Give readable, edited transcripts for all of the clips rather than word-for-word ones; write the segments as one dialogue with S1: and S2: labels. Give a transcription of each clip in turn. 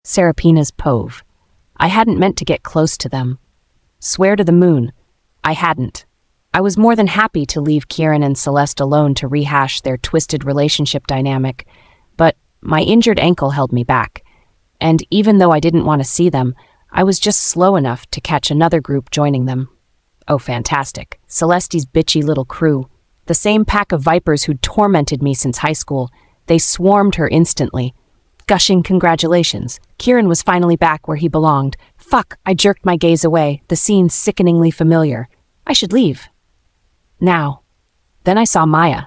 S1: Serapina's Pove. I hadn't meant to get close to them. Swear to the moon, I hadn't. I was more than happy to leave Kieran and Celeste alone to rehash their twisted relationship dynamic, but my injured ankle held me back. And even though I didn't want to see them, I was just slow enough to catch another group joining them. Oh, fantastic. Celeste's bitchy little crew. The same pack of vipers who'd tormented me since high school. They swarmed her instantly. Gushing congratulations. Kieran was finally back where he belonged. Fuck, I jerked my gaze away, the scene sickeningly familiar. I should leave. Now. Then I saw Maya.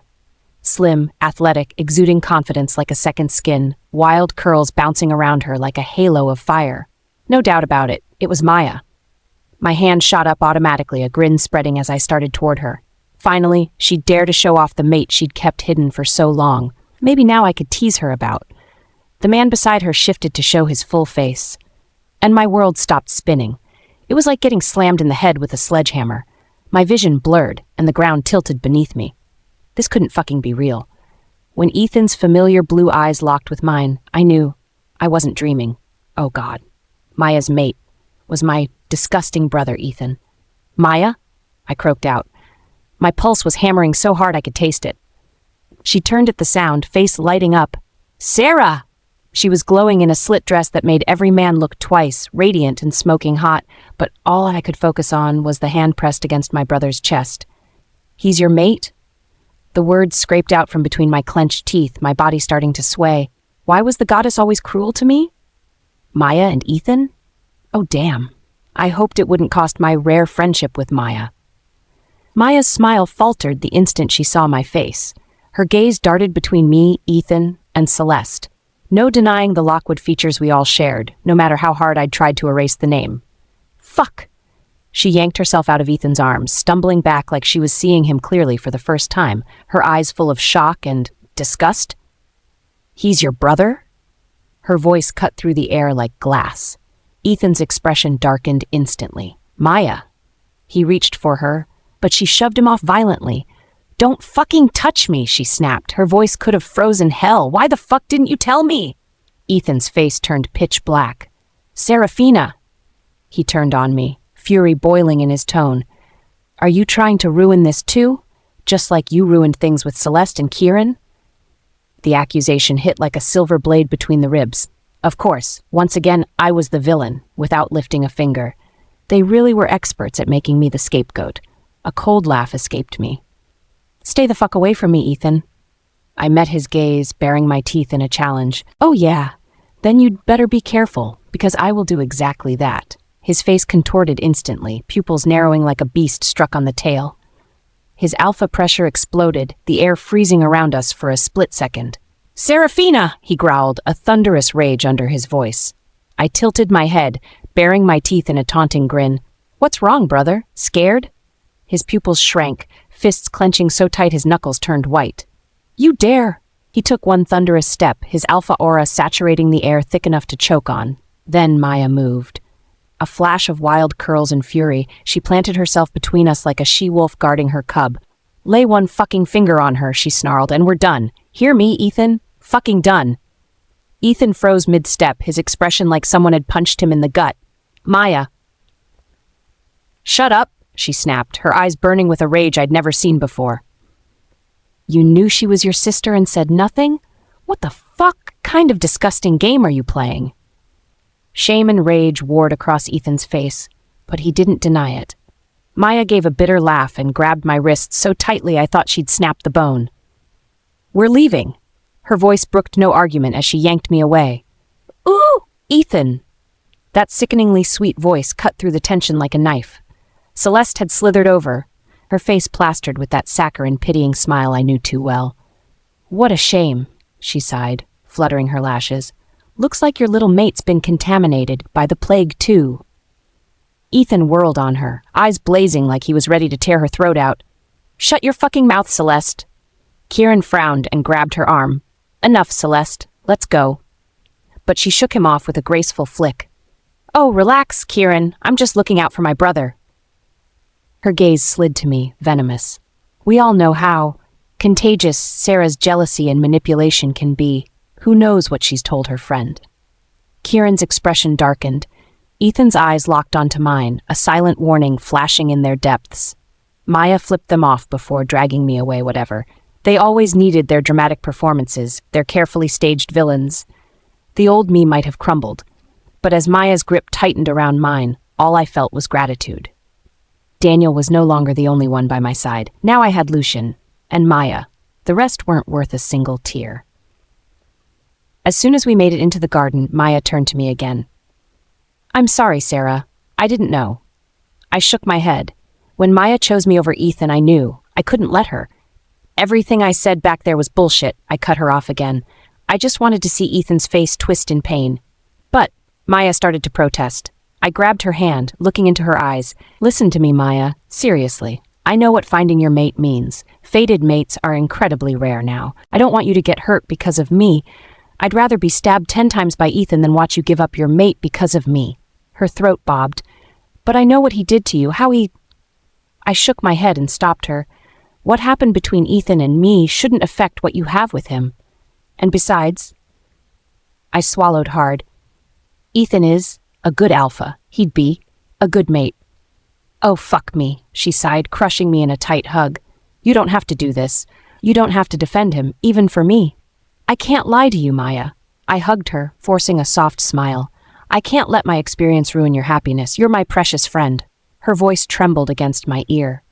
S1: Slim, athletic, exuding confidence like a second skin, wild curls bouncing around her like a halo of fire. No doubt about it, it was Maya. My hand shot up automatically, a grin spreading as I started toward her. Finally, she'd dare to show off the mate she'd kept hidden for so long. Maybe now I could tease her about. The man beside her shifted to show his full face. And my world stopped spinning. It was like getting slammed in the head with a sledgehammer. My vision blurred, and the ground tilted beneath me. This couldn't fucking be real. When Ethan's familiar blue eyes locked with mine, I knew I wasn't dreaming. Oh God. Maya's mate was my disgusting brother, Ethan. Maya? I croaked out. My pulse was hammering so hard I could taste it. She turned at the sound, face lighting up. Sarah! She was glowing in a slit dress that made every man look twice, radiant and smoking hot, but all I could focus on was the hand pressed against my brother's chest. He's your mate? The words scraped out from between my clenched teeth, my body starting to sway. Why was the goddess always cruel to me? Maya and Ethan? Oh, damn. I hoped it wouldn't cost my rare friendship with Maya. Maya's smile faltered the instant she saw my face. Her gaze darted between me, Ethan, and Celeste. No denying the Lockwood features we all shared, no matter how hard I'd tried to erase the name. Fuck! She yanked herself out of Ethan's arms, stumbling back like she was seeing him clearly for the first time, her eyes full of shock and disgust. He's your brother? Her voice cut through the air like glass. Ethan's expression darkened instantly. Maya. He reached for her, but she shoved him off violently. Don't fucking touch me, she snapped. Her voice could have frozen hell. Why the fuck didn't you tell me? Ethan's face turned pitch black. Serafina. He turned on me, fury boiling in his tone. Are you trying to ruin this too? Just like you ruined things with Celeste and Kieran? The accusation hit like a silver blade between the ribs. Of course, once again, I was the villain, without lifting a finger. They really were experts at making me the scapegoat. A cold laugh escaped me. Stay the fuck away from me, Ethan. I met his gaze, baring my teeth in a challenge. Oh yeah, then you'd better be careful, because I will do exactly that. His face contorted instantly, pupils narrowing like a beast struck on the tail. His alpha pressure exploded, the air freezing around us for a split second. Serafina, he growled, a thunderous rage under his voice. I tilted my head, baring my teeth in a taunting grin. What's wrong, brother? Scared? His pupils shrank, fists clenching so tight his knuckles turned white. You dare! He took one thunderous step, his alpha aura saturating the air thick enough to choke on. Then Maya moved. A flash of wild curls and fury, she planted herself between us like a she-wolf guarding her cub. Lay one fucking finger on her, she snarled, and we're done. Hear me, Ethan? Fucking done. Ethan froze mid-step, his expression like someone had punched him in the gut. Maya. Shut up, she snapped, her eyes burning with a rage I'd never seen before. You knew she was your sister and said nothing? What the fuck kind of disgusting game are you playing? Shame and rage warred across Ethan's face, but he didn't deny it. Maya gave a bitter laugh and grabbed my wrist so tightly I thought she'd snap the bone. We're leaving. Her voice brooked no argument as she yanked me away. Ooh, Ethan! That sickeningly sweet voice cut through the tension like a knife. Celeste had slithered over, her face plastered with that saccharine, pitying smile I knew too well. What a shame, she sighed, fluttering her lashes. Looks like your little mate's been contaminated by the plague too. Ethan whirled on her, eyes blazing like he was ready to tear her throat out. Shut your fucking mouth, Celeste. Kieran frowned and grabbed her arm. Enough, Celeste. Let's go. But she shook him off with a graceful flick. Oh, relax, Kieran. I'm just looking out for my brother. Her gaze slid to me, venomous. We all know how contagious Sarah's jealousy and manipulation can be. Who knows what she's told her friend? Kieran's expression darkened. Ethan's eyes locked onto mine, a silent warning flashing in their depths. Maya flipped them off before dragging me away, whatever. They always needed their dramatic performances, their carefully staged villains. The old me might have crumbled, but as Maya's grip tightened around mine, all I felt was gratitude. Daniel was no longer the only one by my side. Now I had Lucian and Maya. The rest weren't worth a single tear. As soon as we made it into the garden, Maya turned to me again. "I'm sorry, Sarah. I didn't know." I shook my head. When Maya chose me over Ethan, I knew. I couldn't let her. Everything I said back there was bullshit. I cut her off again. I just wanted to see Ethan's face twist in pain. But Maya started to protest. I grabbed her hand, looking into her eyes. "Listen to me, Maya. Seriously. I know what finding your mate means. Fated mates are incredibly rare now. I don't want you to get hurt because of me. I'd rather be stabbed 10 times by Ethan than watch you give up your mate because of me." Her throat bobbed. "But I know what he did to you, how he—" I shook my head and stopped her. "What happened between Ethan and me shouldn't affect what you have with him. And besides—" I swallowed hard. "Ethan is a good alpha. He'd be a good mate." "Oh, fuck me," she sighed, crushing me in a tight hug. "You don't have to do this. You don't have to defend him, even for me." "I can't lie to you, Maya." I hugged her, forcing a soft smile. "I can't let my experience ruin your happiness. You're my precious friend." Her voice trembled against my ear.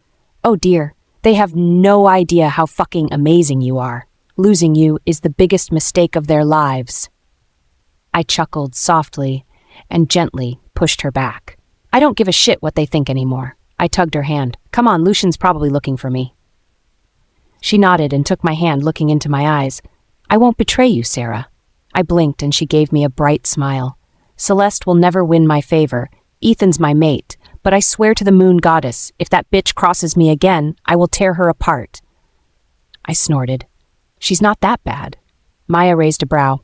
S1: "Oh dear, they have no idea how fucking amazing you are. Losing you is the biggest mistake of their lives." I chuckled softly and gently pushed her back. "I don't give a shit what they think anymore." I tugged her hand. "Come on, Lucian's probably looking for me." She nodded and took my hand, looking into my eyes. "I won't betray you, Sarah." I blinked and she gave me a bright smile. "Celeste will never win my favor. Ethan's my mate, but I swear to the moon goddess, if that bitch crosses me again, I will tear her apart." I snorted. "She's not that bad." Maya raised a brow.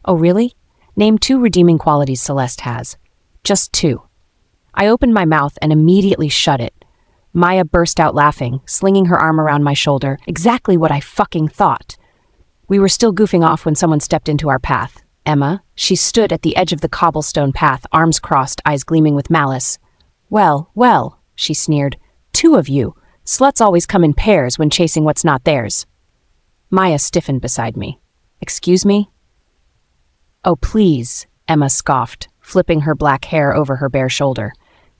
S1: "Oh, really? Name 2 redeeming qualities Celeste has." "Just 2. I opened my mouth and immediately shut it. Maya burst out laughing, slinging her arm around my shoulder. Exactly what I fucking thought. We were still goofing off when someone stepped into our path. Emma. She stood at the edge of the cobblestone path, arms crossed, eyes gleaming with malice. Well, well," she sneered. "2 of you. Sluts always come in pairs when chasing what's not theirs." Maya stiffened beside me. "Excuse me?" "Oh, please," Emma scoffed, flipping her black hair over her bare shoulder.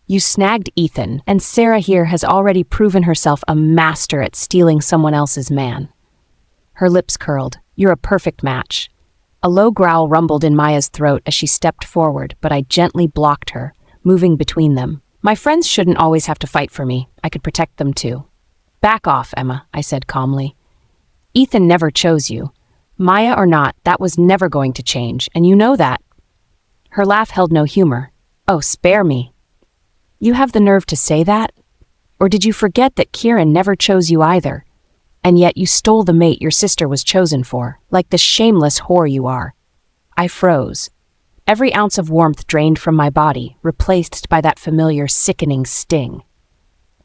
S1: "You snagged Ethan, and Sarah here has already proven herself a master at stealing someone else's man." Her lips curled. "You're a perfect match." A low growl rumbled in Maya's throat as she stepped forward, but I gently blocked her, moving between them. "My friends shouldn't always have to fight for me. I could protect them too." "Back off, Emma," I said calmly. "Ethan never chose you. Maya or not, that was never going to change, and you know that." Her laugh held no humor. "Oh, spare me." "You have the nerve to say that? Or did you forget that Kieran never chose you either? And yet you stole the mate your sister was chosen for, like the shameless whore you are." I froze. Every ounce of warmth drained from my body, replaced by that familiar, sickening sting.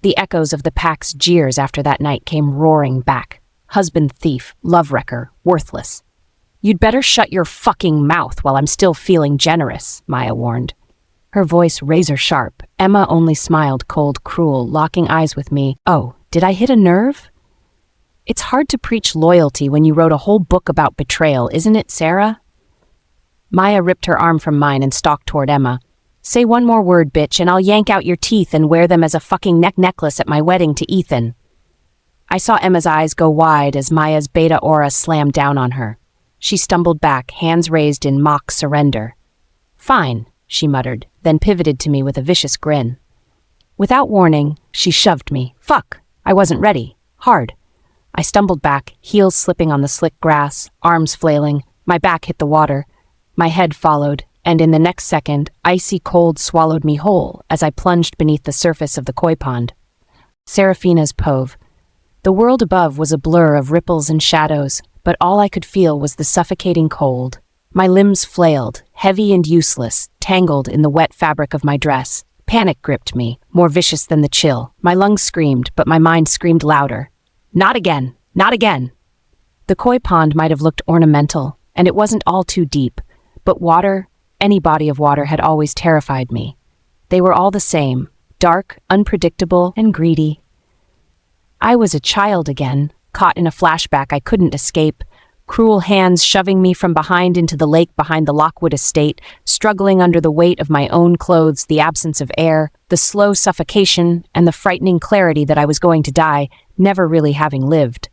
S1: The echoes of the pack's jeers after that night came roaring back. Husband thief, love wrecker, worthless. "You'd better shut your fucking mouth while I'm still feeling generous," Maya warned. Her voice razor sharp. Emma only smiled, cold, cruel, locking eyes with me. Oh, did I hit a nerve? "It's hard to preach loyalty when you wrote a whole book about betrayal, isn't it, Sarah?" Maya ripped her arm from mine and stalked toward Emma. "Say one more word, bitch, and I'll yank out your teeth and wear them as a fucking necklace at my wedding to Ethan." I saw Emma's eyes go wide as Maya's beta aura slammed down on her. She stumbled back, hands raised in mock surrender. "Fine," she muttered, then pivoted to me with a vicious grin. Without warning, she shoved me. Fuck! I wasn't ready. Hard. I stumbled back, heels slipping on the slick grass, arms flailing. My back hit the water. My head followed, and in the next second, icy cold swallowed me whole as I plunged beneath the surface of the koi pond. Seraphina's Cove. The world above was a blur of ripples and shadows, but all I could feel was the suffocating cold. My limbs flailed, heavy and useless, tangled in the wet fabric of my dress. Panic gripped me, more vicious than the chill. My lungs screamed, but my mind screamed louder. Not again! Not again! The koi pond might have looked ornamental, and it wasn't all too deep, but water, Any body of water had always terrified me. They were all the same, dark, unpredictable, and greedy. I was a child again, caught in a flashback I couldn't escape, cruel hands shoving me from behind into the lake behind the Lockwood estate, struggling under the weight of my own clothes, the absence of air, the slow suffocation, and the frightening clarity that I was going to die, never really having lived.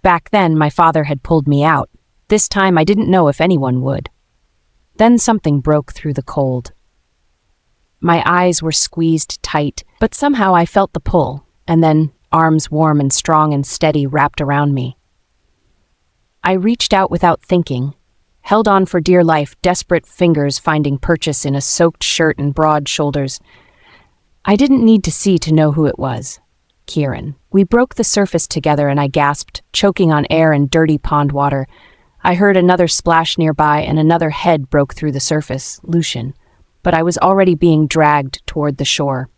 S1: Back then, my father had pulled me out. This time, I didn't know if anyone would. Then something broke through the cold. My eyes were squeezed tight, but somehow I felt the pull, and then arms warm and strong and steady wrapped around me. I reached out without thinking, held on for dear life, desperate fingers finding purchase in a soaked shirt and broad shoulders. I didn't need to see to know who it was. Kieran. We broke the surface together and I gasped, choking on air and dirty pond water. I heard another splash nearby and another head broke through the surface, Lucian. But I was already being dragged toward the shore.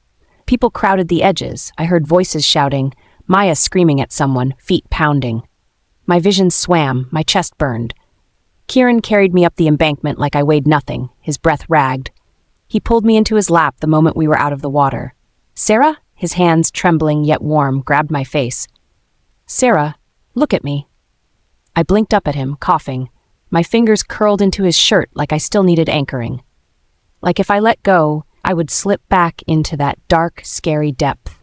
S1: People crowded the edges. I heard voices shouting, Maya screaming at someone, feet pounding. My vision swam, my chest burned. Kieran carried me up the embankment like I weighed nothing, his breath ragged. He pulled me into his lap the moment we were out of the water. Sarah? His hands, trembling yet warm, grabbed my face. Sarah, look at me. I blinked up at him, coughing. My fingers curled into his shirt like I still needed anchoring. Like if I let go, I would slip back into that dark, scary depth.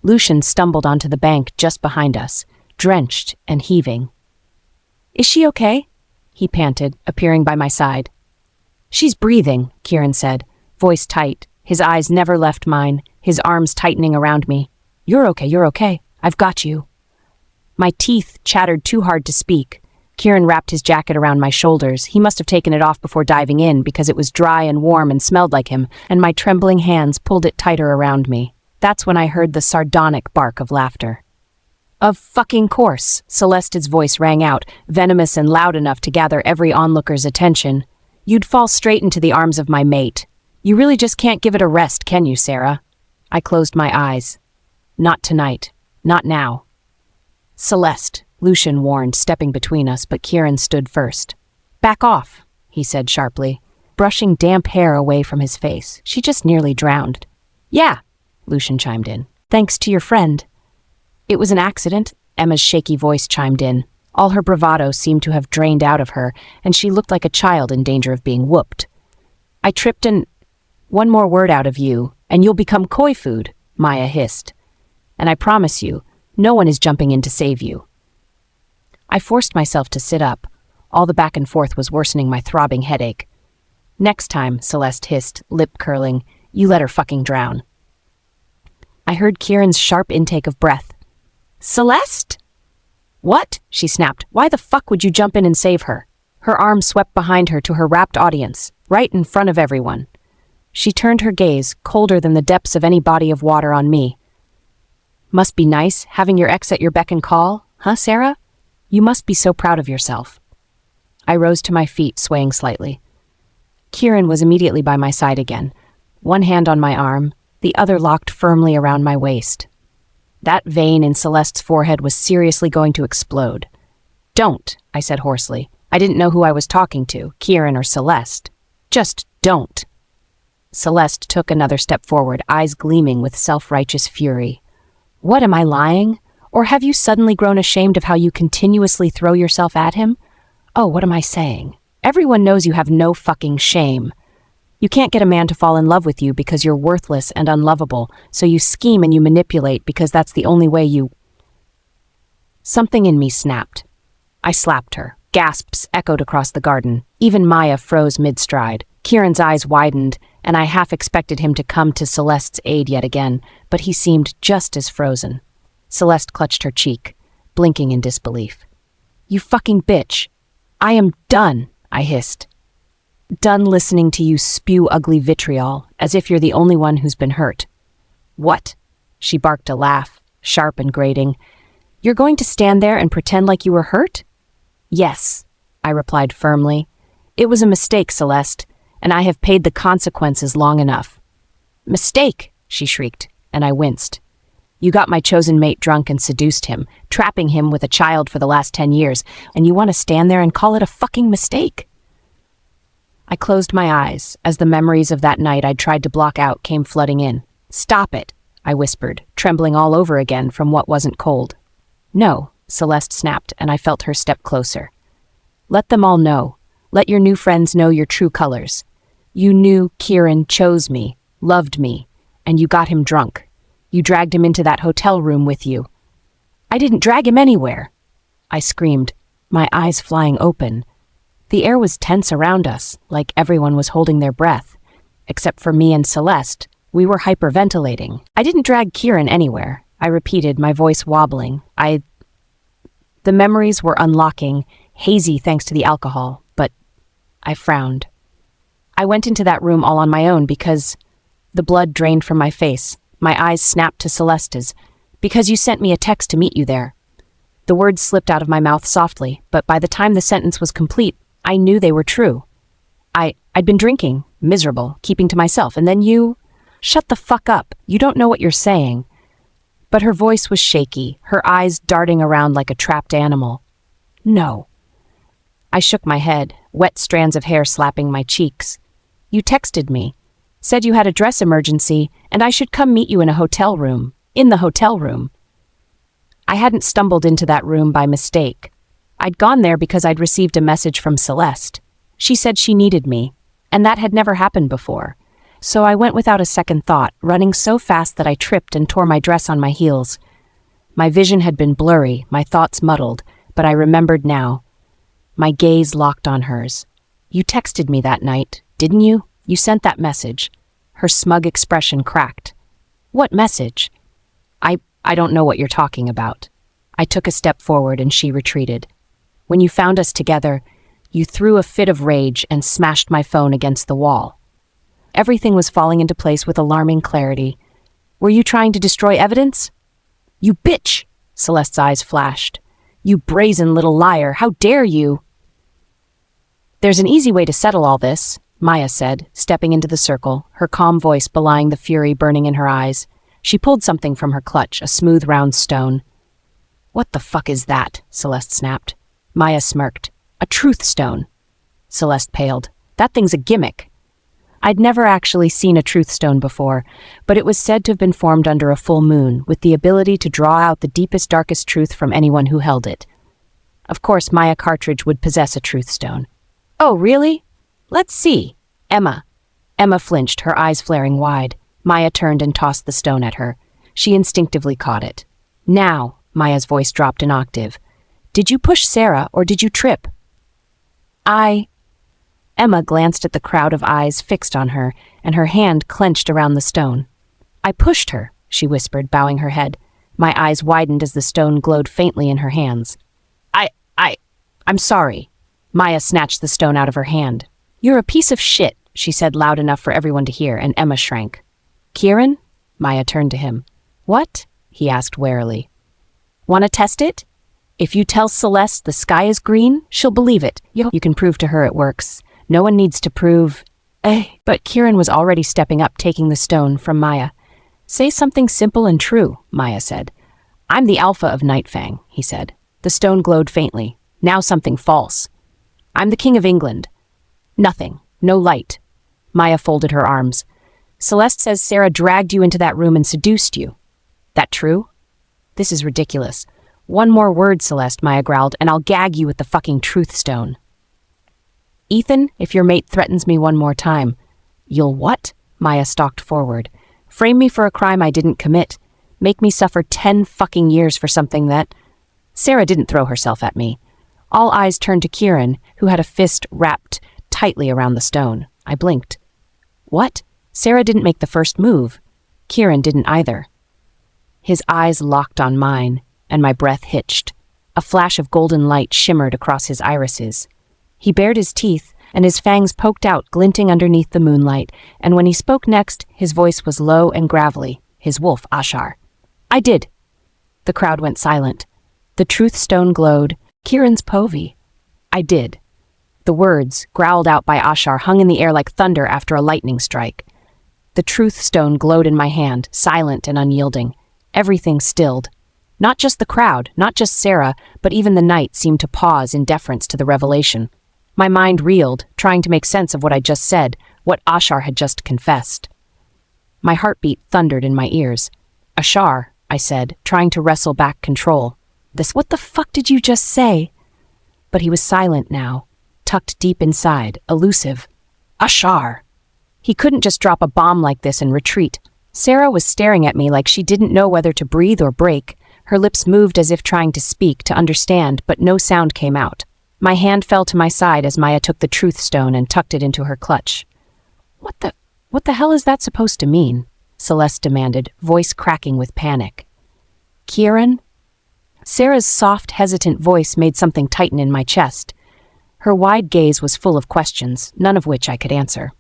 S1: Lucian stumbled onto the bank just behind us, drenched and heaving. Is she okay? He panted, appearing by my side. She's breathing, Kieran said, voice tight. His eyes never left mine, his arms tightening around me. You're okay. I've got you. My teeth chattered too hard to speak. Kieran wrapped his jacket around my shoulders. He must have taken it off before diving in because it was dry and warm and smelled like him, and my trembling hands pulled it tighter around me. That's when I heard the sardonic bark of laughter. Of fucking course, Celeste's voice rang out, venomous and loud enough to gather every onlooker's attention. You'd fall straight into the arms of my mate. You really just can't give it a rest, can you, Sarah? I closed my eyes. Not tonight. Not now. Celeste, Lucian warned, stepping between us, but Kieran stood first. Back off, he said sharply, brushing damp hair away from his face. She just nearly drowned. Yeah, Lucian chimed in. Thanks to your friend. It was an accident, Emma's shaky voice chimed in. All her bravado seemed to have drained out of her, and she looked like a child in danger of being whooped. I tripped and... One more word out of you, and you'll become koi food, Maya hissed. And I promise you, no one is jumping in to save you. I forced myself to sit up. All the back and forth was worsening my throbbing headache. Next time, Celeste hissed, lip curling, you let her fucking drown. I heard Kieran's sharp intake of breath. Celeste? What? She snapped. Why the fuck would you jump in and save her? Her arm swept behind her to her rapt audience, right in front of everyone. She turned her gaze, colder than the depths of any body of water, on me. Must be nice, having your ex at your beck and call, huh, Sarah? You must be so proud of yourself. I rose to my feet, swaying slightly. Kieran was immediately by my side again, one hand on my arm, the other locked firmly around my waist. That vein in Celeste's forehead was seriously going to explode. Don't, I said hoarsely. I didn't know who I was talking to, Kieran or Celeste. Just don't. Celeste took another step forward, eyes gleaming with self-righteous fury. What, am I lying? Or have you suddenly grown ashamed of how you continuously throw yourself at him? Oh, what am I saying? Everyone knows you have no fucking shame. You can't get a man to fall in love with you because you're worthless and unlovable, so you scheme and you manipulate because that's the only way you... Something in me snapped. I slapped her. Gasps echoed across the garden. Even Maya froze mid-stride. Kieran's eyes widened, and I half expected him to come to Celeste's aid yet again, but he seemed just as frozen. Celeste clutched her cheek, blinking in disbelief. You fucking bitch. I am done, I hissed. Done listening to you spew ugly vitriol, as if you're the only one who's been hurt. What? She barked a laugh, sharp and grating. You're going to stand there and pretend like you were hurt? Yes, I replied firmly. It was a mistake, Celeste, and I have paid the consequences long enough. Mistake, she shrieked, and I winced. You got my chosen mate drunk and seduced him, trapping him with a child for the last 10 years, and you want to stand there and call it a fucking mistake? I closed my eyes as the memories of that night I'd tried to block out came flooding in. "Stop it," I whispered, trembling all over again from what wasn't cold. "No," Celeste snapped, and I felt her step closer. "Let them all know. Let your new friends know your true colors. You knew Kieran chose me, loved me, and you got him drunk. You dragged him into that hotel room with you." "I didn't drag him anywhere," I screamed, my eyes flying open. The air was tense around us, like everyone was holding their breath. Except for me and Celeste, we were hyperventilating. "I didn't drag Kieran anywhere," I repeated, my voice wobbling. The memories were unlocking, hazy thanks to the alcohol, but I frowned. "I went into that room all on my own because..." The blood drained from my face. My eyes snapped to Celeste's. "Because you sent me a text to meet you there." The words slipped out of my mouth softly, but by the time the sentence was complete, I knew they were true. I'd been drinking, miserable, keeping to myself, and then you... "Shut the fuck up. You don't know what you're saying." But her voice was shaky, her eyes darting around like a trapped animal. "No." I shook my head, wet strands of hair slapping my cheeks. "You texted me. Said you had a dress emergency, and I should come meet you in a hotel room. In the hotel room." I hadn't stumbled into that room by mistake. I'd gone there because I'd received a message from Celeste. She said she needed me, and that had never happened before. So I went without a second thought, running so fast that I tripped and tore my dress on my heels. My vision had been blurry, my thoughts muddled, but I remembered now. My gaze locked on hers. "You texted me that night, didn't you? You sent that message." Her smug expression cracked. "What message?" I don't know what you're talking about." I took a step forward and she retreated. "When you found us together, you threw a fit of rage and smashed my phone against the wall." Everything was falling into place with alarming clarity. "Were you trying to destroy evidence?" "You bitch!" Celeste's eyes flashed. "You brazen little liar! How dare you!" "There's an easy way to settle all this," Maya said, stepping into the circle, her calm voice belying the fury burning in her eyes. She pulled something from her clutch, a smooth round stone. "What the fuck is that?" Celeste snapped. Maya smirked. "A truth stone." Celeste paled. "That thing's a gimmick." I'd never actually seen a truth stone before, but it was said to have been formed under a full moon, with the ability to draw out the deepest, darkest truth from anyone who held it. Of course, Maya Cartridge would possess a truth stone. "Oh, really? Let's see." Emma flinched, her eyes flaring wide. Maya turned and tossed the stone at her. She instinctively caught it. "Now," Maya's voice dropped an octave. "Did you push Sarah or did you trip?" Emma glanced at the crowd of eyes fixed on her, and her hand clenched around the stone. "I pushed her," she whispered, bowing her head. My eyes widened as the stone glowed faintly in her hands. I'm sorry." Maya snatched the stone out of her hand. "You're a piece of shit," she said loud enough for everyone to hear, and Emma shrank. "Kieran?" Maya turned to him. "What?" he asked warily. "Want to test it? If you tell Celeste the sky is green, she'll believe it. You can prove to her it works. No one needs to prove..." But Kieran was already stepping up, taking the stone from Maya. "Say something simple and true," Maya said. "I'm the alpha of Nightfang," he said. The stone glowed faintly. "Now something false." "I'm the king of England." "Nothing. No light." Maya folded her arms. "Celeste says Sarah dragged you into that room and seduced you. That true?" "This is ridiculous." "One more word, Celeste," Maya growled, "and I'll gag you with the fucking truth stone." "Ethan, if your mate threatens me one more time..." "You'll what?" Maya stalked forward. "Frame me for a crime I didn't commit. Make me suffer 10 fucking years for something that..." Sarah didn't throw herself at me. All eyes turned to Kieran, who had a fist wrapped tightly around the stone. I blinked. "What?" Sarah didn't make the first move. Kieran didn't either. His eyes locked on mine, and my breath hitched. A flash of golden light shimmered across his irises. He bared his teeth, and his fangs poked out, glinting underneath the moonlight, and when he spoke next, his voice was low and gravelly, his wolf Ashar. "I did." The crowd went silent. The truth stone glowed. "Kieran's povey." "I did." The words, growled out by Ashar, hung in the air like thunder after a lightning strike. The truth stone glowed in my hand, silent and unyielding. Everything stilled. Not just the crowd, not just Sarah, but even the night seemed to pause in deference to the revelation. My mind reeled, trying to make sense of what I'd just said, what Ashar had just confessed. My heartbeat thundered in my ears. Ashar, I said, trying to wrestle back control. What the fuck did you just say? But he was silent now, tucked deep inside, elusive. Ashar! He couldn't just drop a bomb like this and retreat. Sarah was staring at me like she didn't know whether to breathe or break. Her lips moved as if trying to speak, to understand, but no sound came out. My hand fell to my side as Maya took the truth stone and tucked it into her clutch. What the hell is that supposed to mean? Celeste demanded, voice cracking with panic. Kieran? Sarah's soft, hesitant voice made something tighten in my chest. Her wide gaze was full of questions, none of which I could answer.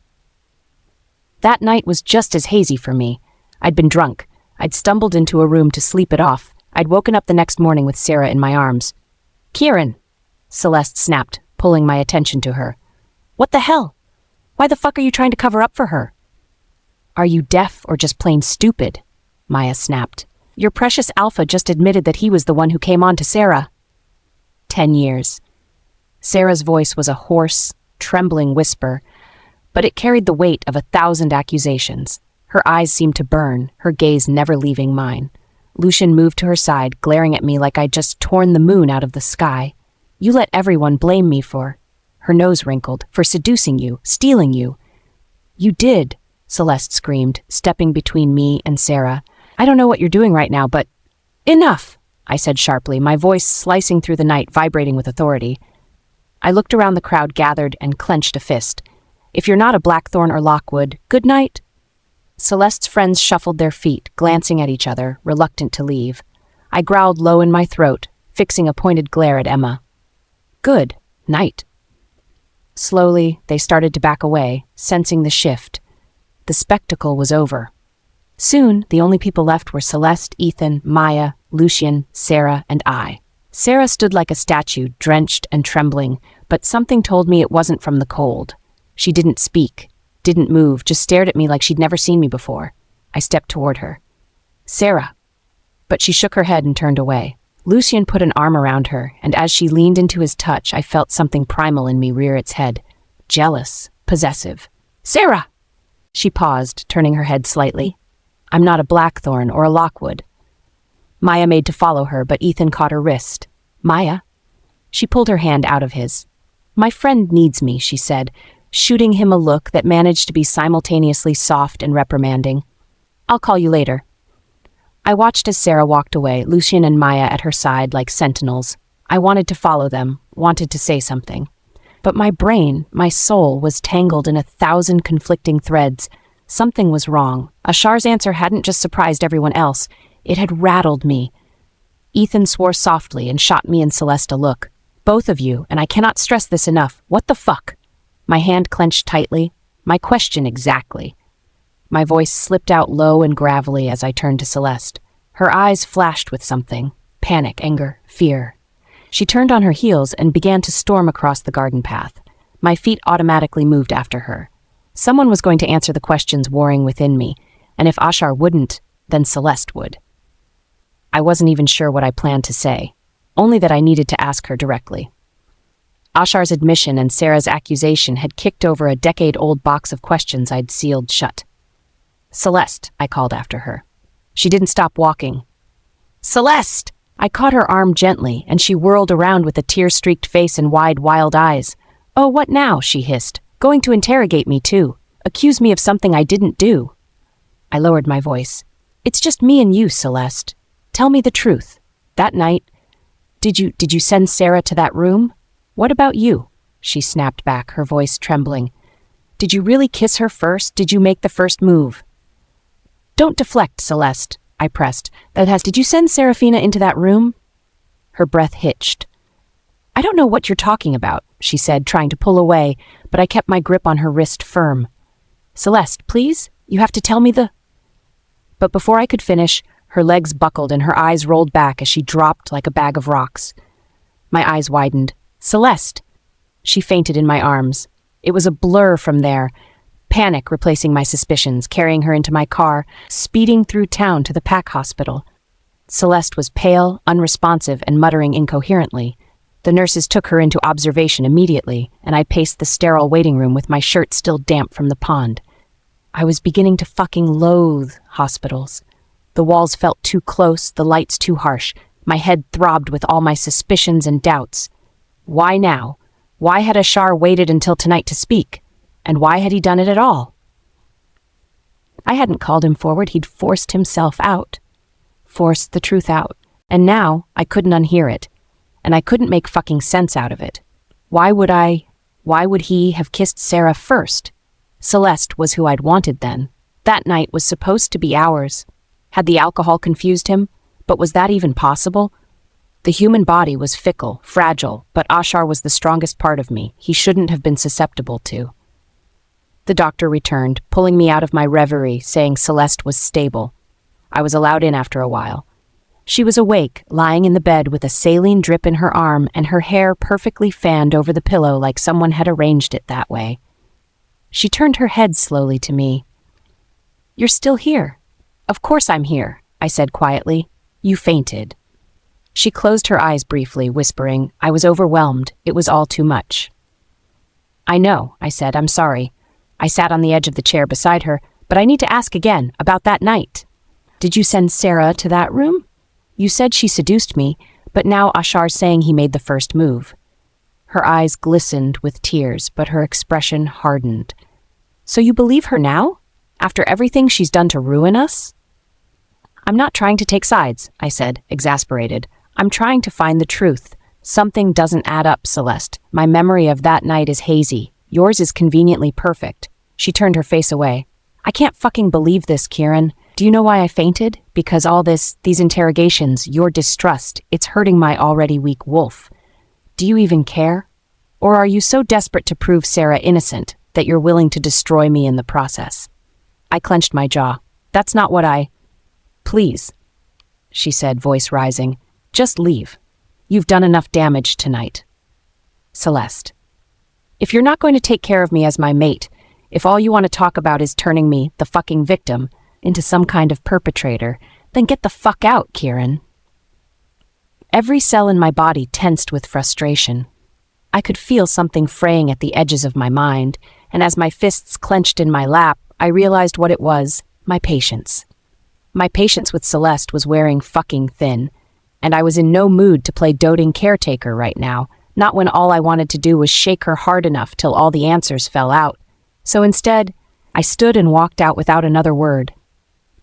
S1: That night was just as hazy for me. I'd been drunk. I'd stumbled into a room to sleep it off. I'd woken up the next morning with Sarah in my arms. Kieran! Celeste snapped, pulling my attention to her. What the hell? Why the fuck are you trying to cover up for her? Are you deaf or just plain stupid? Maya snapped. Your precious Alpha just admitted that he was the one who came on to Sarah. 10 years. Sarah's voice was a hoarse, trembling whisper, but it carried the weight of 1,000 accusations. Her eyes seemed to burn, her gaze never leaving mine. Lucian moved to her side, glaring at me like I'd just torn the moon out of the sky. You let everyone blame me for... Her nose wrinkled. For seducing you, stealing you. You did, Celeste screamed, stepping between me and Sarah. I don't know what you're doing right now, but... Enough, I said sharply, my voice slicing through the night, vibrating with authority. I looked around the crowd gathered and clenched a fist. If you're not a Blackthorn or Lockwood, good night. Celeste's friends shuffled their feet, glancing at each other, reluctant to leave. I growled low in my throat, fixing a pointed glare at Emma. Good night. Slowly, they started to back away, sensing the shift. The spectacle was over. Soon, the only people left were Celeste, Ethan, Maya, Lucian, Sarah, and I. Sarah stood like a statue, drenched and trembling, but something told me it wasn't from the cold. She didn't speak, didn't move, just stared at me like she'd never seen me before. I stepped toward her. Sarah. But she shook her head and turned away. Lucian put an arm around her, and as she leaned into his touch, I felt something primal in me rear its head. Jealous, possessive. Sarah! She paused, turning her head slightly. I'm not a Blackthorn or a Lockwood. Maya made to follow her, but Ethan caught her wrist. Maya? She pulled her hand out of his. My friend needs me, she said, shooting him a look that managed to be simultaneously soft and reprimanding. I'll call you later. I watched as Sarah walked away, Lucian and Maya at her side like sentinels. I wanted to follow them, wanted to say something. But my brain, my soul, was tangled in 1,000 conflicting threads. Something was wrong. Ashar's answer hadn't just surprised everyone else. It had rattled me. Ethan swore softly and shot me and Celeste a look. Both of you, and I cannot stress this enough, what the fuck? My hand clenched tightly. My question exactly. My voice slipped out low and gravelly as I turned to Celeste. Her eyes flashed with something. Panic, anger, fear. She turned on her heels and began to storm across the garden path. My feet automatically moved after her. Someone was going to answer the questions warring within me, and if Ashar wouldn't, then Celeste would. I wasn't even sure what I planned to say, only that I needed to ask her directly. Ashar's admission and Sarah's accusation had kicked over a decade-old box of questions I'd sealed shut. Celeste, I called after her. She didn't stop walking. Celeste! I caught her arm gently, and she whirled around with a tear-streaked face and wide, wild eyes. Oh, what now? She hissed. Going to interrogate me, too. Accuse me of something I didn't do. I lowered my voice. It's just me and you, Celeste. Tell me the truth. That night, did you send Sarah to that room? What about you? She snapped back, her voice trembling. Did you really kiss her first? Did you make the first move? Don't deflect, Celeste, I pressed. Did you send Serafina into that room? Her breath hitched. I don't know what you're talking about, she said, trying to pull away, but I kept my grip on her wrist firm. Celeste, please? You have to tell me the... But before I could finish, her legs buckled and her eyes rolled back as she dropped like a bag of rocks. My eyes widened. Celeste! She fainted in my arms. It was a blur from there. Panic replacing my suspicions, carrying her into my car, speeding through town to the pack hospital. Celeste was pale, unresponsive, and muttering incoherently. The nurses took her into observation immediately, and I paced the sterile waiting room with my shirt still damp from the pond. I was beginning to fucking loathe hospitals. The walls felt too close, the lights too harsh. My head throbbed with all my suspicions and doubts. Why now? Why had Ashar waited until tonight to speak? And why had he done it at all? I hadn't called him forward, he'd forced himself out. Forced the truth out. And now I couldn't unhear it. And I couldn't make fucking sense out of it. Why would he have kissed Sarah first? Celeste was who I'd wanted then. That night was supposed to be ours. Had the alcohol confused him? But was that even possible? The human body was fickle, fragile, but Ashar was the strongest part of me. He shouldn't have been susceptible to. The doctor returned, pulling me out of my reverie, saying Celeste was stable. I was allowed in after a while. She was awake, lying in the bed with a saline drip in her arm and her hair perfectly fanned over the pillow like someone had arranged it that way. She turned her head slowly to me. "You're still here." "Of course I'm here," I said quietly. "You fainted." She closed her eyes briefly, whispering, I was overwhelmed. It was all too much. "I know," I said. "I'm sorry." I sat on the edge of the chair beside her, "But I need to ask again about that night. Did you send Sarah to that room? You said she seduced me, but now Ashar's saying he made the first move." Her eyes glistened with tears, but her expression hardened. "So you believe her now? After everything she's done to ruin us?" "I'm not trying to take sides," I said, exasperated. "I'm trying to find the truth. Something doesn't add up, Celeste. My memory of that night is hazy. Yours is conveniently perfect." She turned her face away. "I can't fucking believe this, Kieran. Do you know why I fainted? Because all these interrogations, your distrust, it's hurting my already weak wolf. Do you even care? Or are you so desperate to prove Sarah innocent that you're willing to destroy me in the process?" I clenched my jaw. "That's not what I—" "Please," she said, voice rising. "Just leave. You've done enough damage tonight." "Celeste, if you're not going to take care of me as my mate, if all you want to talk about is turning me, the fucking victim, into some kind of perpetrator, then get the fuck out, Kieran." Every cell in my body tensed with frustration. I could feel something fraying at the edges of my mind, and as my fists clenched in my lap, I realized what it was: my patience. My patience with Celeste was wearing fucking thin, and I was in no mood to play doting caretaker right now, not when all I wanted to do was shake her hard enough till all the answers fell out. So instead, I stood and walked out without another word.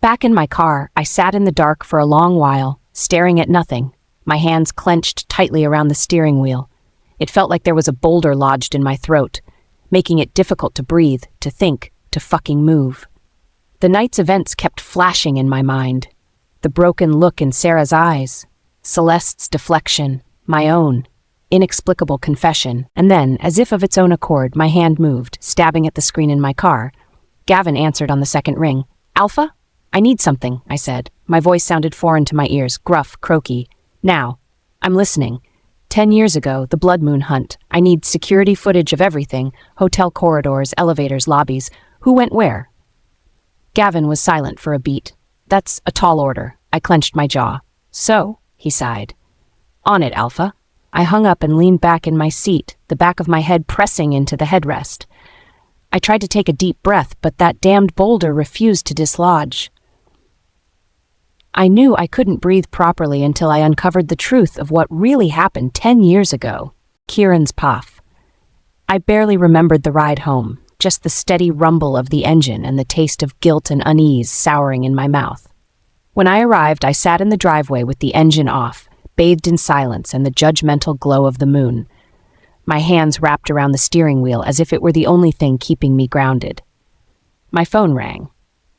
S1: Back in my car, I sat in the dark for a long while, staring at nothing, my hands clenched tightly around the steering wheel. It felt like there was a boulder lodged in my throat, making it difficult to breathe, to think, to fucking move. The night's events kept flashing in my mind. The broken look in Sarah's eyes, Celeste's deflection, my own inexplicable confession, and then, as if of its own accord, my hand moved, stabbing at the screen in my car. Gavin answered on the second ring. "Alpha? I need something," I said. My voice sounded foreign to my ears, gruff, croaky. "Now. I'm listening. 10 years ago, the Blood Moon hunt. I need security footage of everything, hotel corridors, elevators, lobbies. Who went where?" Gavin was silent for a beat. "That's a tall order." I clenched my jaw. "So?" he sighed. "On it, Alpha." I hung up and leaned back in my seat, the back of my head pressing into the headrest. I tried to take a deep breath, but that damned boulder refused to dislodge. I knew I couldn't breathe properly until I uncovered the truth of what really happened 10 years ago. Kieran's puff. I barely remembered the ride home, just the steady rumble of the engine and the taste of guilt and unease souring in my mouth. When I arrived, I sat in the driveway with the engine off, bathed in silence and the judgmental glow of the moon. My hands wrapped around the steering wheel as if it were the only thing keeping me grounded. My phone rang.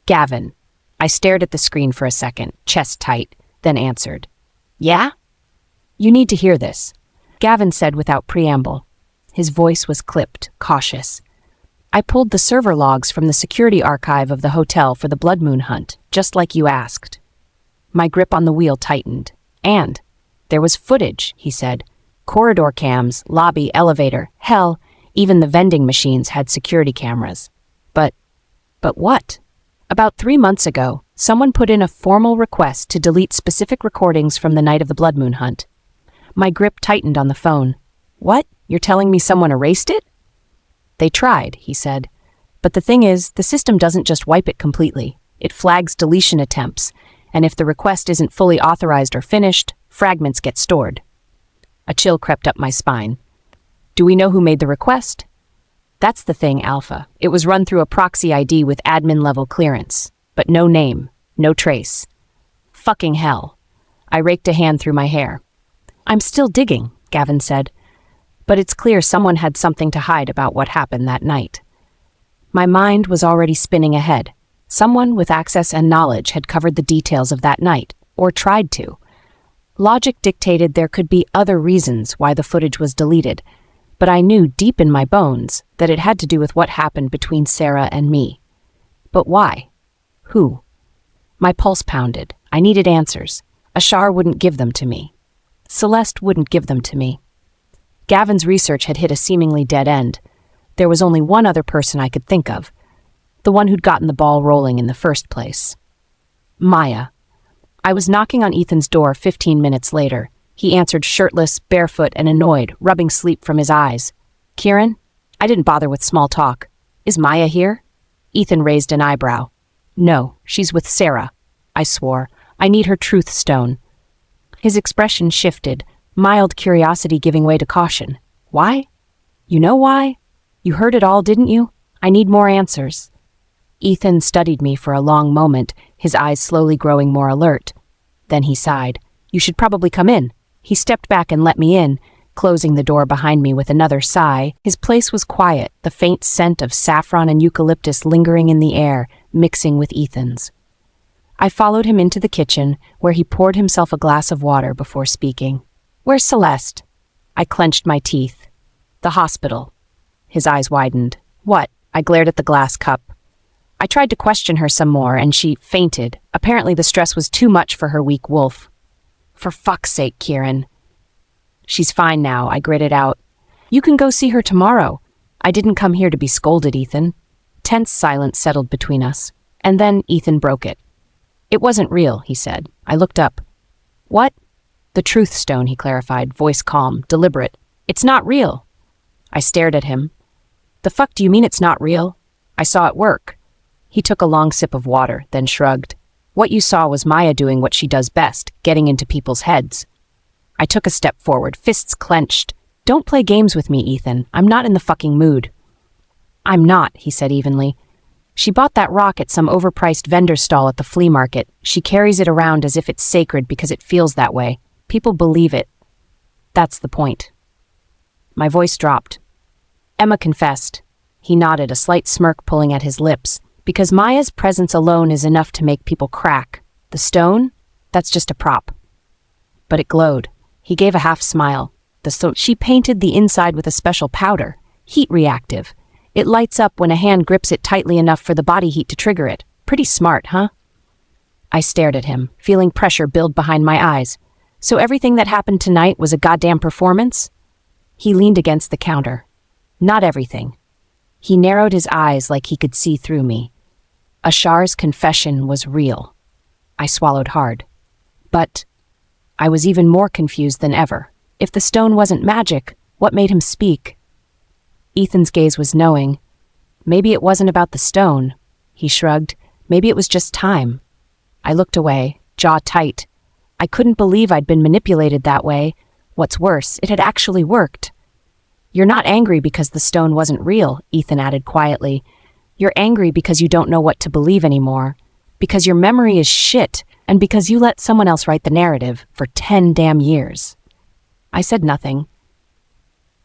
S1: "Gavin." I stared at the screen for a second, chest tight, then answered. "Yeah?" "You need to hear this," Gavin said without preamble. His voice was clipped, cautious. "I pulled the server logs from the security archive of the hotel for the Blood Moon hunt, just like you asked." My grip on the wheel tightened. "And there was footage," he said. "Corridor cams, lobby, elevator. Hell, even the vending machines had security cameras. But what? About 3 months ago, someone put in a formal request to delete specific recordings from the night of the Blood Moon hunt. My grip tightened on the phone. What? You're telling me someone erased it? They tried, he said. But the thing is, the system doesn't just wipe it completely. It flags deletion attempts, and if the request isn't fully authorized or finished, fragments get stored. A chill crept up my spine. Do we know who made the request? That's the thing, Alpha. It was run through a proxy ID with admin-level clearance. But no name, no trace. Fucking hell. I raked a hand through my hair. I'm still digging, Gavin said. But it's clear someone had something to hide about what happened that night. My mind was already spinning ahead. Someone with access and knowledge had covered the details of that night, or tried to. Logic dictated there could be other reasons why the footage was deleted, but I knew deep in my bones that it had to do with what happened between Sarah and me. But why? Who? My pulse pounded. I needed answers. Ashar wouldn't give them to me. Celeste wouldn't give them to me. Gavin's research had hit a seemingly dead end. There was only one other person I could think of, the one who'd gotten the ball rolling in the first place. Maya. I was knocking on Ethan's door 15 minutes later. He answered shirtless, barefoot, and annoyed, rubbing sleep from his eyes. Kieran? I didn't bother with small talk. Is Maya here? Ethan raised an eyebrow. No, she's with Sarah. I swore. I need her truth stone. His expression shifted, mild curiosity giving way to caution. Why? You know why? You heard it all, didn't you? I need more answers. Ethan studied me for a long moment, his eyes slowly growing more alert. Then he sighed. You should probably come in. He stepped back and let me in, closing the door behind me with another sigh. His place was quiet, the faint scent of saffron and eucalyptus lingering in the air, mixing with Ethan's. I followed him into the kitchen, where he poured himself a glass of water before speaking. Where's Celeste? I clenched my teeth. The hospital. His eyes widened. What? I glared at the glass cup. I tried to question her some more, and she fainted. Apparently the stress was too much for her weak wolf. For fuck's sake, Kieran. She's fine now, I gritted out. You can go see her tomorrow. I didn't come here to be scolded, Ethan. Tense silence settled between us. And then Ethan broke it. It wasn't real, he said. I looked up. What? The truth stone, he clarified, voice calm, deliberate. It's not real. I stared at him. The fuck do you mean it's not real? I saw it work. He took a long sip of water, then shrugged. What you saw was Maya doing what she does best, getting into people's heads. I took a step forward, fists clenched. Don't play games with me, Ethan. I'm not in the fucking mood. I'm not, he said evenly. She bought that rock at some overpriced vendor stall at the flea market. She carries it around as if it's sacred because it feels that way. People believe it. That's the point. My voice dropped. Emma confessed. He nodded, a slight smirk pulling at his lips. Because Maya's presence alone is enough to make people crack. The stone? That's just a prop. But it glowed. He gave a half smile. She painted the inside with a special powder. Heat reactive. It lights up when a hand grips it tightly enough for the body heat to trigger it. Pretty smart, huh? I stared at him, feeling pressure build behind my eyes. So everything that happened tonight was a goddamn performance? He leaned against the counter. Not everything. He narrowed his eyes like he could see through me. Ashar's confession was real. I swallowed hard. But I was even more confused than ever. If the stone wasn't magic, what made him speak? Ethan's gaze was knowing. Maybe it wasn't about the stone. He shrugged. Maybe it was just time. I looked away, jaw tight. I couldn't believe I'd been manipulated that way. What's worse, it had actually worked. You're not angry because the stone wasn't real, Ethan added quietly. You're angry because you don't know what to believe anymore. Because your memory is shit, and because you let someone else write the narrative for 10 damn years. I said nothing.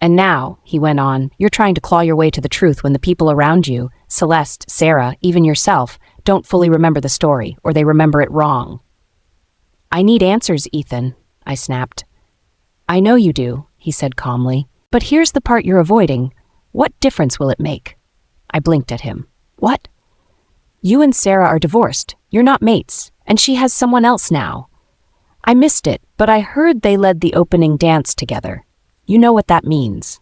S1: And now, he went on, you're trying to claw your way to the truth when the people around you, Celeste, Sarah, even yourself, don't fully remember the story, or they remember it wrong. I need answers, Ethan, I snapped. I know you do, he said calmly. But here's the part you're avoiding. What difference will it make? I blinked at him. What? You and Sarah are divorced. You're not mates, and she has someone else now. I missed it, but I heard they led the opening dance together. You know what that means.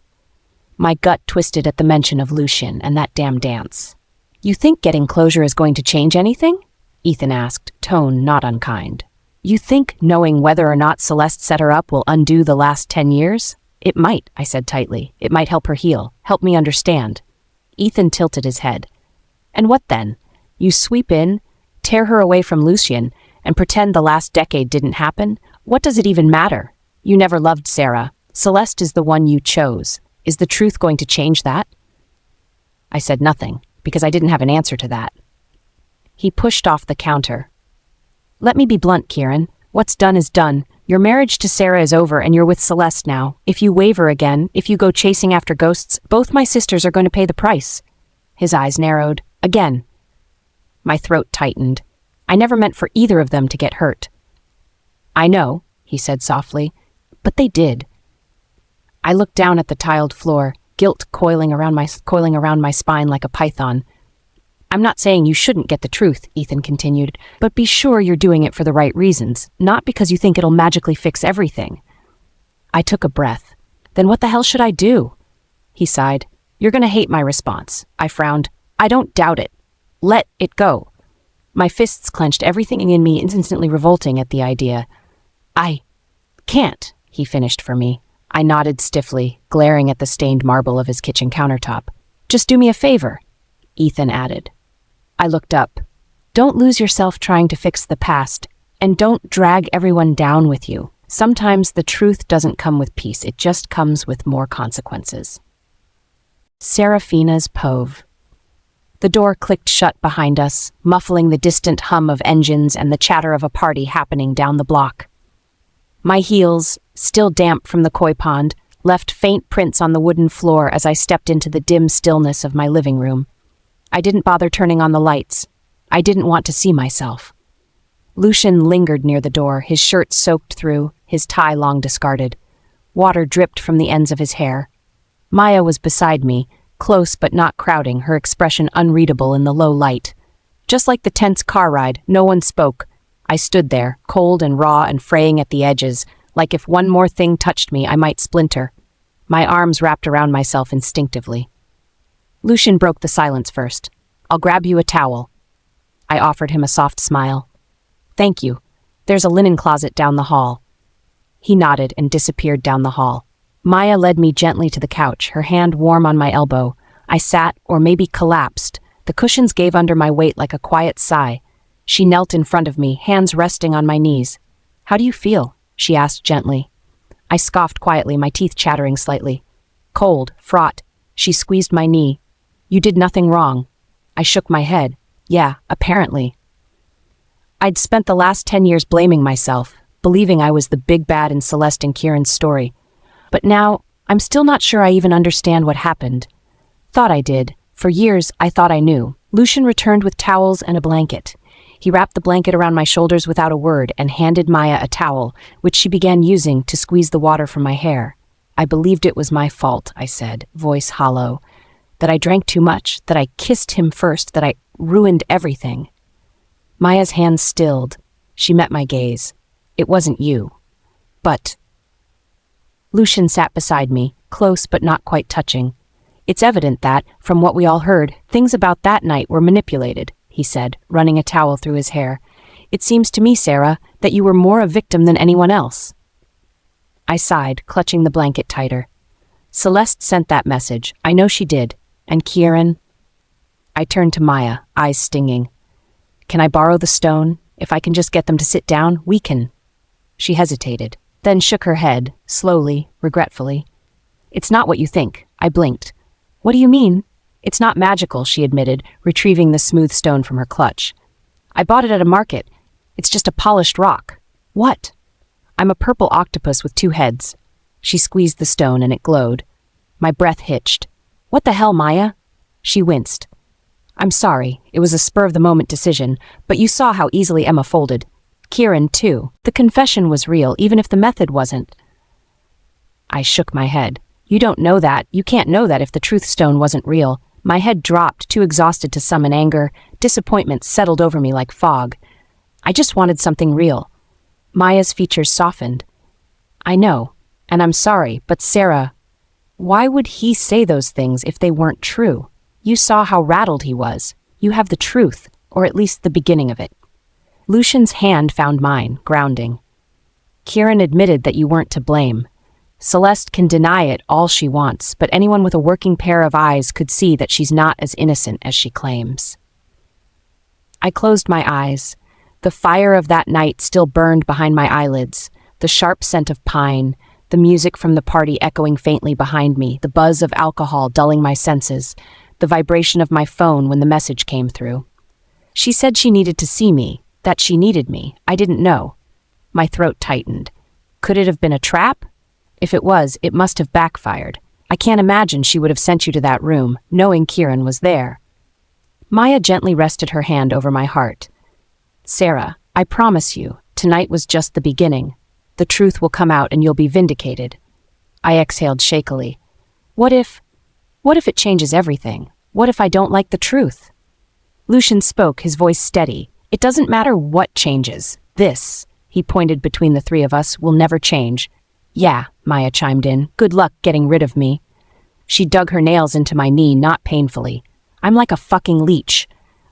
S1: My gut twisted at the mention of Lucian and that damn dance. You think getting closure is going to change anything? Ethan asked, tone not unkind. You think knowing whether or not Celeste set her up will undo the last 10 years? It might, I said tightly. It might help her heal, help me understand. Ethan tilted his head. And what then? You sweep in, tear her away from Lucien, and pretend the last decade didn't happen? What does it even matter? You never loved Sarah. Celeste is the one you chose. Is the truth going to change that? I said nothing, because I didn't have an answer to that. He pushed off the counter. Let me be blunt, Kieran. What's done is done. Your marriage to Sarah is over and you're with Celeste now. If you waver again, if you go chasing after ghosts, both my sisters are going to pay the price. His eyes narrowed. Again. My throat tightened. I never meant for either of them to get hurt. I know, he said softly, but they did. I looked down at the tiled floor, guilt coiling around my spine like a python. I'm not saying you shouldn't get the truth, Ethan continued, but be sure you're doing it for the right reasons, not because you think it'll magically fix everything. I took a breath. Then what the hell should I do? He sighed. You're going to hate my response. I frowned. I don't doubt it. Let it go. My fists clenched, everything in me instantly revolting at the idea. I can't, he finished for me. I nodded stiffly, glaring at the stained marble of his kitchen countertop. Just do me a favor, Ethan added. I looked up. Don't lose yourself trying to fix the past, and don't drag everyone down with you. Sometimes the truth doesn't come with peace, it just comes with more consequences. Serafina's Pove. The door clicked shut behind us, muffling the distant hum of engines and the chatter of a party happening down the block. My heels, still damp from the koi pond, left faint prints on the wooden floor as I stepped into the dim stillness of my living room. I didn't bother turning on the lights. I didn't want to see myself. Lucien lingered near the door, his shirt soaked through, his tie long discarded. Water dripped from the ends of his hair. Maya was beside me, close but not crowding, her expression unreadable in the low light. Just like the tense car ride, no one spoke. I stood there, cold and raw and fraying at the edges, like if one more thing touched me, I might splinter. My arms wrapped around myself instinctively. Lucien broke the silence first. I'll grab you a towel. I offered him a soft smile. Thank you. There's a linen closet down the hall. He nodded and disappeared down the hall. Maya led me gently to the couch, her hand warm on my elbow. I sat, or maybe collapsed. The cushions gave under my weight like a quiet sigh. She knelt in front of me, hands resting on my knees. How do you feel? She asked gently. I scoffed quietly, my teeth chattering slightly. Cold, fraught. She squeezed my knee. You did nothing wrong. I shook my head. Yeah, apparently. I'd spent the last 10 years blaming myself, believing I was the big bad in Celeste and Kieran's story. But now, I'm still not sure I even understand what happened. Thought I did. For years, I thought I knew. Lucien returned with towels and a blanket. He wrapped the blanket around my shoulders without a word and handed Maya a towel, which she began using to squeeze the water from my hair. I believed it was my fault, I said, voice hollow. That I drank too much, that I kissed him first, that I ruined everything. Maya's hands stilled. She met my gaze. It wasn't you. But... Lucien sat beside me, close but not quite touching. It's evident that, from what we all heard, things about that night were manipulated, he said, running a towel through his hair. It seems to me, Sarah, that you were more a victim than anyone else. I sighed, clutching the blanket tighter. Celeste sent that message. I know she did. And Kieran? I turned to Maya, eyes stinging. Can I borrow the stone? If I can just get them to sit down, we can. She hesitated, then shook her head, slowly, regretfully. It's not what you think. I blinked. What do you mean? It's not magical, she admitted, retrieving the smooth stone from her clutch. I bought it at a market. It's just a polished rock. What? I'm a purple octopus with 2 heads. She squeezed the stone and it glowed. My breath hitched. What the hell, Maya? She winced. I'm sorry, it was a spur-of-the-moment decision, but you saw how easily Emma folded. Kieran, too. The confession was real, even if the method wasn't. I shook my head. You don't know that. You can't know that if the truth stone wasn't real. My head dropped, too exhausted to summon anger. Disappointment settled over me like fog. I just wanted something real. Maya's features softened. I know, and I'm sorry, but Sarah... Why would he say those things if they weren't true? You saw how rattled he was. You have the truth, or at least the beginning of it. Lucian's hand found mine, grounding. Kieran admitted that you weren't to blame. Celeste can deny it all she wants, but anyone with a working pair of eyes could see that she's not as innocent as she claims. I closed my eyes. The fire of that night still burned behind my eyelids, the sharp scent of pine, the music from the party echoing faintly behind me, the buzz of alcohol dulling my senses, the vibration of my phone when the message came through. She said she needed to see me, that she needed me. I didn't know. My throat tightened. Could it have been a trap? If it was, it must have backfired. I can't imagine she would have sent you to that room, knowing Kieran was there. Maya gently rested her hand over my heart. Sarah, I promise you, tonight was just the beginning. The truth will come out and you'll be vindicated. I exhaled shakily. What if it changes everything? What if I don't like the truth? Lucian spoke, his voice steady. It doesn't matter what changes. This, he pointed between the three of us, will never change. Yeah, Maya chimed in. Good luck getting rid of me. She dug her nails into my knee, not painfully. I'm like a fucking leech.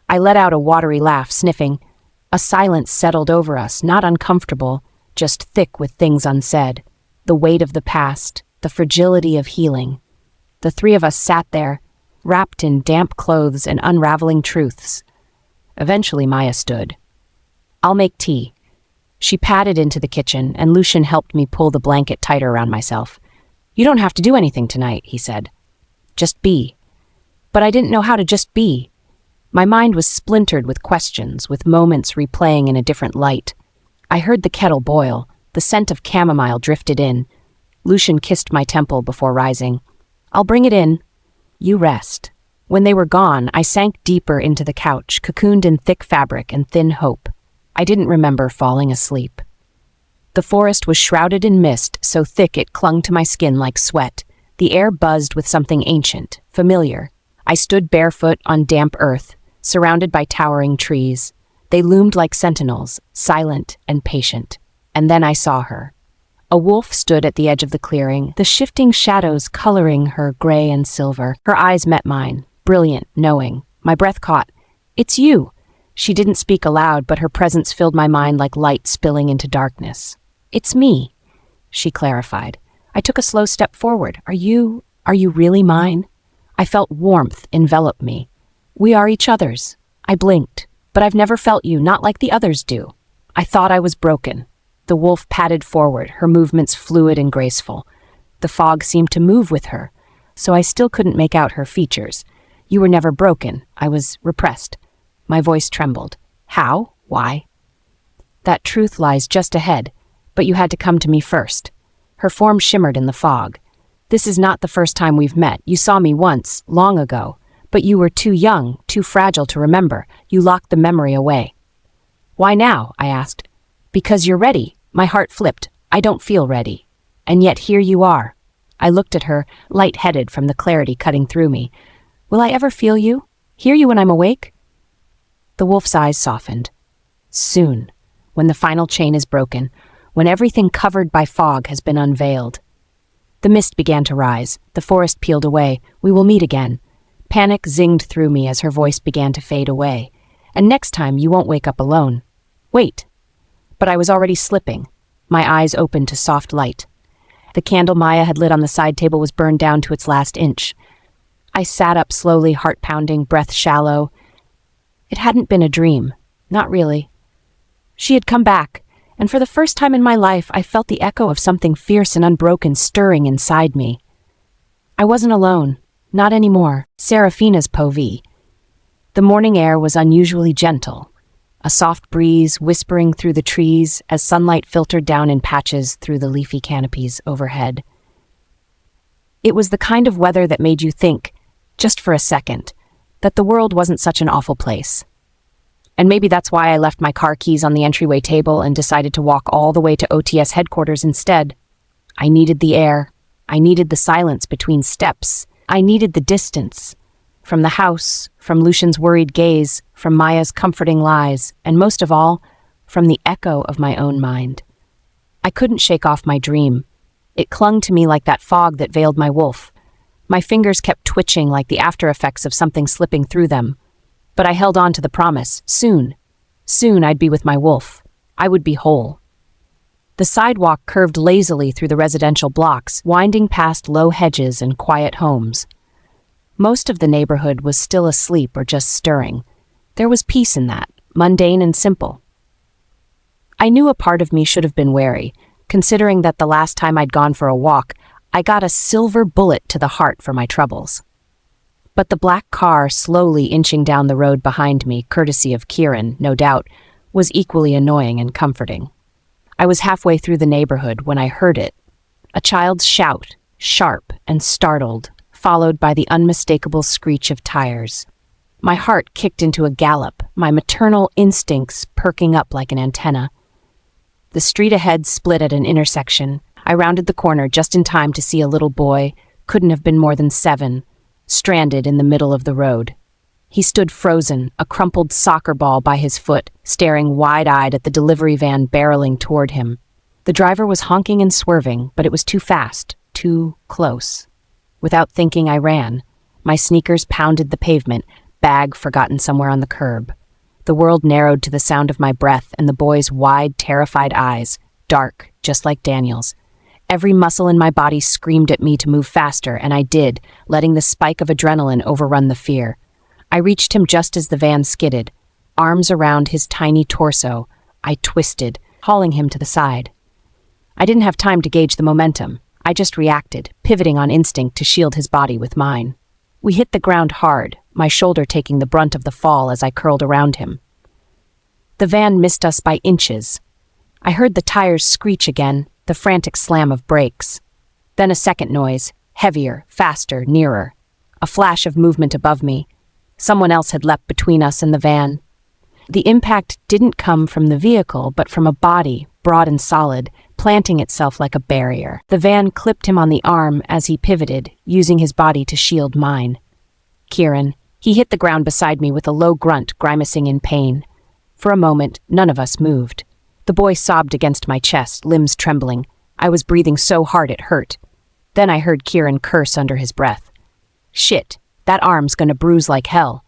S1: I let out a watery laugh, sniffing. A silence settled over us, not uncomfortable, just thick with things unsaid. The weight of the past, the fragility of healing. The three of us sat there, wrapped in damp clothes and unraveling truths. Eventually Maya stood. I'll make tea. She padded into the kitchen, and Lucian helped me pull the blanket tighter around myself. You don't have to do anything tonight, he said. Just be. But I didn't know how to just be. My mind was splintered with questions, with moments replaying in a different light. I heard the kettle boil. The scent of chamomile drifted in. Lucian kissed my temple before rising. I'll bring it in. You rest. When they were gone, I sank deeper into the couch, cocooned in thick fabric and thin hope. I didn't remember falling asleep. The forest was shrouded in mist, so thick it clung to my skin like sweat. The air buzzed with something ancient, familiar. I stood barefoot on damp earth, surrounded by towering trees. They loomed like sentinels, silent and patient. And then I saw her. A wolf stood at the edge of the clearing, the shifting shadows coloring her gray and silver. Her eyes met mine, brilliant, knowing. My breath caught. It's you. She didn't speak aloud, but her presence filled my mind like light spilling into darkness. It's me, she clarified. I took a slow step forward. Are you really mine? I felt warmth envelop me. We are each other's. I blinked. But I've never felt you, not like the others do. I thought I was broken. The wolf padded forward, her movements fluid and graceful. The fog seemed to move with her, so I still couldn't make out her features. You were never broken. I was repressed. My voice trembled. How? Why? That truth lies just ahead, but you had to come to me first. Her form shimmered in the fog. This is not the first time we've met. You saw me once, long ago, but you were too young, too fragile to remember. You locked the memory away. Why now? I asked. Because you're ready. My heart flipped. I don't feel ready. And yet here you are. I looked at her, light-headed from the clarity cutting through me. Will I ever feel you? Hear you when I'm awake? The wolf's eyes softened. Soon, when the final chain is broken, when everything covered by fog has been unveiled. The mist began to rise. The forest peeled away. We will meet again. Panic zinged through me as her voice began to fade away. And next time you won't wake up alone. Wait. But I was already slipping. My eyes opened to soft light. The candle Maya had lit on the side table was burned down to its last inch. I sat up slowly, heart pounding, breath shallow. It hadn't been a dream. Not really. She had come back, and for the first time in my life, I felt the echo of something fierce and unbroken stirring inside me. I wasn't alone. Not anymore. Serafina's povey. The morning air was unusually gentle. A soft breeze whispering through the trees as sunlight filtered down in patches through the leafy canopies overhead. It was the kind of weather that made you think, just for a second, that the world wasn't such an awful place. And maybe that's why I left my car keys on the entryway table and decided to walk all the way to OTS headquarters instead. I needed the air. I needed the silence between steps. I needed the distance. From the house, from Lucian's worried gaze, from Maya's comforting lies, and most of all, from the echo of my own mind. I couldn't shake off my dream. It clung to me like that fog that veiled my wolf. My fingers kept twitching like the after effects of something slipping through them. But I held on to the promise. Soon. Soon I'd be with my wolf. I would be whole. The sidewalk curved lazily through the residential blocks, winding past low hedges and quiet homes. Most of the neighborhood was still asleep or just stirring. There was peace in that, mundane and simple. I knew a part of me should have been wary, considering that the last time I'd gone for a walk, I got a silver bullet to the heart for my troubles. But the black car slowly inching down the road behind me, courtesy of Kieran, no doubt, was equally annoying and comforting. I was halfway through the neighborhood when I heard it. A child's shout, sharp and startled, followed by the unmistakable screech of tires. My heart kicked into a gallop, my maternal instincts perking up like an antenna. The street ahead split at an intersection. I rounded the corner just in time to see a little boy, couldn't have been more than 7, stranded in the middle of the road. He stood frozen, a crumpled soccer ball by his foot, staring wide-eyed at the delivery van barreling toward him. The driver was honking and swerving, but it was too fast, too close. Without thinking, I ran. My sneakers pounded the pavement, bag forgotten somewhere on the curb. The world narrowed to the sound of my breath and the boy's wide, terrified eyes, dark, just like Daniel's. Every muscle in my body screamed at me to move faster, and I did, letting the spike of adrenaline overrun the fear. I reached him just as the van skidded. Arms around his tiny torso, I twisted, hauling him to the side. I didn't have time to gauge the momentum. I just reacted, pivoting on instinct to shield his body with mine. We hit the ground hard, my shoulder taking the brunt of the fall as I curled around him. The van missed us by inches. I heard the tires screech again, the frantic slam of brakes. Then a second noise, heavier, faster, nearer. A flash of movement above me. Someone else had leapt between us and the van. The impact didn't come from the vehicle, but from a body, broad and solid, planting itself like a barrier. The van clipped him on the arm as he pivoted, using his body to shield mine. Kieran. He hit the ground beside me with a low grunt, grimacing in pain. For a moment, none of us moved. The boy sobbed against my chest, limbs trembling. I was breathing so hard it hurt. Then I heard Kieran curse under his breath. Shit, that arm's gonna bruise like hell.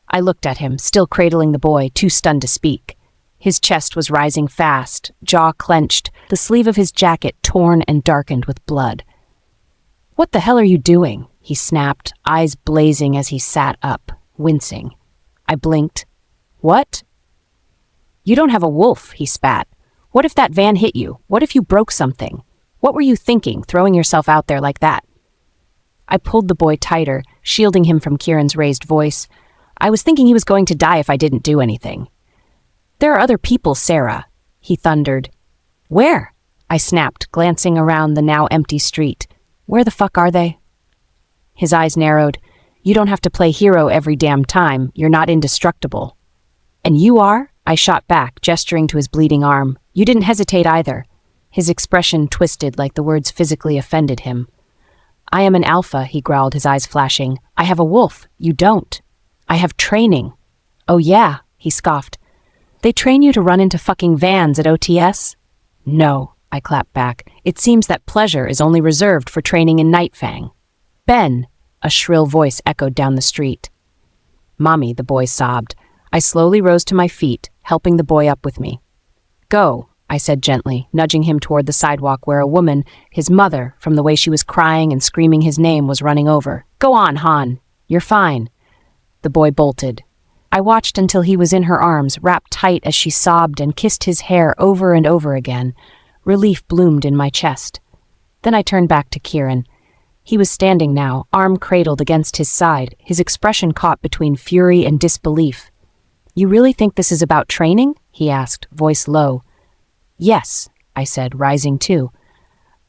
S1: I looked at him, still cradling the boy, too stunned to speak. His chest was rising fast, jaw clenched, the sleeve of his jacket torn and darkened with blood. "What the hell are you doing?" he snapped, eyes blazing as he sat up, wincing. I blinked. "What?" "You don't have a wolf," he spat. "What if that van hit you? What if you broke something? What were you thinking, throwing yourself out there like that?" I pulled the boy tighter, shielding him from Kieran's raised voice. "I was thinking he was going to die if I didn't do anything." "There are other people, Sarah," he thundered. "Where?" I snapped, glancing around the now empty street. "Where the fuck are they?" His eyes narrowed. "You don't have to play hero every damn time. You're not indestructible." "And you are?" I shot back, gesturing to his bleeding arm. "You didn't hesitate either." His expression twisted like the words physically offended him. "I am an alpha," he growled, his eyes flashing. "I have a wolf. You don't." "I have training." "Oh yeah," he scoffed. "They train you to run into fucking vans at OTS?" "No," I clapped back. "It seems that pleasure is only reserved for training in Nightfang." "Ben!" a shrill voice echoed down the street. "Mommy," the boy sobbed. I slowly rose to my feet, helping the boy up with me. "Go," I said gently, nudging him toward the sidewalk where a woman, his mother, from the way she was crying and screaming his name, was running over. "Go on, Han. You're fine." The boy bolted. I watched until he was in her arms, wrapped tight as she sobbed and kissed his hair over and over again. Relief bloomed in my chest. Then I turned back to Kieran. He was standing now, arm cradled against his side, his expression caught between fury and disbelief. "You really think this is about training?" he asked, voice low. "Yes," I said, rising too.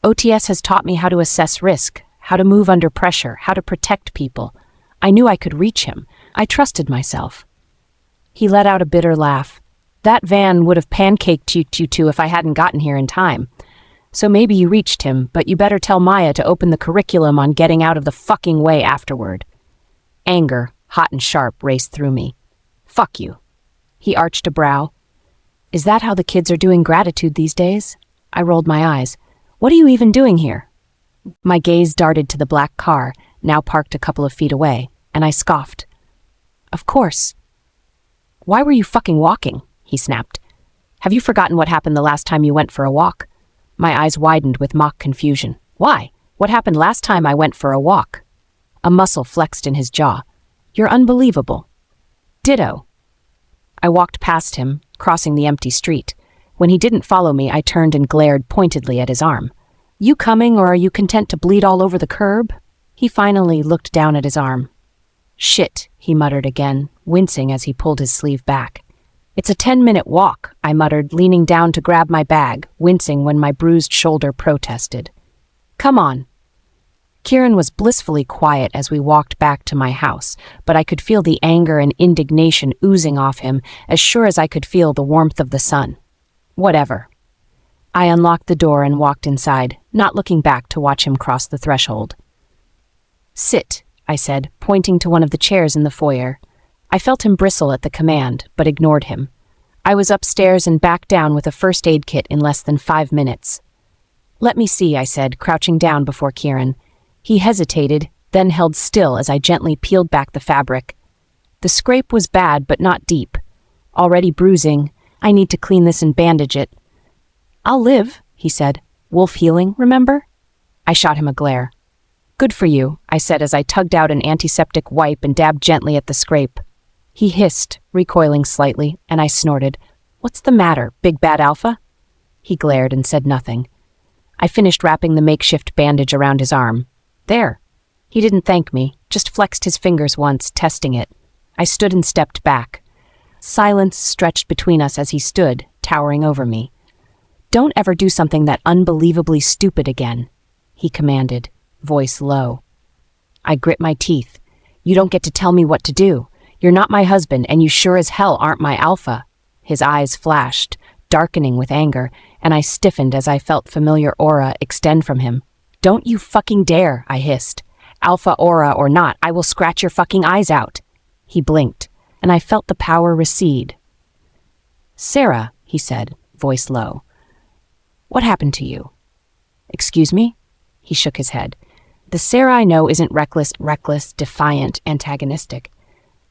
S1: "OTS has taught me how to assess risk, how to move under pressure, how to protect people. I knew I could reach him. I trusted myself." He let out a bitter laugh. "That van would have pancaked you two if I hadn't gotten here in time. So maybe you reached him, but you better tell Maya to open the curriculum on getting out of the fucking way afterward." Anger, hot and sharp, raced through me. "Fuck you." He arched a brow. "Is that how the kids are doing gratitude these days?" I rolled my eyes. "What are you even doing here?" My gaze darted to the black car, now parked a couple of feet away, and I scoffed. "Of course." "Why were you fucking walking?" he snapped. Have you forgotten what happened the last time you went for a walk? My eyes widened with mock confusion. Why? What happened last time I went for a walk? A muscle flexed in his jaw. You're unbelievable. Ditto. I walked past him, crossing the empty street. When he didn't follow me, I turned and glared pointedly at his arm. You coming, or are you content to bleed all over the curb? He finally looked down at his arm. Shit, he muttered again, wincing as he pulled his sleeve back. It's a 10-minute walk, I muttered, leaning down to grab my bag, wincing when my bruised shoulder protested. Come on. Kieran was blissfully quiet as we walked back to my house, but I could feel the anger and indignation oozing off him as sure as I could feel the warmth of the sun. Whatever. I unlocked the door and walked inside, not looking back to watch him cross the threshold. Sit, I said, pointing to one of the chairs in the foyer. I felt him bristle at the command, but ignored him. I was upstairs and back down with a first aid kit in less than 5 minutes. Let me see, I said, crouching down before Kieran. He hesitated, then held still as I gently peeled back the fabric. The scrape was bad, but not deep. Already bruising. I need to clean this and bandage it. I'll live, he said. Wolf healing, remember? I shot him a glare. Good for you, I said as I tugged out an antiseptic wipe and dabbed gently at the scrape. He hissed, recoiling slightly, and I snorted. What's the matter, big bad alpha? He glared and said nothing. I finished wrapping the makeshift bandage around his arm. There. He didn't thank me, just flexed his fingers once, testing it. I stood and stepped back. Silence stretched between us as he stood, towering over me. Don't ever do something that unbelievably stupid again, he commanded, voice low. I grit my teeth. You don't get to tell me what to do. You're not my husband, and you sure as hell aren't my alpha. His eyes flashed, darkening with anger, and I stiffened as I felt familiar aura extend from him. Don't you fucking dare, I hissed. Alpha aura or not, I will scratch your fucking eyes out. He blinked, and I felt the power recede. Sarah, he said, voice low. What happened to you? Excuse me? He shook his head. The Sarah I know isn't reckless, defiant, antagonistic.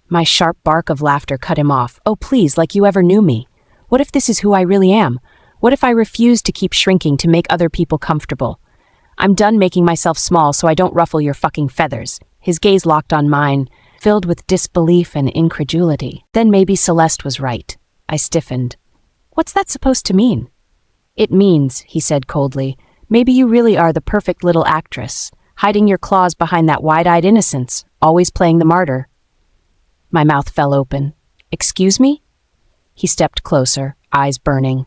S1: My sharp bark of laughter cut him off. Oh, please, like you ever knew me. What if this is who I really am? What if I refuse to keep shrinking to make other people comfortable? I'm done making myself small so I don't ruffle your fucking feathers. His gaze locked on mine, filled with disbelief and incredulity. Then maybe Celeste was right. I stiffened. What's that supposed to mean? It means, he said coldly, maybe you really are the perfect little actress, hiding your claws behind that wide-eyed innocence, always playing the martyr. My mouth fell open. Excuse me? He stepped closer, eyes burning.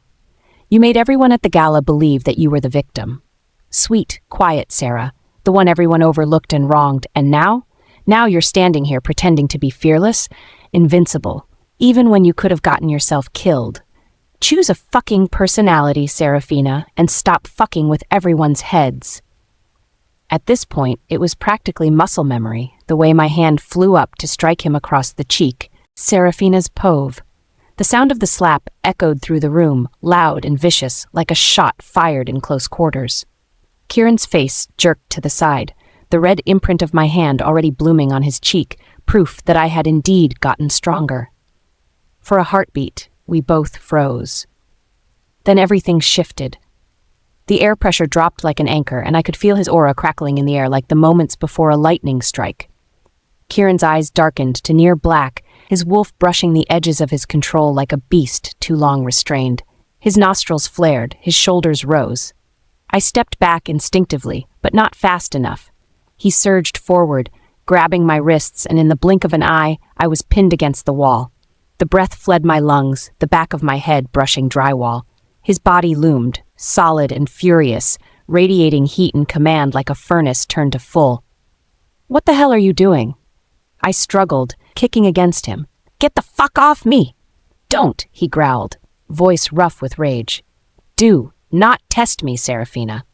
S1: You made everyone at the gala believe that you were the victim. Sweet, quiet Sarah, the one everyone overlooked and wronged, and now? Now you're standing here pretending to be fearless, invincible, even when you could have gotten yourself killed. Choose a fucking personality, Serafina, and stop fucking with everyone's heads. At this point, it was practically muscle memory, the way my hand flew up to strike him across the cheek. Serafina's pove. The sound of the slap echoed through the room, loud and vicious, like a shot fired in close quarters. Kieran's face jerked to the side, the red imprint of my hand already blooming on his cheek, proof that I had indeed gotten stronger. For a heartbeat, we both froze. Then everything shifted. The air pressure dropped like an anchor, and I could feel his aura crackling in the air like the moments before a lightning strike. Kieran's eyes darkened to near black, his wolf brushing the edges of his control like a beast too long restrained. His nostrils flared, his shoulders rose. I stepped back instinctively, but not fast enough. He surged forward, grabbing my wrists, and in the blink of an eye, I was pinned against the wall. The breath fled my lungs, the back of my head brushing drywall. His body loomed, solid and furious, radiating heat and command like a furnace turned to full. What the hell are you doing? I struggled, kicking against him. Get the fuck off me! Don't, he growled, voice rough with rage. Do not test me, Serafina.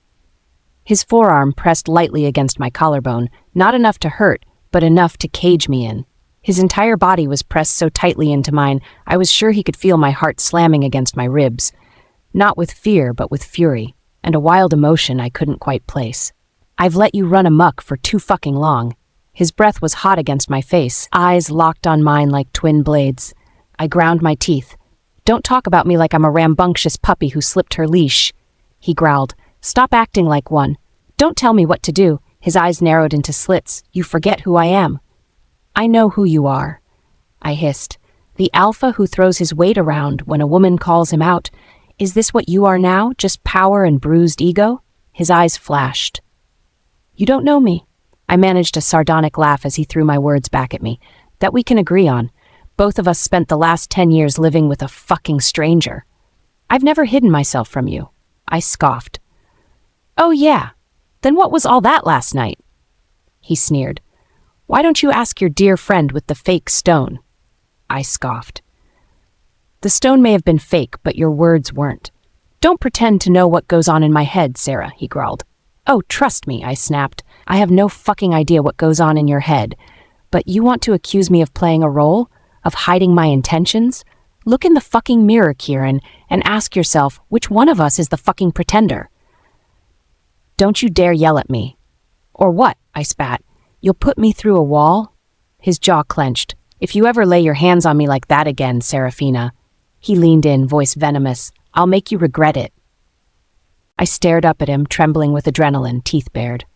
S1: His forearm pressed lightly against my collarbone, not enough to hurt, but enough to cage me in. His entire body was pressed so tightly into mine, I was sure he could feel my heart slamming against my ribs. Not with fear, but with fury, and a wild emotion I couldn't quite place. I've let you run amok for too fucking long. His breath was hot against my face, eyes locked on mine like twin blades. I ground my teeth. Don't talk about me like I'm a rambunctious puppy who slipped her leash. He growled. Stop acting like one. Don't tell me what to do. His eyes narrowed into slits. You forget who I am. I know who you are, I hissed. The alpha who throws his weight around when a woman calls him out. Is this what you are now, just power and bruised ego? His eyes flashed. You don't know me. I managed a sardonic laugh as he threw my words back at me. That we can agree on. Both of us spent the last 10 years living with a fucking stranger. I've never hidden myself from you. I scoffed. Oh yeah, then what was all that last night? He sneered. Why don't you ask your dear friend with the fake stone? I scoffed. The stone may have been fake, but your words weren't. Don't pretend to know what goes on in my head, Sarah, he growled. Oh, trust me, I snapped. I have no fucking idea what goes on in your head. But you want to accuse me of playing a role? Of hiding my intentions? Look in the fucking mirror, Kieran, and ask yourself which one of us is the fucking pretender. Don't you dare yell at me. Or what? I spat. You'll put me through a wall? His jaw clenched. If you ever lay your hands on me like that again, Serafina. He leaned in, voice venomous. I'll make you regret it. I stared up at him, trembling with adrenaline, teeth bared.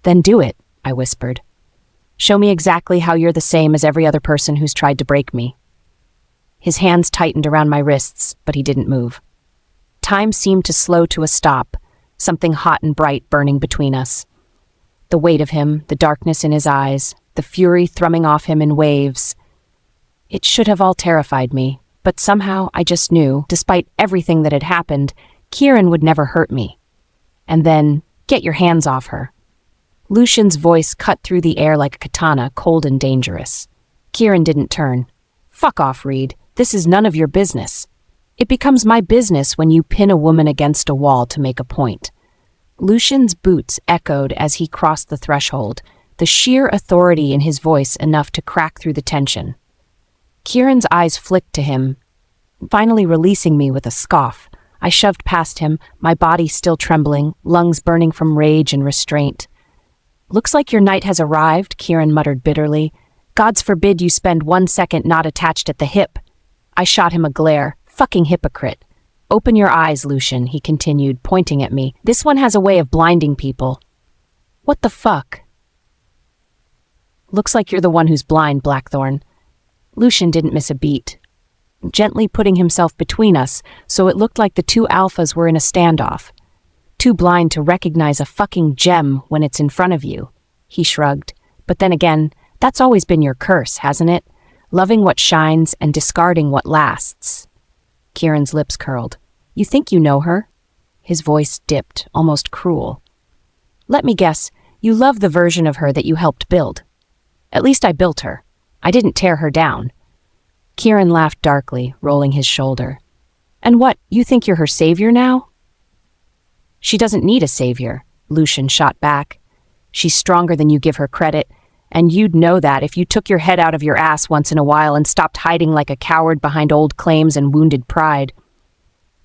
S1: Then do it, I whispered. Show me exactly how you're the same as every other person who's tried to break me. His hands tightened around my wrists, but he didn't move. Time seemed to slow to a stop, something hot and bright burning between us. The weight of him, the darkness in his eyes, the fury thrumming off him in waves. It should have all terrified me, but somehow I just knew, despite everything that had happened, Kieran would never hurt me. And then, get your hands off her. Lucian's voice cut through the air like a katana, cold and dangerous. Kieran didn't turn. Fuck off, Reed. This is none of your business. It becomes my business when you pin a woman against a wall to make a point. Lucian's boots echoed as he crossed the threshold, the sheer authority in his voice enough to crack through the tension. Kieran's eyes flicked to him, finally releasing me with a scoff. I shoved past him, my body still trembling, lungs burning from rage and restraint. Looks like your night has arrived, Kieran muttered bitterly. Gods forbid you spend 1 second not attached at the hip. I shot him a glare. Fucking hypocrite. Open your eyes, Lucian, he continued, pointing at me. This one has a way of blinding people. What the fuck? Looks like you're the one who's blind, Blackthorn. Lucian didn't miss a beat, gently putting himself between us so it looked like the two alphas were in a standoff. Too blind to recognize a fucking gem when it's in front of you. He shrugged. But then again, that's always been your curse, hasn't it? Loving what shines and discarding what lasts. Kieran's lips curled. You think you know her? His voice dipped, almost cruel. Let me guess, you love the version of her that you helped build. At least I built her. I didn't tear her down. Kieran laughed darkly, rolling his shoulder. And what, you think you're her savior now? She doesn't need a savior, Lucian shot back. She's stronger than you give her credit, and you'd know that if you took your head out of your ass once in a while and stopped hiding like a coward behind old claims and wounded pride.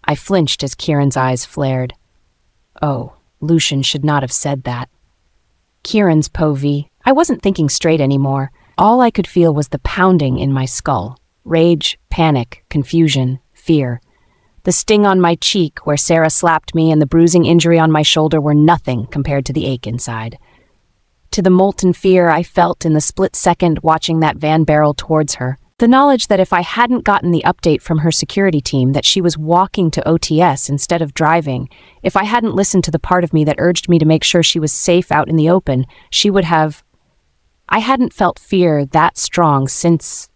S1: I flinched as Kieran's eyes flared. Oh, Lucian should not have said that. Kieran's povey. I wasn't thinking straight anymore. All I could feel was the pounding in my skull. Rage, panic, confusion, fear. The sting on my cheek where Sarah slapped me and the bruising injury on my shoulder were nothing compared to the ache inside. To the molten fear I felt in the split second watching that van barrel towards her. The knowledge that if I hadn't gotten the update from her security team that she was walking to OTS instead of driving, if I hadn't listened to the part of me that urged me to make sure she was safe out in the open, she would have... I hadn't felt fear that strong since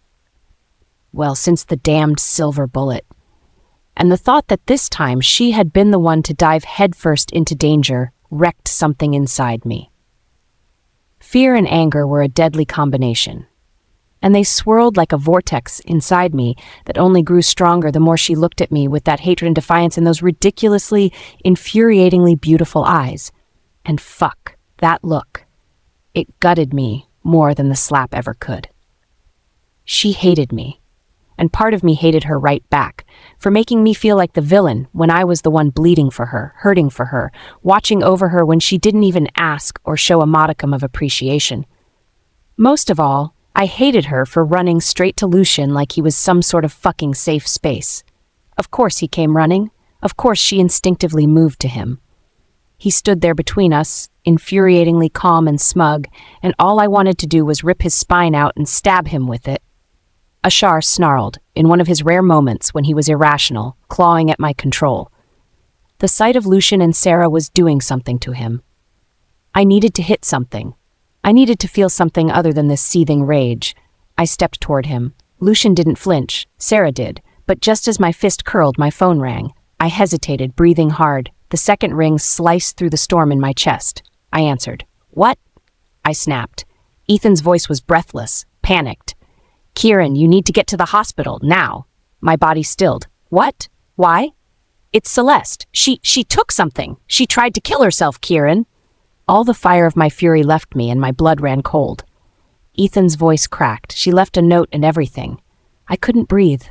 S1: the damned silver bullet. And the thought that this time she had been the one to dive headfirst into danger wrecked something inside me. Fear and anger were a deadly combination, and they swirled like a vortex inside me that only grew stronger the more she looked at me with that hatred and defiance in those ridiculously, infuriatingly beautiful eyes. And fuck, that look. It gutted me more than the slap ever could. She hated me, and part of me hated her right back, for making me feel like the villain when I was the one bleeding for her, hurting for her, watching over her when she didn't even ask or show a modicum of appreciation. Most of all, I hated her for running straight to Lucian like he was some sort of fucking safe space. Of course he came running. Of course she instinctively moved to him. He stood there between us, infuriatingly calm and smug, and all I wanted to do was rip his spine out and stab him with it. Ashar snarled, in one of his rare moments when he was irrational, clawing at my control. The sight of Lucian and Sarah was doing something to him. I needed to hit something. I needed to feel something other than this seething rage. I stepped toward him. Lucian didn't flinch. Sarah did. But just as my fist curled, my phone rang. I hesitated, breathing hard. The second ring sliced through the storm in my chest. I answered. "What?" I snapped. Ethan's voice was breathless, panicked. "Kieran, you need to get to the hospital, now." My body stilled. "What? Why?" "It's Celeste. She took something. She tried to kill herself, Kieran." All the fire of my fury left me and my blood ran cold. Ethan's voice cracked. "She left a note and everything." I couldn't breathe.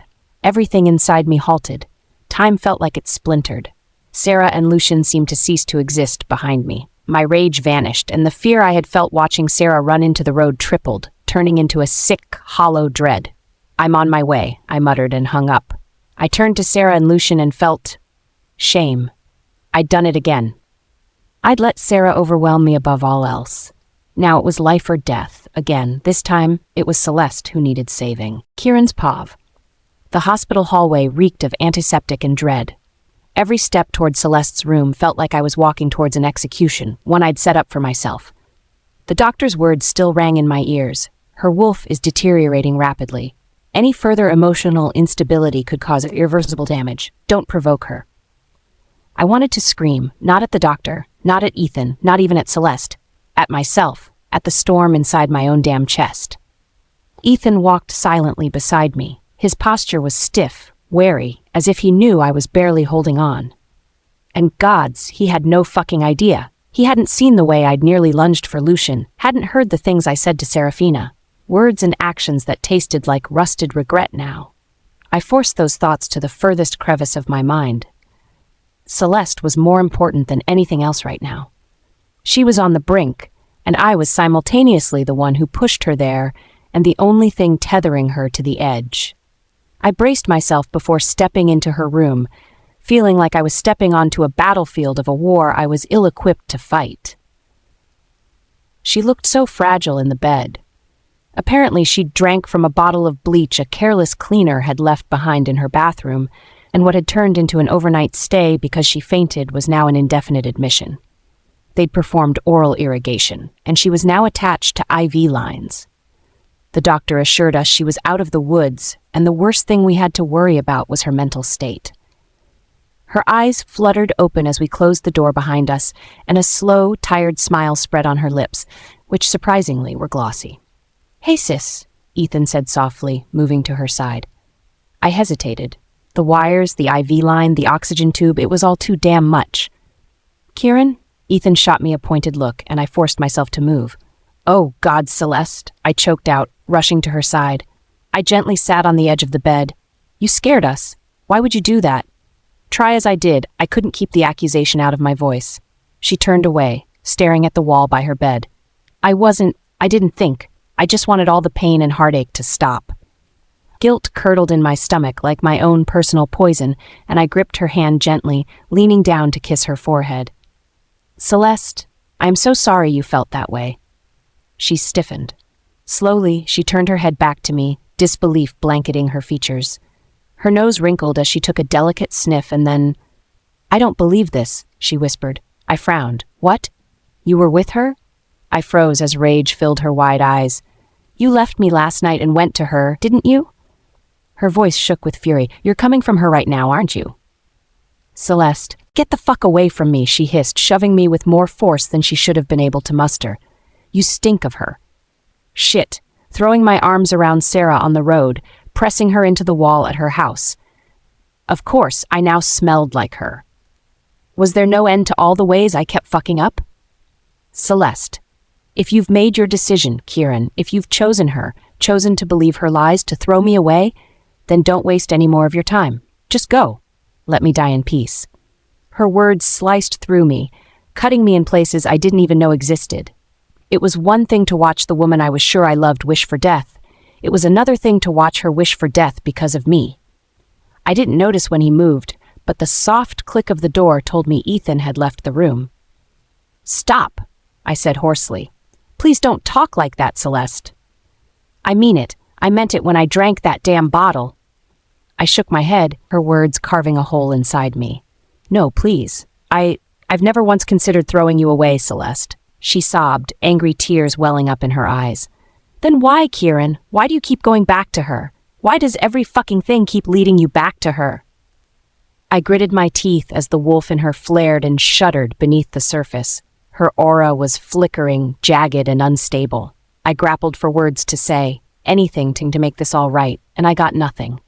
S1: Everything inside me halted. Time felt like it splintered. Sarah and Lucian seemed to cease to exist behind me. My rage vanished, and the fear I had felt watching Sarah run into the road tripled, turning into a sick, hollow dread. "I'm on my way," I muttered and hung up. I turned to Sarah and Lucian and felt shame. I'd done it again. I'd let Sarah overwhelm me above all else. Now it was life or death. Again, this time it was Celeste who needed saving. Kieran's POV. The hospital hallway reeked of antiseptic and dread. Every step toward Celeste's room felt like I was walking towards an execution, one I'd set up for myself. The doctor's words still rang in my ears. "Her wolf is deteriorating rapidly. Any further emotional instability could cause irreversible damage. Don't provoke her." I wanted to scream, not at the doctor, not at Ethan, not even at Celeste. At myself, at the storm inside my own damn chest. Ethan walked silently beside me. His posture was stiff, wary, as if he knew I was barely holding on. And gods, he had no fucking idea. He hadn't seen the way I'd nearly lunged for Lucian, hadn't heard the things I said to Serafina. Words and actions that tasted like rusted regret now. I forced those thoughts to the furthest crevice of my mind. Celeste was more important than anything else right now. She was on the brink, and I was simultaneously the one who pushed her there and the only thing tethering her to the edge. I braced myself before stepping into her room, feeling like I was stepping onto a battlefield of a war I was ill-equipped to fight. She looked so fragile in the bed. Apparently she'd drank from a bottle of bleach a careless cleaner had left behind in her bathroom, and what had turned into an overnight stay because she fainted was now an indefinite admission. They'd performed oral irrigation, and she was now attached to IV lines. The doctor assured us she was out of the woods, and the worst thing we had to worry about was her mental state. Her eyes fluttered open as we closed the door behind us, and a slow, tired smile spread on her lips, which surprisingly were glossy. "Hey, sis," Ethan said softly, moving to her side. I hesitated. The wires, the IV line, the oxygen tube, it was all too damn much. "Kieran?" Ethan shot me a pointed look, and I forced myself to move. "Oh, God, Celeste," I choked out, rushing to her side. I gently sat on the edge of the bed. "You scared us. Why would you do that?" Try as I did, I couldn't keep the accusation out of my voice. She turned away, staring at the wall by her bed. I didn't think. I just wanted all the pain and heartache to stop. Guilt curdled in my stomach like my own personal poison, and I gripped her hand gently, leaning down to kiss her forehead. "Celeste, I'm so sorry you felt that way." She stiffened. Slowly, she turned her head back to me, disbelief blanketing her features. Her nose wrinkled as she took a delicate sniff and then, "I don't believe this," she whispered. I frowned. "What? You were with her?" I froze as rage filled her wide eyes. "You left me last night and went to her, didn't you?" Her voice shook with fury. "You're coming from her right now, aren't you?" "Celeste, get the fuck away from me," she hissed, shoving me with more force than she should have been able to muster. "You stink of her." Shit, throwing my arms around Sarah on the road, pressing her into the wall at her house. Of course, I now smelled like her. Was there no end to all the ways I kept fucking up? "Celeste, if you've made your decision, Kieran, if you've chosen her, chosen to believe her lies, to throw me away, then don't waste any more of your time. Just go. Let me die in peace." Her words sliced through me, cutting me in places I didn't even know existed. It was one thing to watch the woman I was sure I loved wish for death. It was another thing to watch her wish for death because of me. I didn't notice when he moved, but the soft click of the door told me Ethan had left the room. "Stop," I said hoarsely. "Please don't talk like that, Celeste." "I mean it. I meant it when I drank that damn bottle." I shook my head, her words carving a hole inside me. "No, please. I've never once considered throwing you away, Celeste." She sobbed, angry tears welling up in her eyes. "Then why, Kieran? Why do you keep going back to her? Why does every fucking thing keep leading you back to her?" I gritted my teeth as the wolf in her flared and shuddered beneath the surface. Her aura was flickering, jagged, and unstable. I grappled for words to say, anything to make this all right, and I got nothing.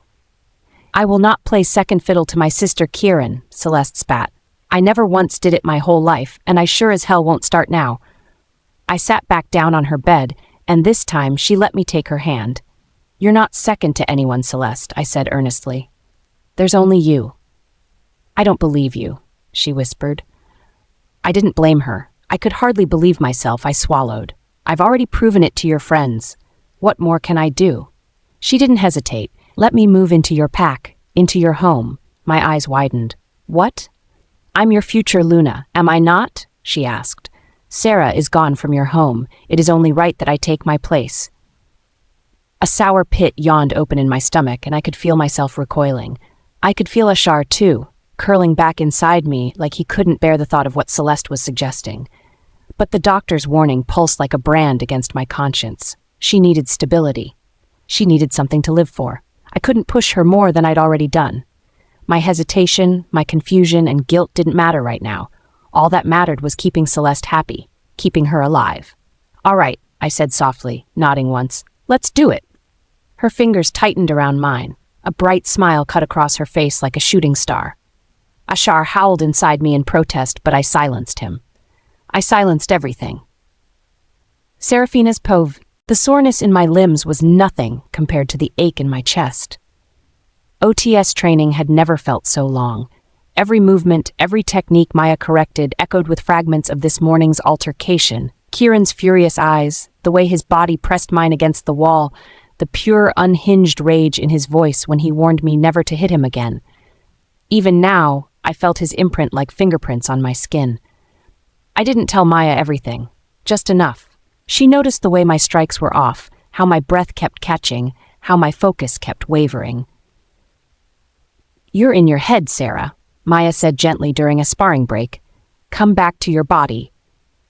S1: "I will not play second fiddle to my sister Kieran," Celeste spat. "I never once did it my whole life, and I sure as hell won't start now." I sat back down on her bed, and this time she let me take her hand. "You're not second to anyone, Celeste," I said earnestly. "There's only you." "I don't believe you," she whispered. I didn't blame her. I could hardly believe myself. I swallowed. "I've already proven it to your friends. What more can I do?" She didn't hesitate. "Let me move into your pack, into your home." My eyes widened. "What?" "I'm your future Luna, am I not?" she asked. "Sarah is gone from your home. It is only right that I take my place." A sour pit yawned open in my stomach, and I could feel myself recoiling. I could feel Ashar, too, curling back inside me like he couldn't bear the thought of what Celeste was suggesting. But the doctor's warning pulsed like a brand against my conscience. She needed stability. She needed something to live for. I couldn't push her more than I'd already done. My hesitation, my confusion, and guilt didn't matter right now. All that mattered was keeping Celeste happy, keeping her alive. "All right," I said softly, nodding once. "Let's do it." Her fingers tightened around mine. A bright smile cut across her face like a shooting star. Ashar howled inside me in protest, but I silenced him. I silenced everything. Serafina's Pove. The soreness in my limbs was nothing compared to the ache in my chest. OTS training had never felt so long. Every movement, every technique Maya corrected echoed with fragments of this morning's altercation. Kieran's furious eyes, the way his body pressed mine against the wall, the pure, unhinged rage in his voice when he warned me never to hit him again. Even now, I felt his imprint like fingerprints on my skin. I didn't tell Maya everything, just enough. She noticed the way my strikes were off, how my breath kept catching, how my focus kept wavering. "You're in your head, Sarah," Maya said gently during a sparring break. "Come back to your body."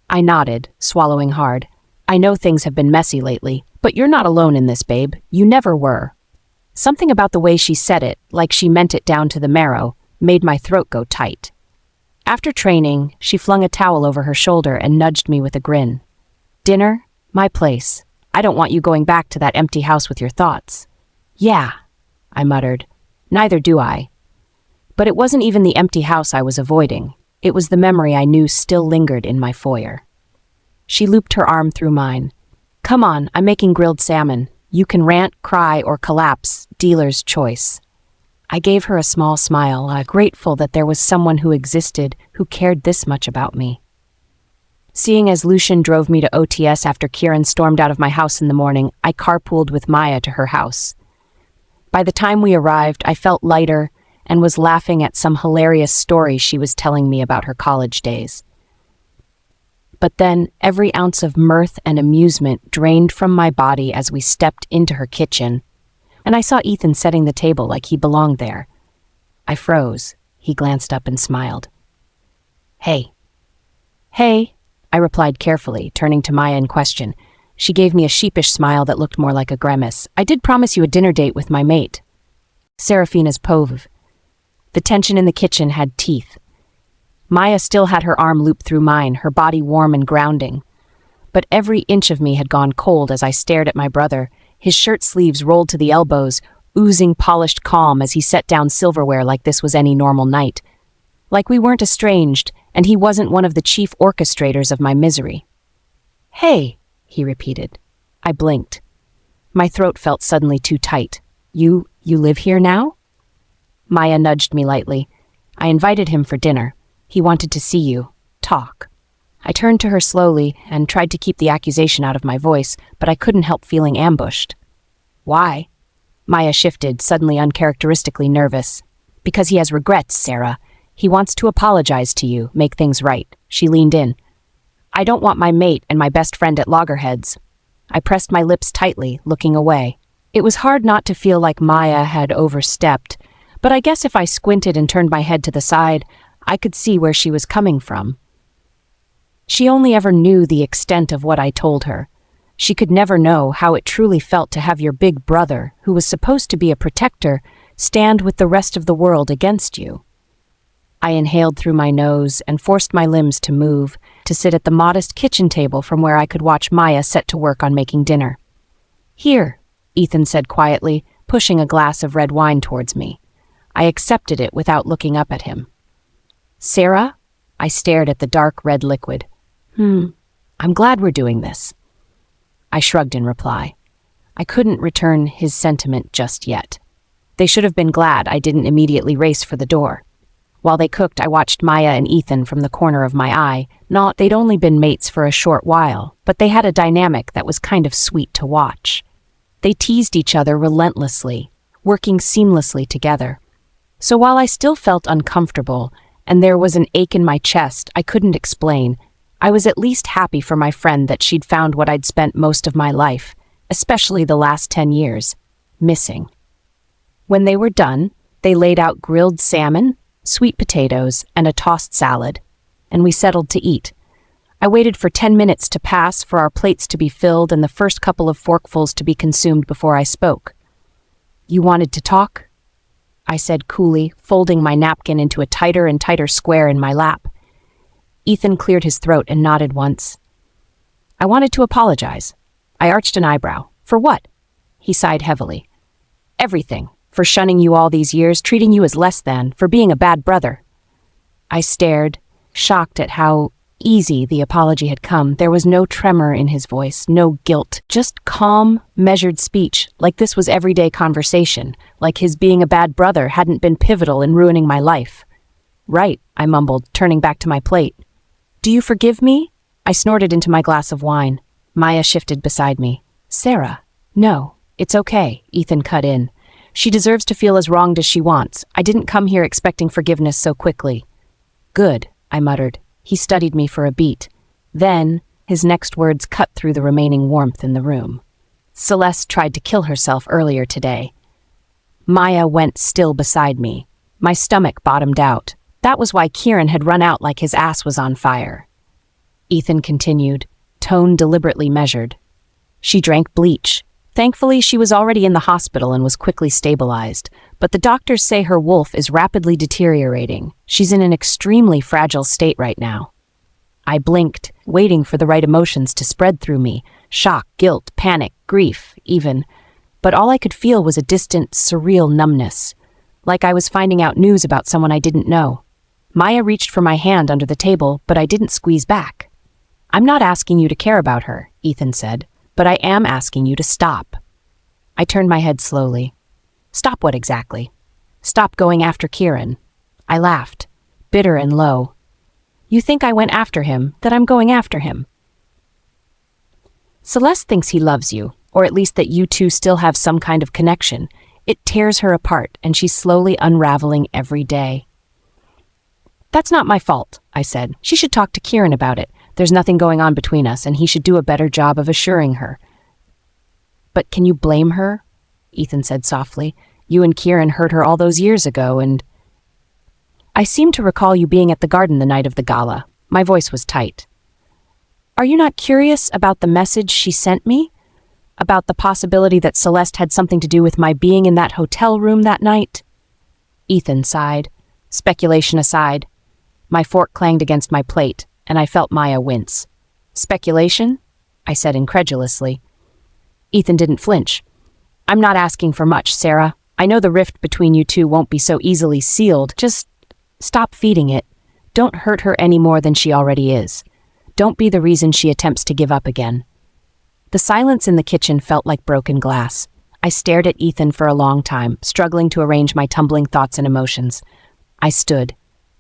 S1: I nodded, swallowing hard. "I know things have been messy lately, but you're not alone in this, babe. You never were." Something about the way she said it, like she meant it down to the marrow, made my throat go tight. After training, she flung a towel over her shoulder and nudged me with a grin. "Dinner? My place. I don't want you going back to that empty house with your thoughts." "Yeah," I muttered. "Neither do I." But it wasn't even the empty house I was avoiding. It was the memory I knew still lingered in my foyer. She looped her arm through mine. "Come on, I'm making grilled salmon. You can rant, cry, or collapse. Dealer's choice." I gave her a small smile, grateful that there was someone who existed who cared this much about me. Seeing as Lucian drove me to OTS after Kieran stormed out of my house in the morning, I carpooled with Maya to her house. By the time we arrived, I felt lighter and was laughing at some hilarious story she was telling me about her college days. But then, every ounce of mirth and amusement drained from my body as we stepped into her kitchen, and I saw Ethan setting the table like he belonged there. I froze. He glanced up and smiled. "Hey." "Hey," I replied carefully, turning to Maya in question. She gave me a sheepish smile that looked more like a grimace. "I did promise you a dinner date with my mate, Serafina's Pove." The tension in the kitchen had teeth. Maya still had her arm looped through mine, her body warm and grounding. But every inch of me had gone cold as I stared at my brother, his shirt sleeves rolled to the elbows, oozing polished calm as he set down silverware like this was any normal night. Like we weren't estranged, and he wasn't one of the chief orchestrators of my misery. "Hey," he repeated. I blinked. My throat felt suddenly too tight. You live here now?" Maya nudged me lightly. "I invited him for dinner. He wanted to see you. Talk." I turned to her slowly and tried to keep the accusation out of my voice, but I couldn't help feeling ambushed. "Why?" Maya shifted, suddenly uncharacteristically nervous. Because he has regrets, Sarah. He wants to apologize to you, make things right. She leaned in. I don't want my mate and my best friend at loggerheads. I pressed my lips tightly, looking away. It was hard not to feel like Maya had overstepped, but I guess if I squinted and turned my head to the side, I could see where she was coming from. She only ever knew the extent of what I told her. She could never know how it truly felt to have your big brother, who was supposed to be a protector, stand with the rest of the world against you. I inhaled through my nose and forced my limbs to move, to sit at the modest kitchen table from where I could watch Maya set to work on making dinner. Here, Ethan said quietly, pushing a glass of red wine towards me. I accepted it without looking up at him. Sarah? I stared at the dark red liquid. I'm glad we're doing this. I shrugged in reply. I couldn't return his sentiment just yet. They should have been glad I didn't immediately race for the door. While they cooked, I watched Maya and Ethan from the corner of my eye. They'd only been mates for a short while, but they had a dynamic that was kind of sweet to watch. They teased each other relentlessly, working seamlessly together. So while I still felt uncomfortable, and there was an ache in my chest I couldn't explain, I was at least happy for my friend that she'd found what I'd spent most of my life, especially the last 10 years, missing. When they were done, they laid out grilled salmon, sweet potatoes, and a tossed salad, and we settled to eat. I waited for 10 minutes to pass for our plates to be filled and the first couple of forkfuls to be consumed before I spoke. You wanted to talk? I said coolly, folding my napkin into a tighter and tighter square in my lap. Ethan cleared his throat and nodded once. I wanted to apologize. I arched an eyebrow. For what? He sighed heavily. Everything. For shunning you all these years, treating you as less than, for being a bad brother. I stared, shocked at how easy the apology had come. There was no tremor in his voice, no guilt, just calm, measured speech, like this was everyday conversation, like his being a bad brother hadn't been pivotal in ruining my life. Right, I mumbled, turning back to my plate. Do you forgive me? I snorted into my glass of wine. Maya shifted beside me. Sarah. No, it's okay, Ethan cut in. She deserves to feel as wronged as she wants. I didn't come here expecting forgiveness so quickly. Good, I muttered. He studied me for a beat. Then, his next words cut through the remaining warmth in the room. Celeste tried to kill herself earlier today. Maya went still beside me. My stomach bottomed out. That was why Kieran had run out like his ass was on fire. Ethan continued, tone deliberately measured. She drank bleach. Thankfully, she was already in the hospital and was quickly stabilized, but the doctors say her wolf is rapidly deteriorating. She's in an extremely fragile state right now. I blinked, waiting for the right emotions to spread through me. Shock, guilt, panic, grief, even. But all I could feel was a distant, surreal numbness, like I was finding out news about someone I didn't know. Maya reached for my hand under the table, but I didn't squeeze back. I'm not asking you to care about her, Ethan said, but I am asking you to stop. I turned my head slowly. Stop what exactly? Stop going after Kieran. I laughed, bitter and low. You think I went after him, that I'm going after him. Celeste thinks he loves you, or at least that you two still have some kind of connection. It tears her apart, and she's slowly unraveling every day. That's not my fault, I said. She should talk to Kieran about it. There's nothing going on between us, and he should do a better job of assuring her. But can you blame her? Ethan said softly. You and Kieran hurt her all those years ago, and... I seem to recall you being at the garden the night of the gala. My voice was tight. Are you not curious about the message she sent me? About the possibility that Celeste had something to do with my being in that hotel room that night? Ethan sighed. Speculation aside. My fork clanged against my plate, and I felt Maya wince. Speculation? I said incredulously. Ethan didn't flinch. I'm not asking for much, Sarah. I know the rift between you two won't be so easily sealed. Just stop feeding it. Don't hurt her any more than she already is. Don't be the reason she attempts to give up again. The silence in the kitchen felt like broken glass. I stared at Ethan for a long time, struggling to arrange my tumbling thoughts and emotions. I stood.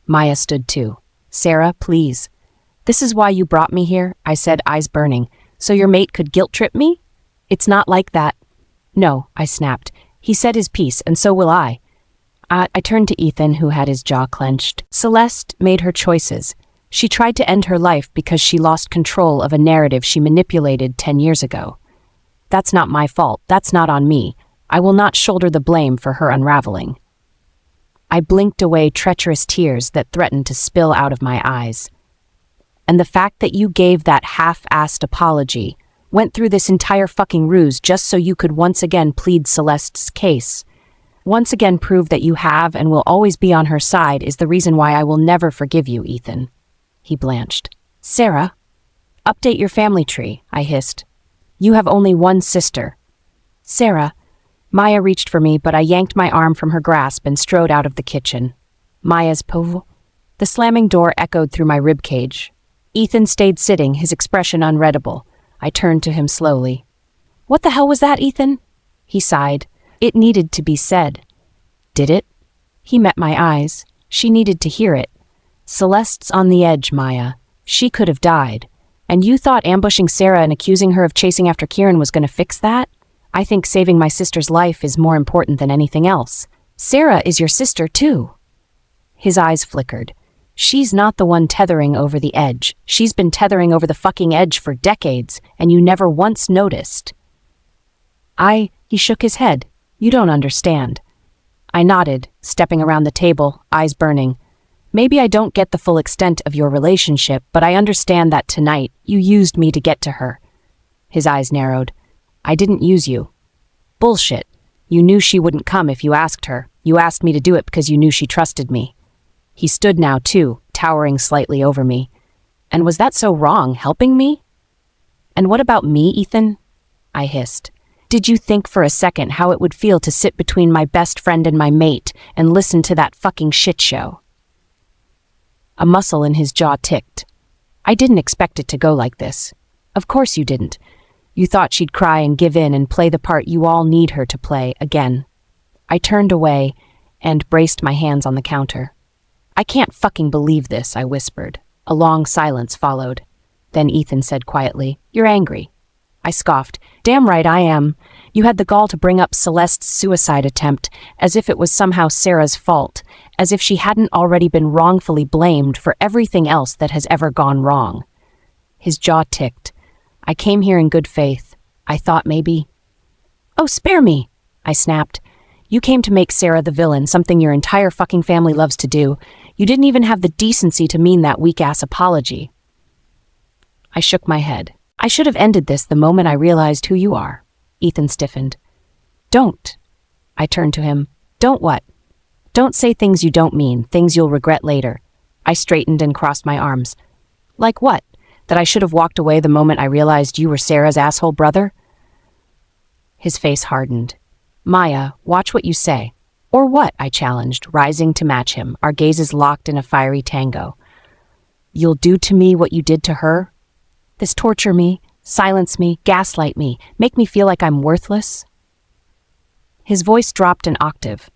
S1: Maya stood too. Sarah, please. This is why you brought me here, I said, eyes burning. So your mate could guilt-trip me? It's not like that. No, I snapped. He said his piece, and so will I. I turned to Ethan, who had his jaw clenched. Celeste made her choices. She tried to end her life because she lost control of a narrative she manipulated 10 years ago. That's not my fault. That's not on me. I will not shoulder the blame for her unraveling. I blinked away treacherous tears that threatened to spill out of my eyes. And the fact that you gave that half-assed apology, went through this entire fucking ruse just so you could once again plead Celeste's case, once again prove that you have and will always be on her side, is the reason why I will never forgive you, Ethan. He blanched. Sarah, update your family tree, I hissed. You have only one sister. Sarah. Maya reached for me, but I yanked my arm from her grasp and strode out of the kitchen. Maya's pauvre. The slamming door echoed through my ribcage. Ethan stayed sitting, his expression unreadable. I turned to him slowly. What the hell was that, Ethan? He sighed. It needed to be said. Did it? He met my eyes. She needed to hear it. Celeste's on the edge, Maya. She could have died. And you thought ambushing Sarah and accusing her of chasing after Kieran was going to fix that? I think saving my sister's life is more important than anything else. Sarah is your sister, too. His eyes flickered. She's not the one tethering over the edge. She's been tethering over the fucking edge for decades, and you never once noticed. He shook his head. You don't understand. I nodded, stepping around the table, eyes burning. Maybe I don't get the full extent of your relationship, but I understand that tonight you used me to get to her. His eyes narrowed. I didn't use you. Bullshit. You knew she wouldn't come if you asked her. You asked me to do it because you knew she trusted me. He stood now, too, towering slightly over me. And was that so wrong, helping me? And what about me, Ethan? I hissed. Did you think for a second how it would feel to sit between my best friend and my mate and listen to that fucking shit show? A muscle in his jaw ticked. I didn't expect it to go like this. Of course you didn't. You thought she'd cry and give in and play the part you all need her to play again. I turned away and braced my hands on the counter. I can't fucking believe this, I whispered. A long silence followed. Then Ethan said quietly, You're angry. I scoffed. Damn right I am. You had the gall to bring up Celeste's suicide attempt, as if it was somehow Sarah's fault, as if she hadn't already been wrongfully blamed for everything else that has ever gone wrong. His jaw ticked. I came here in good faith. I thought maybe... Oh, spare me, I snapped. You came to make Sarah the villain, something your entire fucking family loves to do. You didn't even have the decency to mean that weak-ass apology. I shook my head. I should have ended this the moment I realized who you are. Ethan stiffened. Don't. I turned to him. Don't what? Don't say things you don't mean, things you'll regret later. I straightened and crossed my arms. Like what? That I should have walked away the moment I realized you were Sarah's asshole brother? His face hardened. Maya, watch what you say. Or what? I challenged, rising to match him, our gazes locked in a fiery tango. You'll do to me what you did to her? This torture me, silence me, gaslight me, make me feel like I'm worthless? His voice dropped an octave.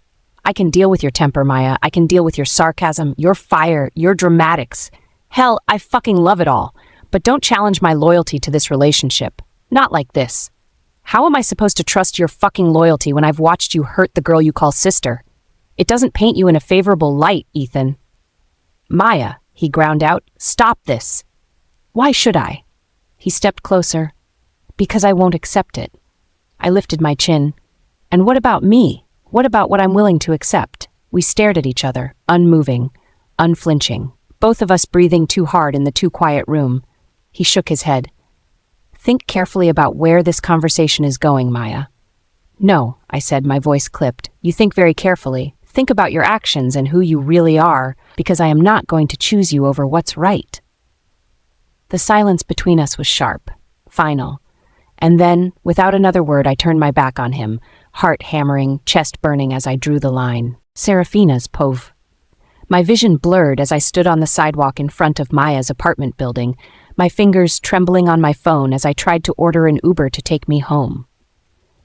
S1: I can deal with your temper, Maya. I can deal with your sarcasm, your fire, your dramatics. Hell, I fucking love it all. But don't challenge my loyalty to this relationship. Not like this. How am I supposed to trust your fucking loyalty when I've watched you hurt the girl you call sister? It doesn't paint you in a favorable light, Ethan. Maya, he ground out, stop this. Why should I? He stepped closer. Because I won't accept it. I lifted my chin. And what about me? What about what I'm willing to accept? We stared at each other, unmoving, unflinching, both of us breathing too hard in the too quiet room. He shook his head. Think carefully about where this conversation is going, Maya. No, I said, my voice clipped. You think very carefully. Think about your actions and who you really are, because I am not going to choose you over what's right. The silence between us was sharp, final. And then, without another word, I turned my back on him, heart hammering, chest burning as I drew the line. Serafina's pauvre. My vision blurred as I stood on the sidewalk in front of Maya's apartment building, my fingers trembling on my phone as I tried to order an Uber to take me home.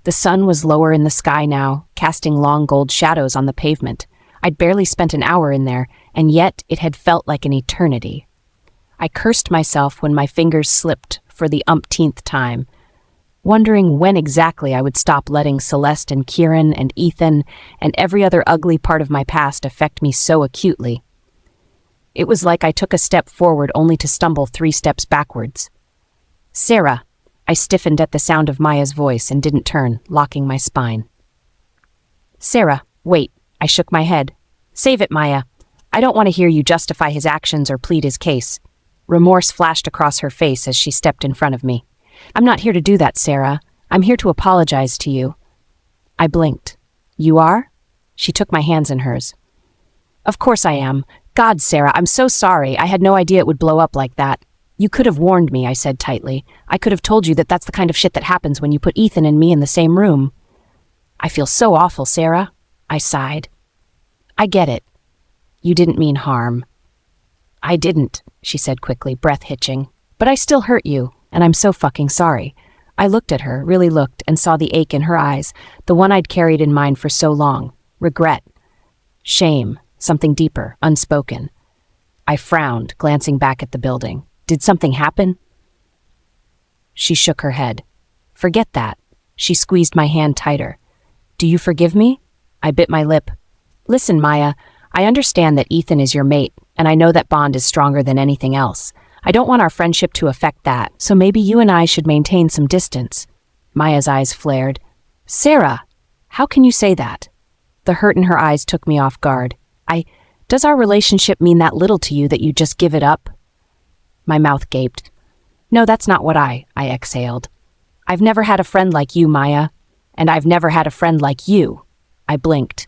S1: The sun was lower in the sky now, casting long gold shadows on the pavement. I'd barely spent an hour in there, and yet it had felt like an eternity. I cursed myself when my fingers slipped for the umpteenth time. wondering when exactly I would stop letting Celeste and Kieran and Ethan and every other ugly part of my past affect me so acutely. It was like I took a step forward only to stumble 3 steps backwards. "Sarah," I stiffened at the sound of Maya's voice and didn't turn, locking my spine. "Sarah, wait," I shook my head. "Save it, Maya. I don't want to hear you justify his actions or plead his case." Remorse flashed across her face as she stepped in front of me. "I'm not here to do that, Sarah. I'm here to apologize to you." I blinked. "You are?" She took my hands in hers. "Of course I am. God, Sarah, I'm so sorry. I had no idea it would blow up like that." "You could have warned me," I said tightly. "I could have told you that that's the kind of shit that happens when you put Ethan and me in the same room." "I feel so awful, Sarah," I sighed. "I get it. You didn't mean harm." "I didn't," she said quickly, breath hitching. "But I still hurt you, and I'm so fucking sorry." I looked at her, really looked, and saw the ache in her eyes, the one I'd carried in mind for so long. Regret. Shame. Something deeper, unspoken. I frowned, glancing back at the building. "Did something happen?" She shook her head. "Forget that." She squeezed my hand tighter. "Do you forgive me?" I bit my lip. "Listen, Maya, I understand that Ethan is your mate, and I know that bond is stronger than anything else. I don't want our friendship to affect that, so maybe you and I should maintain some distance." Maya's eyes flared. "Sarah, how can you say that?" The hurt in her eyes took me off guard. Does our relationship mean that little to you that you just give it up?" My mouth gaped. "No, that's not what I exhaled. I've never had a friend like you, Maya, and I've never had a friend like you." I blinked.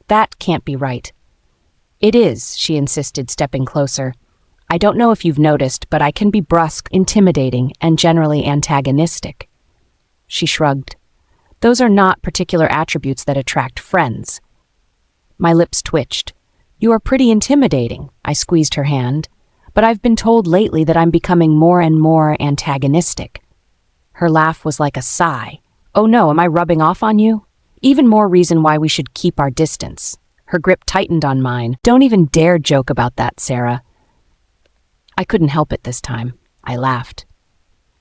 S1: "That can't be right." "It is," she insisted, stepping closer. "I don't know if you've noticed, but I can be brusque, intimidating, and generally antagonistic." She shrugged. "Those are not particular attributes that attract friends." My lips twitched. "You are pretty intimidating," I squeezed her hand. "But I've been told lately that I'm becoming more and more antagonistic." Her laugh was like a sigh. "Oh no, am I rubbing off on you? Even more reason why we should keep our distance." Her grip tightened on mine. "Don't even dare joke about that, Sarah." I couldn't help it this time. I laughed.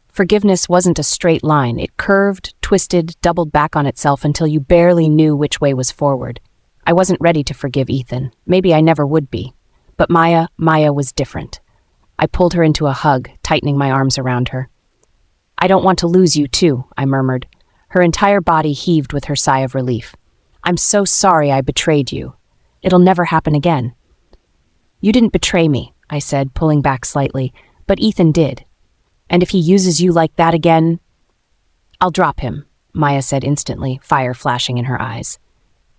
S1: Forgiveness wasn't a straight line. It curved, twisted, doubled back on itself until you barely knew which way was forward. I wasn't ready to forgive Ethan. Maybe I never would be. But Maya was different. I pulled her into a hug, tightening my arms around her. "I don't want to lose you too," I murmured. Her entire body heaved with her sigh of relief. "I'm so sorry I betrayed you. It'll never happen again." "You didn't betray me," I said, pulling back slightly, "but Ethan did. And if he uses you like that again—" "I'll drop him," Maya said instantly, fire flashing in her eyes.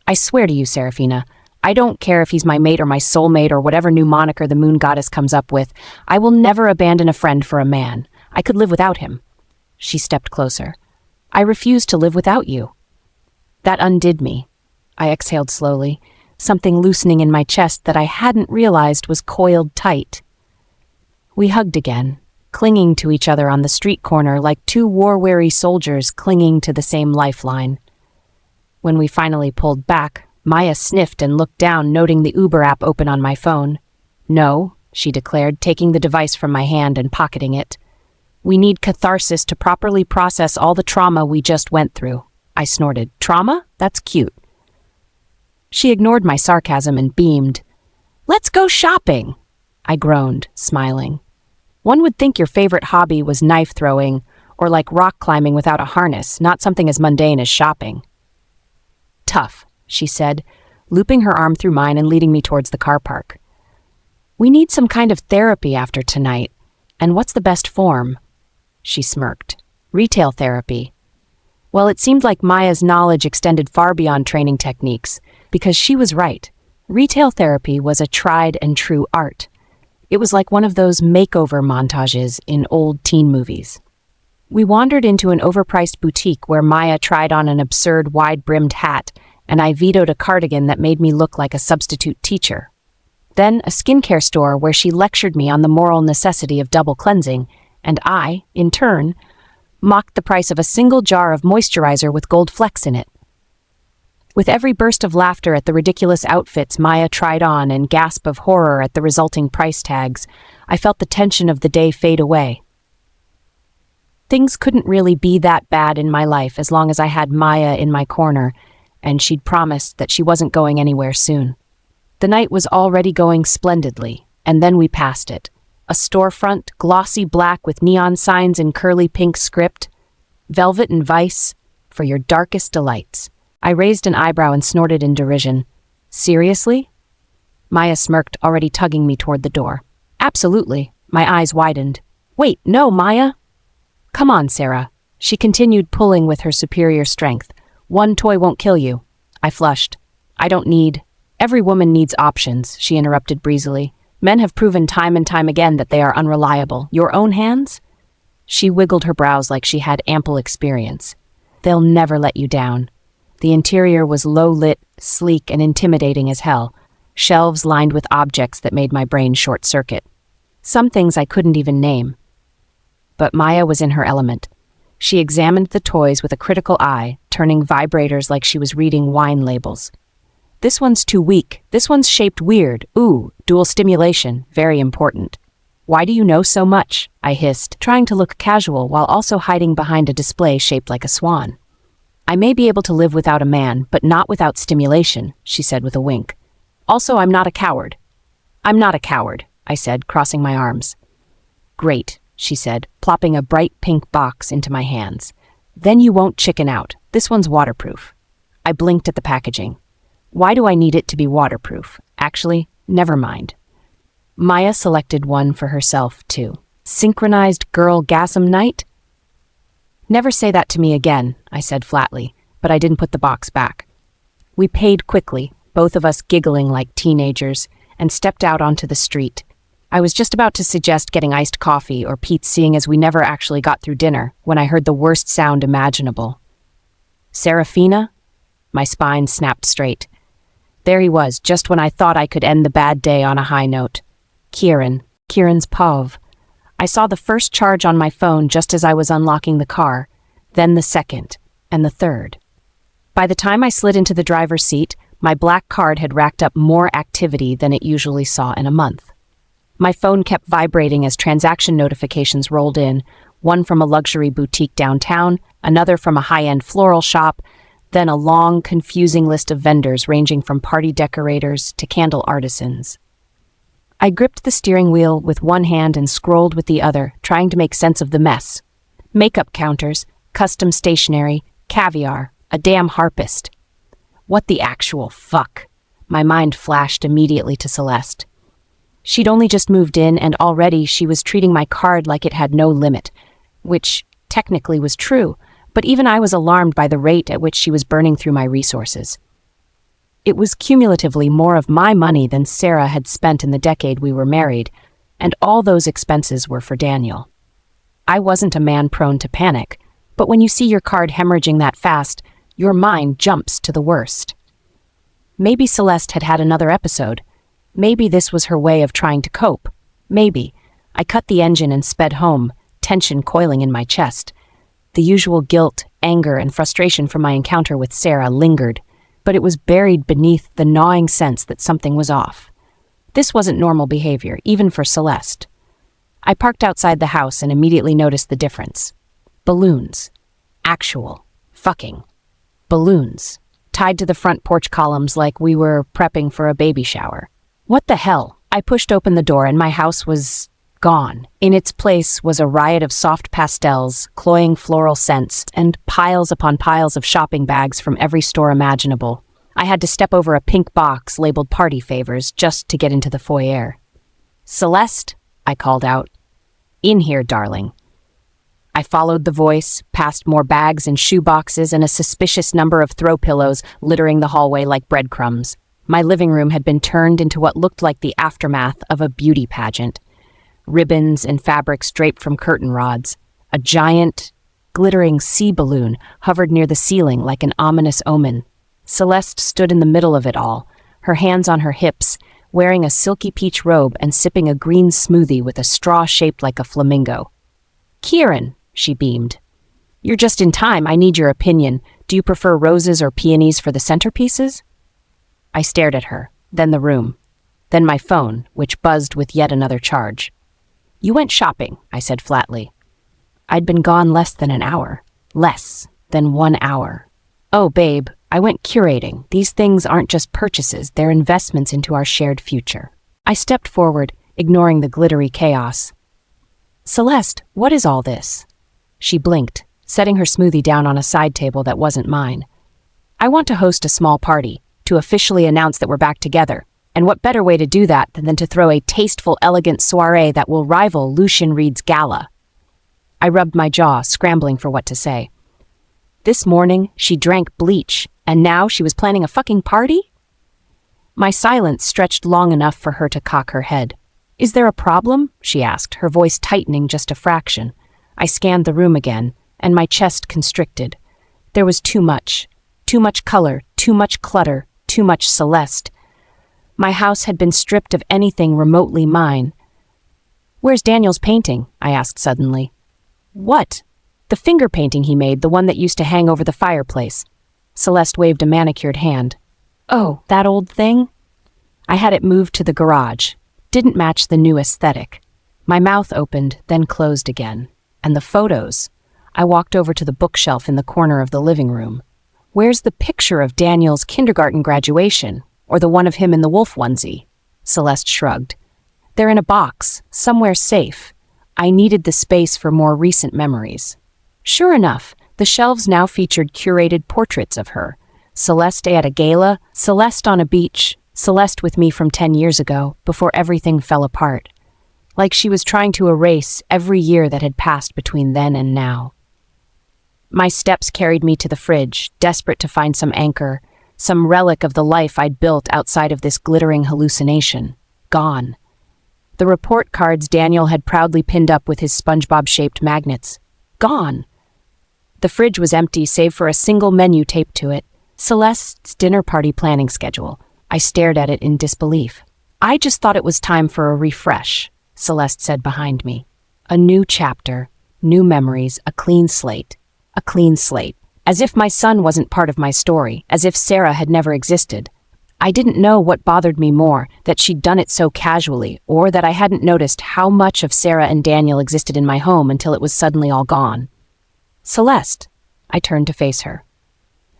S1: "I swear to you, Serafina, I don't care if he's my mate or my soulmate or whatever new moniker the moon goddess comes up with. I will never abandon a friend for a man. I could live without him." She stepped closer. "I refuse to live without you." That undid me. I exhaled slowly, something loosening in my chest that I hadn't realized was coiled tight. We hugged again, clinging to each other on the street corner like 2 war-weary soldiers clinging to the same lifeline. When we finally pulled back, Maya sniffed and looked down, noting the Uber app open on my phone. "No," she declared, taking the device from my hand and pocketing it. "We need catharsis to properly process all the trauma we just went through." I snorted. "Trauma? That's cute." She ignored my sarcasm and beamed. "Let's go shopping!" I groaned, smiling. "One would think your favorite hobby was knife throwing or like rock climbing without a harness, not something as mundane as shopping." "Tough," she said, looping her arm through mine and leading me towards the car park. "We need some kind of therapy after tonight. And what's the best form?" She smirked. "Retail therapy." Well, it seemed like Maya's knowledge extended far beyond training techniques, because she was right. Retail therapy was a tried and true art. It was like one of those makeover montages in old teen movies. We wandered into an overpriced boutique where Maya tried on an absurd wide-brimmed hat, and I vetoed a cardigan that made me look like a substitute teacher. Then a skincare store where she lectured me on the moral necessity of double cleansing, and I, in turn, mocked the price of a single jar of moisturizer with gold flecks in it. With every burst of laughter at the ridiculous outfits Maya tried on and gasp of horror at the resulting price tags, I felt the tension of the day fade away. Things couldn't really be that bad in my life as long as I had Maya in my corner, and she'd promised that she wasn't going anywhere soon. The night was already going splendidly, and then we passed it. A storefront, glossy black with neon signs in curly pink script. Velvet and Vice, for your darkest delights. I raised an eyebrow and snorted in derision. Seriously? Maya smirked, already tugging me toward the door. Absolutely. My eyes widened. Wait, no, Maya? Come on, Sarah. She continued, pulling with her superior strength. One toy won't kill you. I flushed. I don't need... Every woman needs options, she interrupted breezily. Men have proven time and time again that they are unreliable. Your own hands? She wiggled her brows like she had ample experience. They'll never let you down. The interior was low-lit, sleek, and intimidating as hell. Shelves lined with objects that made my brain short-circuit. Some things I couldn't even name. But Maya was in her element. She examined the toys with a critical eye, turning vibrators like she was reading wine labels. This one's too weak. This one's shaped weird. Ooh, dual stimulation. Very important. Why do you know so much? I hissed, trying to look casual while also hiding behind a display shaped like a swan. I may be able to live without a man, but not without stimulation, she said with a wink. Also, I'm not a coward. I'm not a coward, I said, crossing my arms. Great, she said, plopping a bright pink box into my hands. Then you won't chicken out. This one's waterproof. I blinked at the packaging. Why do I need it to be waterproof? Actually, never mind. Maya selected one for herself, too. Synchronized girl gasm night? Never say that to me again, I said flatly, but I didn't put the box back. We paid quickly, both of us giggling like teenagers, and stepped out onto the street. I was just about to suggest getting iced coffee or Pete's, seeing as we never actually got through dinner, when I heard the worst sound imaginable. Serafina? My spine snapped straight. There he was, just when I thought I could end the bad day on a high note. Kieran's Pov. I saw the first charge on my phone just as I was unlocking the car, then the second, and the third. By the time I slid into the driver's seat, my black card had racked up more activity than it usually saw in a month. My phone kept vibrating as transaction notifications rolled in, one from a luxury boutique downtown, another from a high-end floral shop, then a long, confusing list of vendors ranging from party decorators to candle artisans. I gripped the steering wheel with one hand and scrolled with the other, trying to make sense of the mess. Makeup counters, custom stationery, caviar, a damn harpist. What the actual fuck? My mind flashed immediately to Celeste. She'd only just moved in, and already she was treating my card like it had no limit, which technically was true, but even I was alarmed by the rate at which she was burning through my resources. It was cumulatively more of my money than Sarah had spent in the decade we were married, and all those expenses were for Daniel. I wasn't a man prone to panic, but when you see your card hemorrhaging that fast, your mind jumps to the worst. Maybe Celeste had had another episode. Maybe this was her way of trying to cope. Maybe. I cut the engine and sped home, tension coiling in my chest. The usual guilt, anger, and frustration from my encounter with Sarah lingered, but it was buried beneath the gnawing sense that something was off. This wasn't normal behavior, even for Celeste. I parked outside the house and immediately noticed the difference. Balloons. Actual. Fucking. Balloons. Tied to the front porch columns like we were prepping for a baby shower. What the hell? I pushed open the door and my house was gone. In its place was a riot of soft pastels, cloying floral scents, and piles upon piles of shopping bags from every store imaginable. I had to step over a pink box labeled party favors just to get into the foyer. Celeste, I called out. In here, darling. I followed the voice, past more bags and shoe boxes and a suspicious number of throw pillows littering the hallway like breadcrumbs. My living room had been turned into what looked like the aftermath of a beauty pageant. Ribbons and fabrics draped from curtain rods. A giant, glittering sea balloon hovered near the ceiling like an ominous omen. Celeste stood in the middle of it all, her hands on her hips, wearing a silky peach robe and sipping a green smoothie with a straw shaped like a flamingo. Kieran, she beamed. You're just in time. I need your opinion. Do you prefer roses or peonies for the centerpieces? I stared at her, then the room, then my phone, which buzzed with yet another charge. You went shopping, I said flatly. I'd been gone less than an hour. Less than 1 hour. Oh, babe, I went curating. These things aren't just purchases, they're investments into our shared future. I stepped forward, ignoring the glittery chaos. Celeste, what is all this? She blinked, setting her smoothie down on a side table that wasn't mine. I want to host a small party, to officially announce that we're back together. And what better way to do that than to throw a tasteful, elegant soiree that will rival Lucian Reed's gala? I rubbed my jaw, scrambling for what to say. This morning, she drank bleach, and now she was planning a fucking party? My silence stretched long enough for her to cock her head. Is there a problem? She asked, her voice tightening just a fraction. I scanned the room again, and my chest constricted. There was too much. Too much color, too much clutter, too much Celeste. My house had been stripped of anything remotely mine. Where's Daniel's painting? I asked suddenly. What? The finger painting he made, the one that used to hang over the fireplace. Celeste waved a manicured hand. Oh, that old thing? I had it moved to the garage. Didn't match the new aesthetic. My mouth opened, then closed again. And the photos. I walked over to the bookshelf in the corner of the living room. Where's the picture of Daniel's kindergarten graduation? Or the one of him in the wolf onesie? Celeste shrugged. They're in a box, somewhere safe. I needed the space for more recent memories. Sure enough, the shelves now featured curated portraits of her. Celeste at a gala, Celeste on a beach, Celeste with me from 10 years ago, before everything fell apart. Like she was trying to erase every year that had passed between then and now. My steps carried me to the fridge, desperate to find some anchor, some relic of the life I'd built outside of this glittering hallucination. Gone. The report cards Daniel had proudly pinned up with his SpongeBob-shaped magnets. Gone. The fridge was empty save for a single menu taped to it. Celeste's dinner party planning schedule. I stared at it in disbelief. I just thought it was time for a refresh, Celeste said behind me. A new chapter, new memories, a clean slate. A clean slate. As if my son wasn't part of my story, as if Sarah had never existed. I didn't know what bothered me more, that she'd done it so casually, or that I hadn't noticed how much of Sarah and Daniel existed in my home until it was suddenly all gone. Celeste. I turned to face her.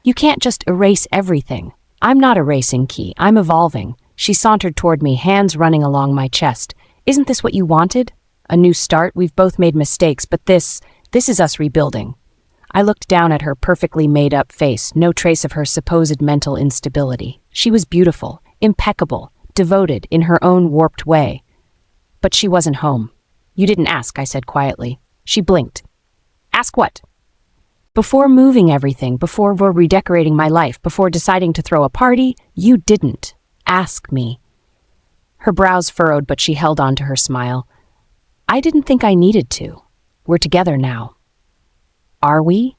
S1: You can't just erase everything. I'm not erasing, Key. I'm evolving. She sauntered toward me, hands running along my chest. Isn't this what you wanted? A new start? We've both made mistakes, but this is us rebuilding. I looked down at her perfectly made-up face, no trace of her supposed mental instability. She was beautiful, impeccable, devoted in her own warped way. But she wasn't home. You didn't ask, I said quietly. She blinked. Ask what? Before moving everything, before we're redecorating my life, before deciding to throw a party, you didn't ask me. Her brows furrowed, but she held on to her smile. I didn't think I needed to. We're together now. Are we?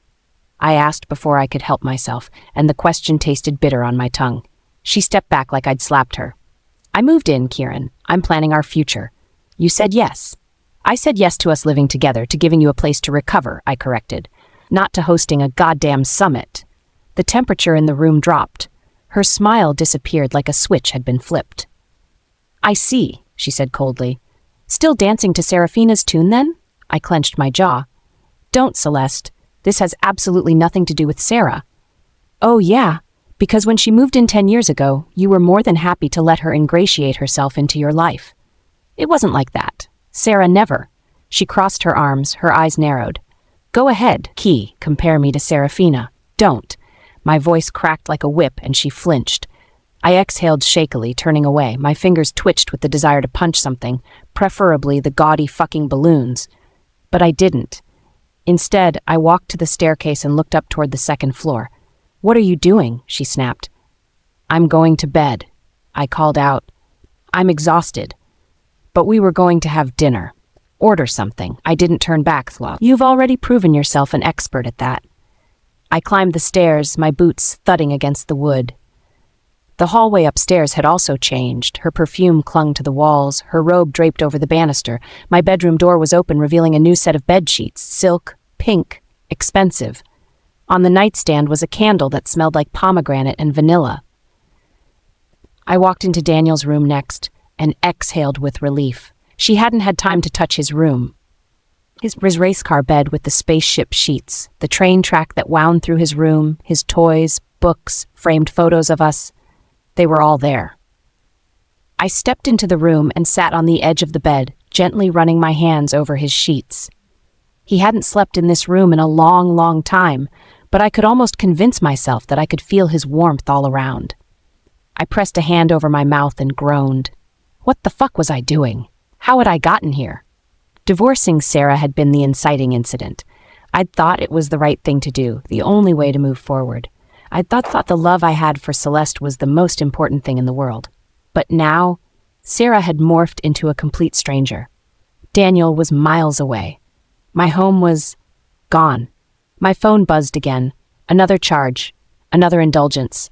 S1: I asked before I could help myself, and the question tasted bitter on my tongue. She stepped back like I'd slapped her. I moved in, Kieran. I'm planning our future. You said yes. I said yes to us living together, to giving you a place to recover, I corrected. Not to hosting a goddamn summit. The temperature in the room dropped. Her smile disappeared like a switch had been flipped. I see, she said coldly. Still dancing to Serafina's tune, then? I clenched my jaw. Don't, Celeste. This has absolutely nothing to do with Sarah. Oh, yeah, because when she moved in 10 years ago, you were more than happy to let her ingratiate herself into your life. It wasn't like that. Sarah never. She crossed her arms, her eyes narrowed. Go ahead, Key, compare me to Serafina. Don't. My voice cracked like a whip and she flinched. I exhaled shakily, turning away. My fingers twitched with the desire to punch something, preferably the gaudy fucking balloons. But I didn't. Instead, I walked to the staircase and looked up toward the second floor. What are you doing? She snapped. I'm going to bed. I called out. I'm exhausted. But we were going to have dinner. Order something. I didn't turn back, Thlo. You've already proven yourself an expert at that. I climbed the stairs, my boots thudding against the wood. The hallway upstairs had also changed. Her perfume clung to the walls, her robe draped over the banister. My bedroom door was open, revealing a new set of bed sheets, silk, pink, expensive. On the nightstand was a candle that smelled like pomegranate and vanilla. I walked into Daniel's room next and exhaled with relief. She hadn't had time to touch his room. His race car bed with the spaceship sheets, the train track that wound through his room, his toys, books, framed photos of us, they were all there. I stepped into the room and sat on the edge of the bed, gently running my hands over his sheets. He hadn't slept in this room in a long, long time, but I could almost convince myself that I could feel his warmth all around. I pressed a hand over my mouth and groaned. What the fuck was I doing? How had I gotten here? Divorcing Sarah had been the inciting incident. I'd thought it was the right thing to do, the only way to move forward. I'd thought the love I had for Celeste was the most important thing in the world. But now, Sarah had morphed into a complete stranger. Daniel was miles away. My home was gone. My phone buzzed again. Another charge. Another indulgence.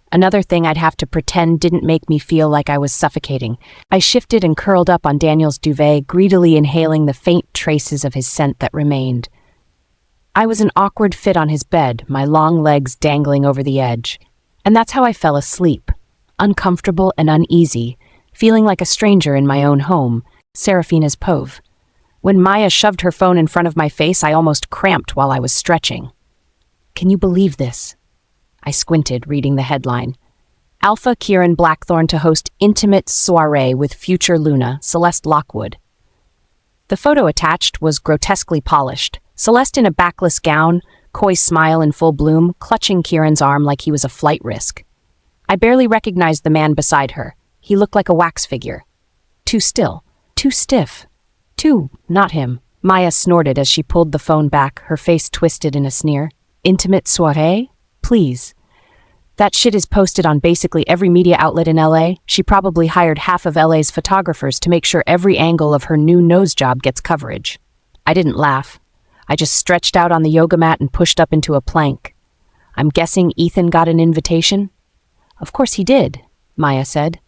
S1: Another thing I'd have to pretend didn't make me feel like I was suffocating. I shifted and curled up on Daniel's duvet, greedily inhaling the faint traces of his scent that remained. I was an awkward fit on his bed, my long legs dangling over the edge. And that's how I fell asleep, uncomfortable and uneasy, feeling like a stranger in my own home, Serafina's Pove. When Maya shoved her phone in front of my face, I almost cramped while I was stretching. Can you believe this? I squinted, reading the headline. Alpha Kieran Blackthorne to host intimate soiree with future Luna, Celeste Lockwood. The photo attached was grotesquely polished. Celeste in a backless gown, coy smile in full bloom, clutching Kieran's arm like he was a flight risk. I barely recognized the man beside her. He looked like a wax figure. Too still, too stiff. Not him. Maya snorted as she pulled the phone back, her face twisted in a sneer. Intimate soiree? Please. That shit is posted on basically every media outlet in LA. She probably hired half of LA's photographers to make sure every angle of her new nose job gets coverage. I didn't laugh. I just stretched out on the yoga mat and pushed up into a plank. I'm guessing Ethan got an invitation? Of course he did, Maya said,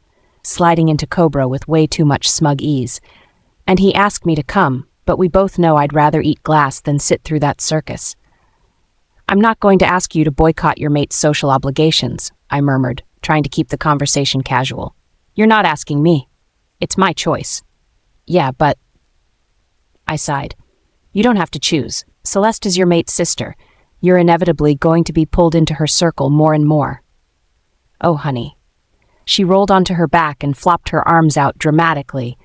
S1: sliding into Cobra with way too much smug ease. And he asked me to come, but we both know I'd rather eat glass than sit through that circus. I'm not going to ask you to boycott your mate's social obligations, I murmured, trying to keep the conversation casual. You're not asking me. It's my choice. Yeah, but... I sighed. You don't have to choose. Celeste is your mate's sister. You're inevitably going to be pulled into her circle more and more. Oh, honey. She rolled onto her back and flopped her arms out dramatically.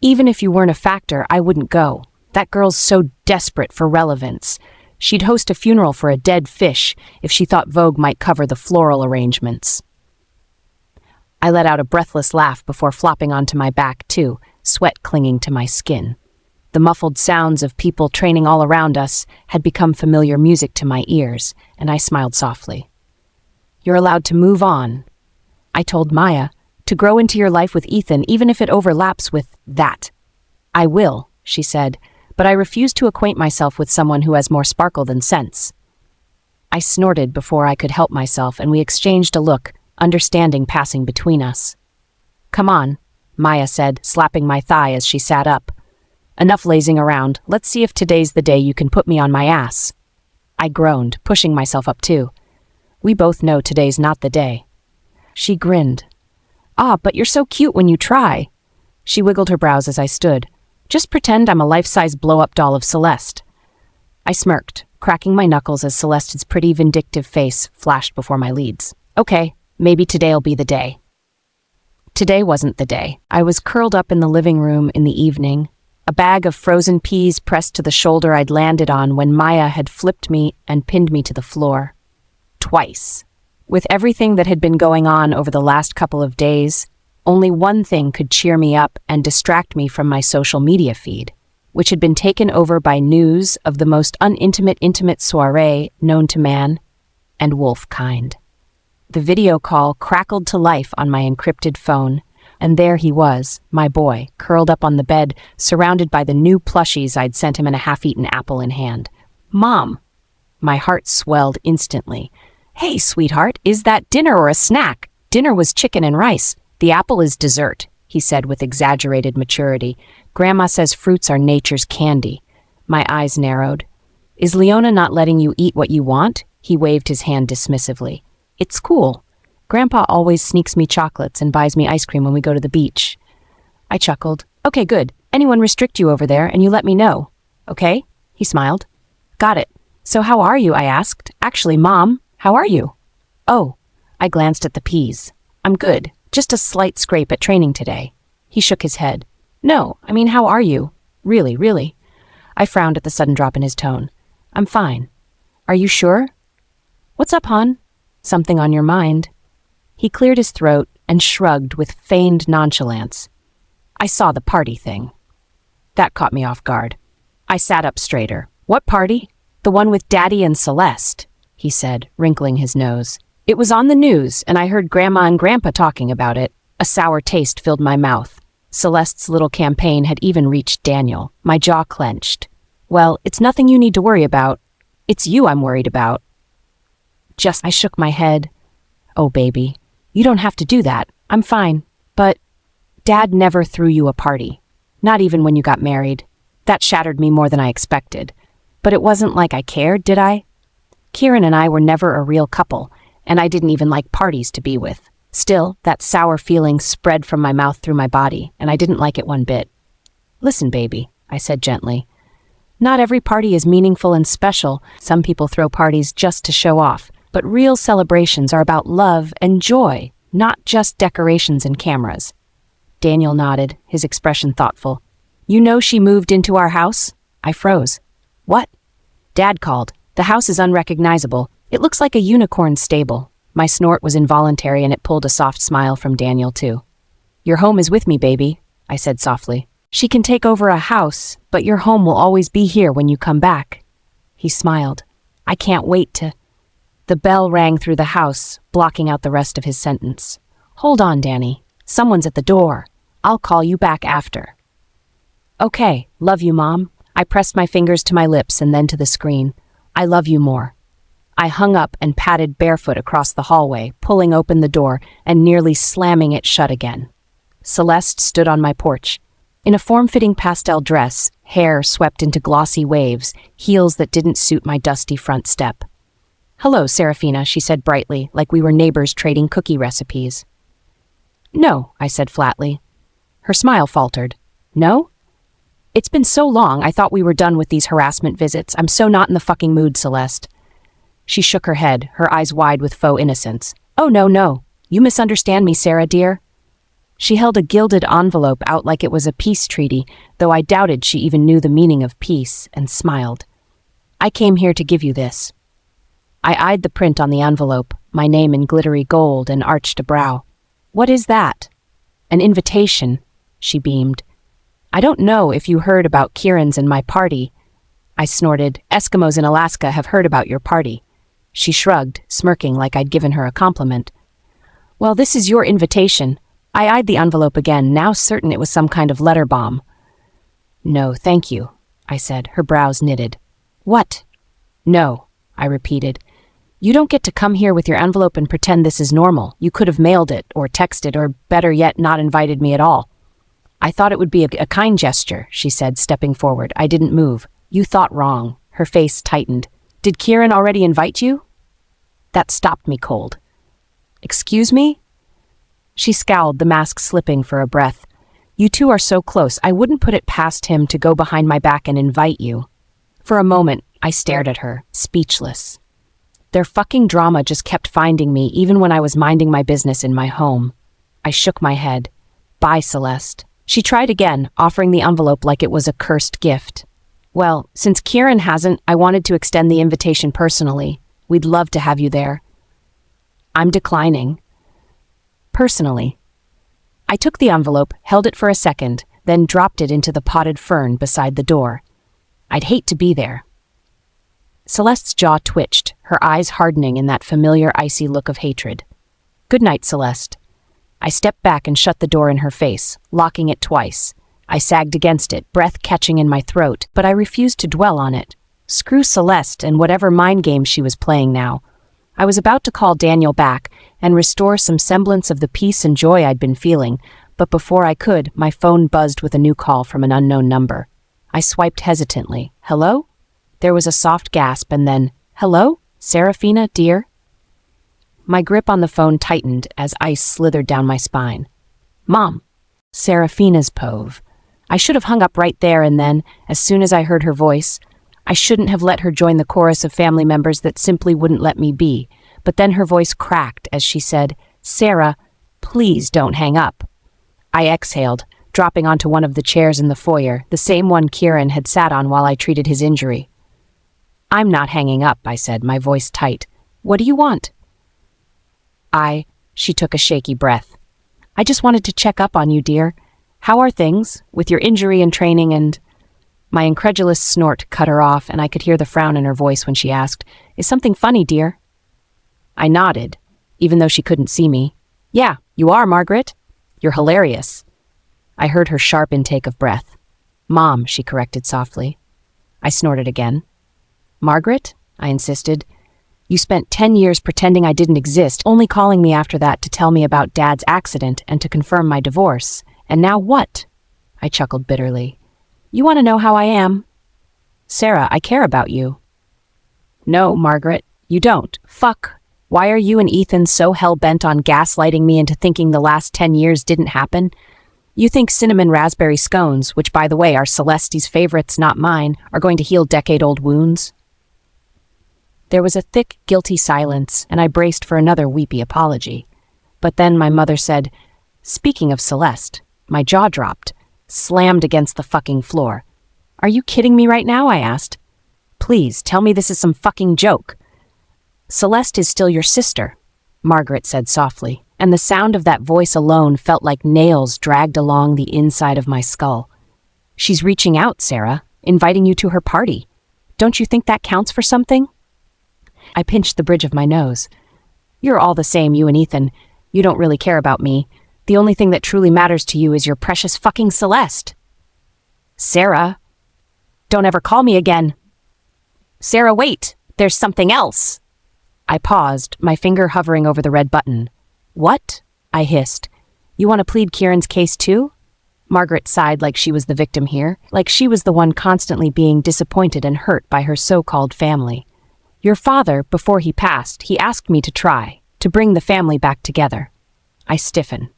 S1: Even if you weren't a factor, I wouldn't go. That girl's so desperate for relevance. She'd host a funeral for a dead fish if she thought Vogue might cover the floral arrangements. I let out a breathless laugh before flopping onto my back, too, sweat clinging to my skin. The muffled sounds of people training all around us had become familiar music to my ears, and I smiled softly. You're allowed to move on, I told Maya, to grow into your life with Ethan, even if it overlaps with that. I will, she said, but I refuse to acquaint myself with someone who has more sparkle than sense. I snorted before I could help myself, and we exchanged a look, understanding passing between us. Come on, Maya said, slapping my thigh as she sat up. Enough lazing around. Let's see if today's the day you can put me on my ass. I groaned, pushing myself up too. We both know today's not the day. She grinned. Ah, but you're so cute when you try. She wiggled her brows as I stood. Just pretend I'm a life-size blow-up doll of Celeste. I smirked, cracking my knuckles as Celeste's pretty vindictive face flashed before my leads. Okay, maybe today'll be the day. Today wasn't the day. I was curled up in the living room in the evening, a bag of frozen peas pressed to the shoulder I'd landed on when Maya had flipped me and pinned me to the floor. Twice. With everything that had been going on over the last couple of days, only one thing could cheer me up and distract me from my social media feed, which had been taken over by news of the most intimate soiree known to man and wolf kind. The video call crackled to life on my encrypted phone, and there he was, my boy, curled up on the bed, surrounded by the new plushies I'd sent him and a half-eaten apple in hand. Mom! My heart swelled instantly. Hey, sweetheart, is that dinner or a snack? Dinner was chicken and rice. The apple is dessert, he said with exaggerated maturity. Grandma says fruits are nature's candy. My eyes narrowed. Is Leona not letting you eat what you want? He waved his hand dismissively. It's cool. Grandpa always sneaks me chocolates and buys me ice cream when we go to the beach. I chuckled. Okay, good. Anyone restrict you over there and you let me know. okay? He smiled. Got it. So how are you? I asked. Actually, Mom, how are you? Oh, I glanced at the peas. I'm good. Just a slight scrape at training today. He shook his head. No, I mean, how are you? Really, really. I frowned at the sudden drop in his tone. I'm fine. Are you sure? What's up, hon? Something on your mind? He cleared his throat and shrugged with feigned nonchalance. I saw the party thing. That caught me off guard. I sat up straighter. What party? The one with Daddy and Celeste, he said, wrinkling his nose. It was on the news, and I heard Grandma and Grandpa talking about it. A sour taste filled my mouth. Celeste's little campaign had even reached Daniel. My jaw clenched. Well, it's nothing you need to worry about. It's you I'm worried about. I shook my head. Oh, baby, you don't have to do that. I'm fine. But Dad never threw you a party. Not even when you got married. That shattered me more than I expected. But it wasn't like I cared, did I? Kieran and I were never a real couple, and I didn't even like parties to be with. Still, that sour feeling spread from my mouth through my body, and I didn't like it one bit. Listen, baby, I said gently. Not every party is meaningful and special. Some people throw parties just to show off. But real celebrations are about love and joy, not just decorations and cameras. Daniel nodded, his expression thoughtful. You know she moved into our house? I froze. What? Dad called. The house is unrecognizable. It looks like a unicorn stable. My snort was involuntary and it pulled a soft smile from Daniel, too. Your home is with me, baby, I said softly. She can take over a house, but your home will always be here when you come back. He smiled. I can't wait to... The bell rang through the house, blocking out the rest of his sentence. Hold on, Danny. Someone's at the door. I'll call you back after. Okay, love you, Mom. I pressed my fingers to my lips and then to the screen. I love you more. I hung up and padded barefoot across the hallway, pulling open the door and nearly slamming it shut again. Celeste stood on my porch. In a form-fitting pastel dress, hair swept into glossy waves, heels that didn't suit my dusty front step. Hello, Serafina, she said brightly, like we were neighbors trading cookie recipes. No, I said flatly. Her smile faltered. No? It's been so long, I thought we were done with these harassment visits. I'm so not in the fucking mood, Celeste. She shook her head, her eyes wide with faux innocence. Oh, no. You misunderstand me, Sarah, dear. She held a gilded envelope out like it was a peace treaty, though I doubted she even knew the meaning of peace, and smiled. I came here to give you this. I eyed the print on the envelope, my name in glittery gold, and arched a brow. What is that? An invitation, she beamed. I don't know if you heard about Kieran's and my party. I snorted. Eskimos in Alaska have heard about your party. She shrugged, smirking like I'd given her a compliment. Well, this is your invitation. I eyed the envelope again, now certain it was some kind of letter bomb. No, thank you, I said, her brows knitted. What? No, I repeated. You don't get to come here with your envelope and pretend this is normal. You could have mailed it, or texted, or better yet, not invited me at all. I thought it would be a kind gesture, she said, stepping forward. I didn't move. You thought wrong. Her face tightened. Did Kieran already invite you? That stopped me cold. Excuse me? She scowled, the mask slipping for a breath. You two are so close, I wouldn't put it past him to go behind my back and invite you. For a moment, I stared at her, speechless. Their fucking drama just kept finding me, even when I was minding my business in my home. I shook my head. Bye, Celeste. She tried again, offering the envelope like it was a cursed gift. Well, since Kieran hasn't, I wanted to extend the invitation personally. We'd love to have you there. I'm declining. Personally. I took the envelope, held it for a second, then dropped it into the potted fern beside the door. I'd hate to be there. Celeste's jaw twitched, her eyes hardening in that familiar icy look of hatred. Good night, Celeste. I stepped back and shut the door in her face, locking it twice. I sagged against it, breath catching in my throat, but I refused to dwell on it. Screw Celeste and whatever mind game she was playing now. I was about to call Daniel back and restore some semblance of the peace and joy I'd been feeling, but before I could, my phone buzzed with a new call from an unknown number. I swiped hesitantly. Hello? There was a soft gasp and then, hello? Serafina, dear? My grip on the phone tightened as ice slithered down my spine. Mom. Serafina's Pove. I should have hung up right there and then, as soon as I heard her voice. I shouldn't have let her join the chorus of family members that simply wouldn't let me be. But then her voice cracked as she said, "Sarah, please don't hang up." I exhaled, dropping onto one of the chairs in the foyer, the same one Kieran had sat on while I treated his injury. "I'm not hanging up," I said, my voice tight. "What do you want?" She took a shaky breath. "I just wanted to check up on you, dear. How are things, with your injury and training and—" My incredulous snort cut her off, and I could hear the frown in her voice when she asked, "Is something funny, dear?" I nodded, even though she couldn't see me. "Yeah, you are, Margaret. You're hilarious." I heard her sharp intake of breath. "Mom," she corrected softly. I snorted again. "Margaret?" I insisted. "You spent 10 years pretending I didn't exist, only calling me after that to tell me about Dad's accident and to confirm my divorce. And now what?" I chuckled bitterly. "You want to know how I am?" "Sarah, I care about you." "No, Margaret, you don't. Fuck. Why are you and Ethan so hell-bent on gaslighting me into thinking the last 10 years didn't happen? You think cinnamon raspberry scones, which by the way are Celeste's favorites, not mine, are going to heal decade-old wounds?" There was a thick, guilty silence, and I braced for another weepy apology. But then my mother said, "Speaking of Celeste," my jaw dropped, slammed against the fucking floor. "Are you kidding me right now?" I asked. "Please, tell me this is some fucking joke." "Celeste is still your sister," Margaret said softly, and the sound of that voice alone felt like nails dragged along the inside of my skull. "She's reaching out, Sarah, inviting you to her party. Don't you think that counts for something?" I pinched the bridge of my nose. "You're all the same, you and Ethan. You don't really care about me. The only thing that truly matters to you is your precious fucking Celeste." "Sarah, don't ever call me again." "Sarah, wait, there's something else." I paused, my finger hovering over the red button. "What?" I hissed. "You want to plead Kieran's case too?" Margaret sighed like she was the victim here, like she was the one constantly being disappointed and hurt by her so-called family. "Your father, before he passed, he asked me to try, to bring the family back together." I stiffen.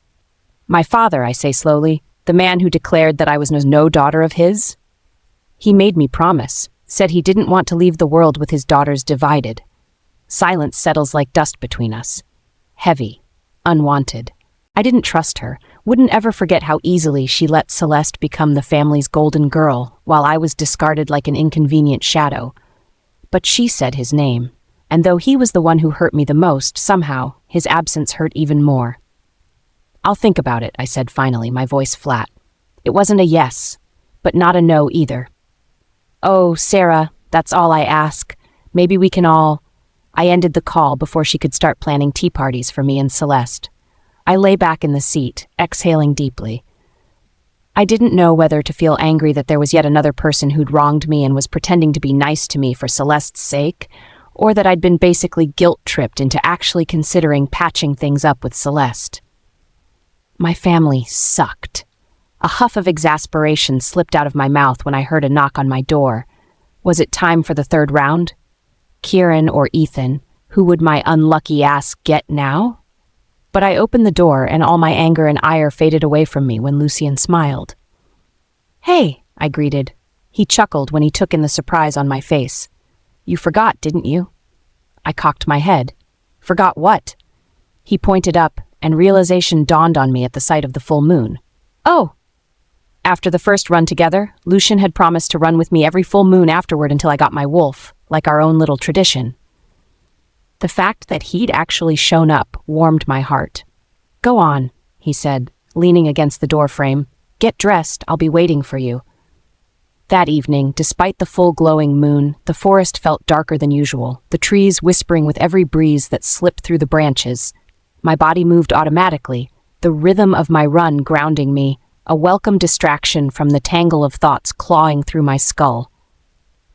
S1: "My father," I say slowly, "the man who declared that I was no daughter of his?" "He made me promise, said he didn't want to leave the world with his daughters divided." Silence settles like dust between us. Heavy, unwanted. I didn't trust her, wouldn't ever forget how easily she let Celeste become the family's golden girl, while I was discarded like an inconvenient shadow. But she said his name, and though he was the one who hurt me the most, somehow, his absence hurt even more. "I'll think about it," I said finally, my voice flat. It wasn't a yes, but not a no either. "Oh, Sarah, that's all I ask. Maybe we can all—" I ended the call before she could start planning tea parties for me and Celeste. I lay back in the seat, exhaling deeply. I didn't know whether to feel angry that there was yet another person who'd wronged me and was pretending to be nice to me for Celeste's sake, or that I'd been basically guilt-tripped into actually considering patching things up with Celeste. My family sucked. A huff of exasperation slipped out of my mouth when I heard a knock on my door. Was it time for the third round? Kieran or Ethan, who would my unlucky ass get now? But I opened the door and all my anger and ire faded away from me when Lucien smiled. "Hey," I greeted. He chuckled when he took in the surprise on my face. "You forgot, didn't you?" I cocked my head. "Forgot what?" He pointed up, and realization dawned on me at the sight of the full moon. "Oh!" After the first run together, Lucien had promised to run with me every full moon afterward until I got my wolf, like our own little tradition. The fact that he'd actually shown up warmed my heart. "Go on," he said, leaning against the doorframe. "Get dressed, I'll be waiting for you." That evening, despite the full glowing moon, the forest felt darker than usual, the trees whispering with every breeze that slipped through the branches. My body moved automatically, the rhythm of my run grounding me, a welcome distraction from the tangle of thoughts clawing through my skull.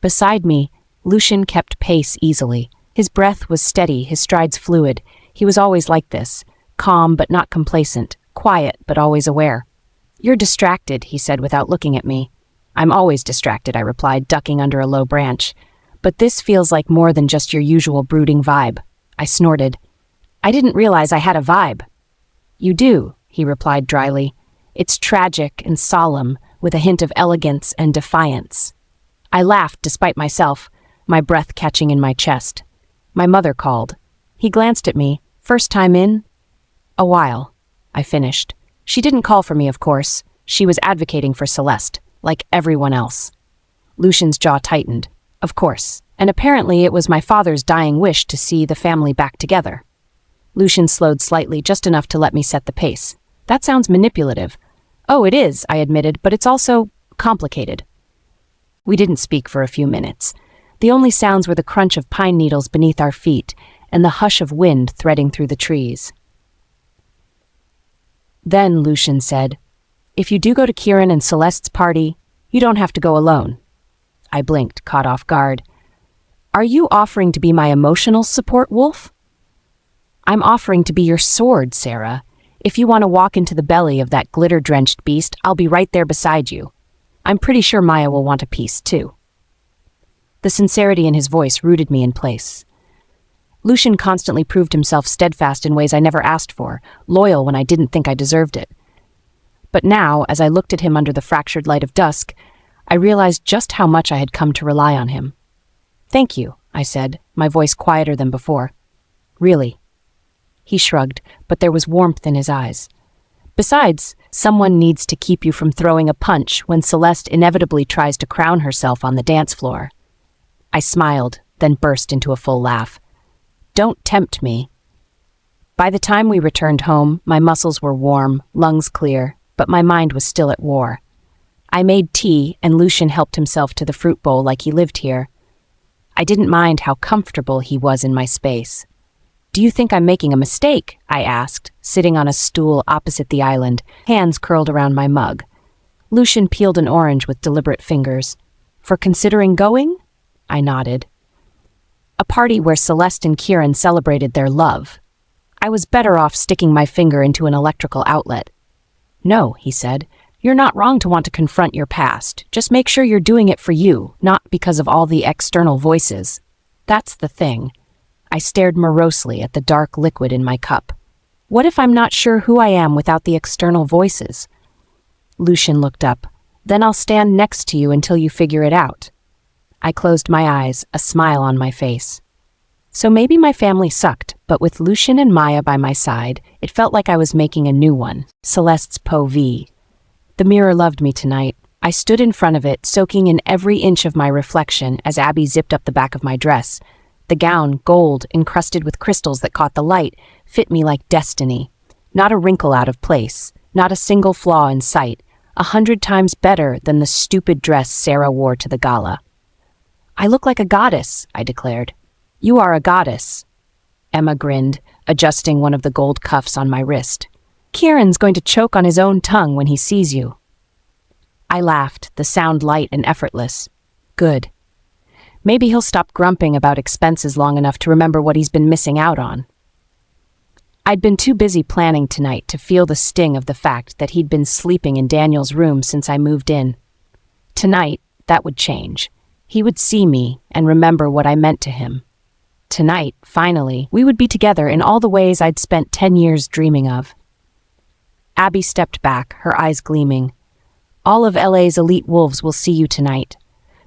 S1: Beside me, Lucien kept pace easily. His breath was steady, his strides fluid. He was always like this, calm but not complacent, quiet but always aware. "You're distracted," he said without looking at me. "I'm always distracted," I replied, ducking under a low branch. "But this feels like more than just your usual brooding vibe." I snorted. "I didn't realize I had a vibe." "You do," he replied dryly. "It's tragic and solemn, with a hint of elegance and defiance. I laughed despite myself, my breath catching in my chest. My mother called. He glanced at me. First time in a while, I finished. She didn't call for me, of course. She was advocating for Celeste, like everyone else. Lucian's jaw tightened. Of course. And apparently it was my father's dying wish to see the family back together. Lucian slowed slightly, just enough to let me set the pace. That sounds manipulative. Oh, it is, I admitted, but it's also complicated. We didn't speak for a few minutes. The only sounds were the crunch of pine needles beneath our feet and the hush of wind threading through the trees. Then Lucian said, "If you do go to Kieran and Celeste's party, you don't have to go alone." I blinked, caught off guard. "Are you offering to be my emotional support, Wolf?" "I'm offering to be your sword, Sarah. If you want to walk into the belly of that glitter-drenched beast, I'll be right there beside you. I'm pretty sure Maya will want a piece, too." The sincerity in his voice rooted me in place. Lucian constantly proved himself steadfast in ways I never asked for, loyal when I didn't think I deserved it. But now, as I looked at him under the fractured light of dusk, I realized just how much I had come to rely on him. "Thank you," I said, my voice quieter than before. "Really." He shrugged, but there was warmth in his eyes. "Besides, someone needs to keep you from throwing a punch when Celeste inevitably tries to crown herself on the dance floor." I smiled, then burst into a full laugh. "Don't tempt me." By the time we returned home, my muscles were warm, lungs clear, but my mind was still at war. I made tea, and Lucian helped himself to the fruit bowl like he lived here. I didn't mind how comfortable he was in my space. "Do you think I'm making a mistake?" I asked, sitting on a stool opposite the island, hands curled around my mug. Lucian peeled an orange with deliberate fingers. "For considering going?" I nodded. "A party where Celeste and Kieran celebrated their love. I was better off sticking my finger into an electrical outlet." "No," he said. "You're not wrong to want to confront your past. Just make sure you're doing it for you, not because of all the external voices. That's the thing." I stared morosely at the dark liquid in my cup. "What if I'm not sure who I am without the external voices?" Lucian looked up. "Then I'll stand next to you until you figure it out." I closed my eyes, a smile on my face. So maybe my family sucked, but with Lucian and Maya by my side, it felt like I was making a new one, Celeste's POV. The mirror loved me tonight. I stood in front of it, soaking in every inch of my reflection as Abby zipped up the back of my dress. The gown, gold, encrusted with crystals that caught the light, fit me like destiny. Not a wrinkle out of place, not a single flaw in sight, 100 times better than the stupid dress Sarah wore to the gala. "I look like a goddess," I declared. "You are a goddess." Emma grinned, adjusting one of the gold cuffs on my wrist. "Kieran's going to choke on his own tongue when he sees you." I laughed, the sound light and effortless. Good. Maybe he'll stop grumping about expenses long enough to remember what he's been missing out on. I'd been too busy planning tonight to feel the sting of the fact that he'd been sleeping in Daniel's room since I moved in. Tonight, that would change. He would see me and remember what I meant to him. Tonight, finally, we would be together in all the ways I'd spent 10 years dreaming of. Abby stepped back, her eyes gleaming. "All of LA's elite wolves will see you tonight.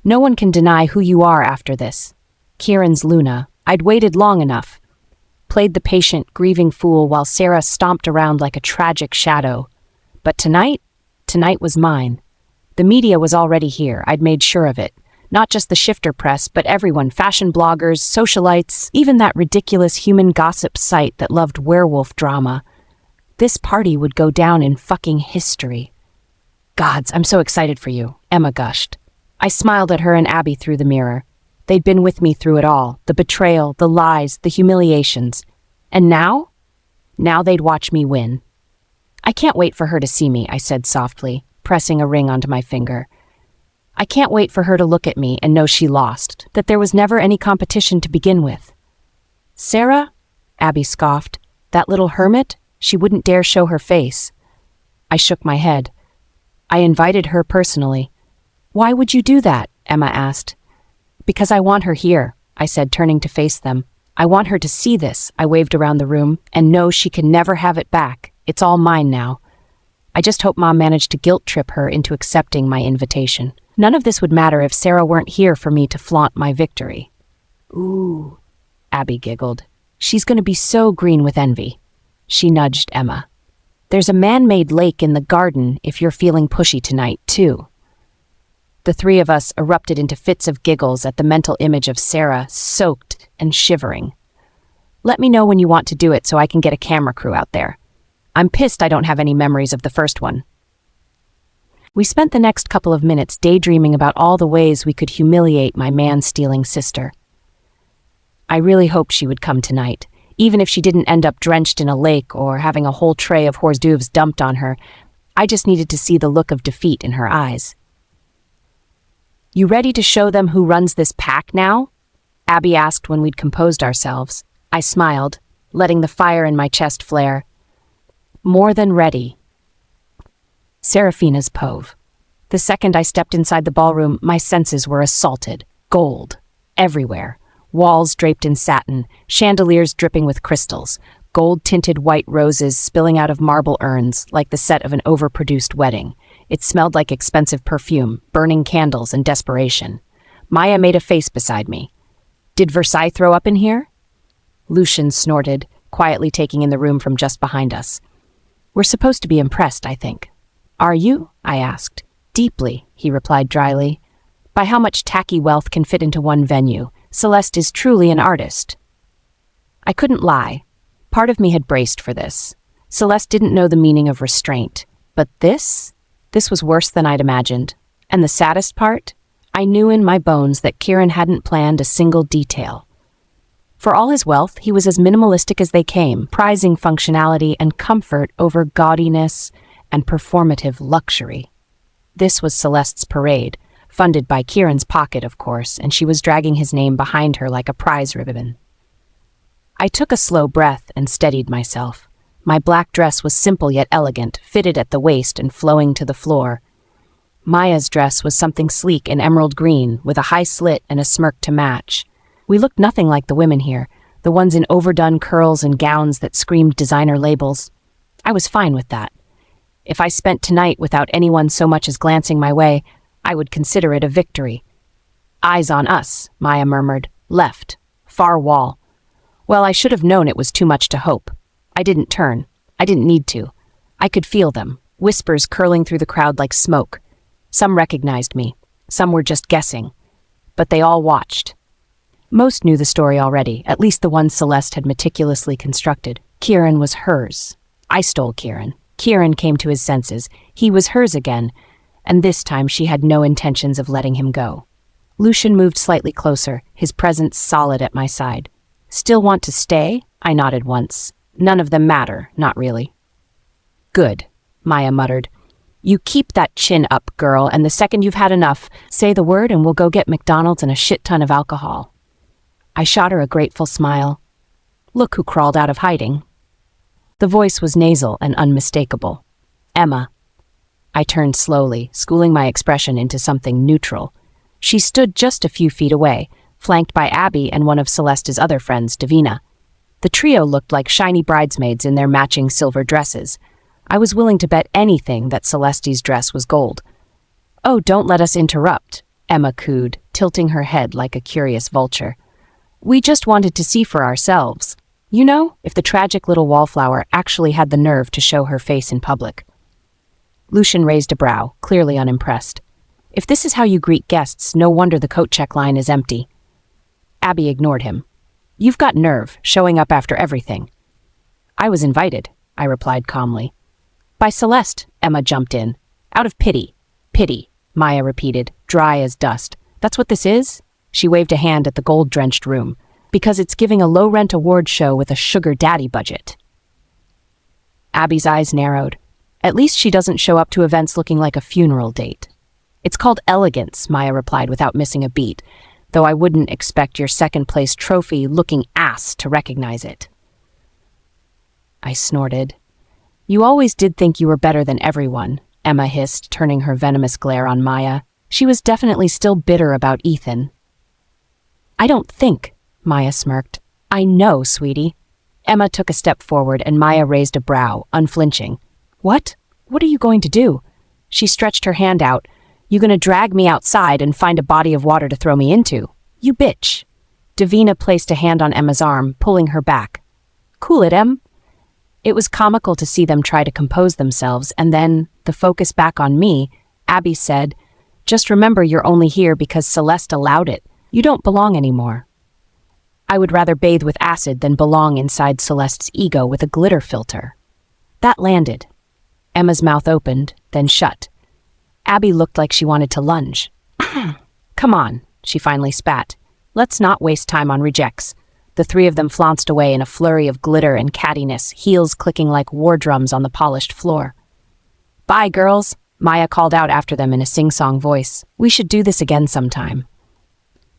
S1: No one can deny who you are after this. Kieran's Luna. I'd waited long enough." Played the patient, grieving fool while Sarah stomped around like a tragic shadow. But tonight was mine. The media was already here, I'd made sure of it. Not just the shifter press, but everyone, fashion bloggers, socialites, even that ridiculous human gossip site that loved werewolf drama. This party would go down in fucking history. "Gods, I'm so excited for you," Emma gushed. I smiled at her and Abby through the mirror. They'd been with me through it all, the betrayal, the lies, the humiliations. And now? Now they'd watch me win. "I can't wait for her to see me," I said softly, pressing a ring onto my finger. "I can't wait for her to look at me and know she lost, that there was never any competition to begin with." "Sarah?" Abby scoffed. "That little hermit? She wouldn't dare show her face." I shook my head. "I invited her personally." "Why would you do that?" Emma asked. "Because I want her here," I said, turning to face them. "I want her to see this," I waved around the room, "and know she can never have it back. It's all mine now." I just hope Mom managed to guilt trip her into accepting my invitation. None of this would matter if Sarah weren't here for me to flaunt my victory. Ooh, Abby giggled. She's going to be so green with envy. She nudged Emma. There's a man-made lake in the garden if you're feeling pushy tonight, too. The three of us erupted into fits of giggles at the mental image of Sarah, soaked and shivering. Let me know when you want to do it so I can get a camera crew out there. I'm pissed I don't have any memories of the first one. We spent the next couple of minutes daydreaming about all the ways we could humiliate my man-stealing sister. I really hoped she would come tonight, even if she didn't end up drenched in a lake or having a whole tray of hors d'oeuvres dumped on her. I just needed to see the look of defeat in her eyes. You ready to show them who runs this pack now? Abby asked when we'd composed ourselves. I smiled, letting the fire in my chest flare. More than ready. Serafina's pove. The second I stepped inside the ballroom, my senses were assaulted. Gold. Everywhere. Walls draped in satin, chandeliers dripping with crystals, gold-tinted white roses spilling out of marble urns like the set of an overproduced wedding. It smelled like expensive perfume, burning candles, and desperation. Maya made a face beside me. Did Versailles throw up in here? Lucian snorted, quietly taking in the room from just behind us. We're supposed to be impressed, I think. Are you? I asked. Deeply, he replied dryly. By how much tacky wealth can fit into one venue, Celeste is truly an artist. I couldn't lie. Part of me had braced for this. Celeste didn't know the meaning of restraint. But this was worse than I'd imagined. And the saddest part? I knew in my bones that Kieran hadn't planned a single detail. For all his wealth, he was as minimalistic as they came, prizing functionality and comfort over gaudiness and performative luxury. This was Celeste's parade, funded by Kieran's pocket, of course, and she was dragging his name behind her like a prize ribbon. I took a slow breath and steadied myself. My black dress was simple yet elegant, fitted at the waist and flowing to the floor. Maya's dress was something sleek and emerald green, with a high slit and a smirk to match. We looked nothing like the women here, the ones in overdone curls and gowns that screamed designer labels. I was fine with that. If I spent tonight without anyone so much as glancing my way, I would consider it a victory. Eyes on us, Maya murmured. Left. Far wall. Well, I should have known it was too much to hope. I didn't turn. I didn't need to. I could feel them, whispers curling through the crowd like smoke. Some recognized me. Some were just guessing. But they all watched. Most knew the story already, at least the one Celeste had meticulously constructed. Kieran was hers. I stole Kieran. Kieran came to his senses. He was hers again, and this time she had no intentions of letting him go. Lucian moved slightly closer, his presence solid at my side. Still want to stay? I nodded once. None of them matter, not really. Good, Maya muttered. You keep that chin up, girl, and the second you've had enough, say the word and we'll go get McDonald's and a shit ton of alcohol. I shot her a grateful smile. Look who crawled out of hiding. The voice was nasal and unmistakable. Emma. I turned slowly, schooling my expression into something neutral. She stood just a few feet away, flanked by Abby and one of Celeste's other friends, Davina. The trio looked like shiny bridesmaids in their matching silver dresses. I was willing to bet anything that Celeste's dress was gold. Oh, don't let us interrupt, Emma cooed, tilting her head like a curious vulture. We just wanted to see for ourselves. You know, if the tragic little wallflower actually had the nerve to show her face in public. Lucian raised a brow, clearly unimpressed. If this is how you greet guests, no wonder the coat check line is empty. Abby ignored him. You've got nerve, showing up after everything. I was invited, I replied calmly. By Celeste, Emma jumped in. Out of pity. Pity, Maya repeated, dry as dust. That's what this is? She waved a hand at the gold-drenched room. Because it's giving a low-rent award show with a sugar daddy budget. Abby's eyes narrowed. At least she doesn't show up to events looking like a funeral date. It's called elegance, Maya replied without missing a beat, though I wouldn't expect your second-place trophy-looking ass to recognize it. I snorted. You always did think you were better than everyone, Emma hissed, turning her venomous glare on Maya. She was definitely still bitter about Ethan. I don't think, Maya smirked. I know, sweetie. Emma took a step forward and Maya raised a brow, unflinching. What? What are you going to do? She stretched her hand out. You gonna drag me outside and find a body of water to throw me into? You bitch. Davina placed a hand on Emma's arm, pulling her back. Cool it, Em. It was comical to see them try to compose themselves, and then, the focus back on me, Abby said, just remember you're only here because Celeste allowed it. You don't belong anymore. I would rather bathe with acid than belong inside Celeste's ego with a glitter filter. That landed. Emma's mouth opened, then shut. Abby looked like she wanted to lunge. Come on, she finally spat. Let's not waste time on rejects. The three of them flounced away in a flurry of glitter and cattiness, heels clicking like war drums on the polished floor. Bye, girls, Maya called out after them in a sing-song voice. We should do this again sometime.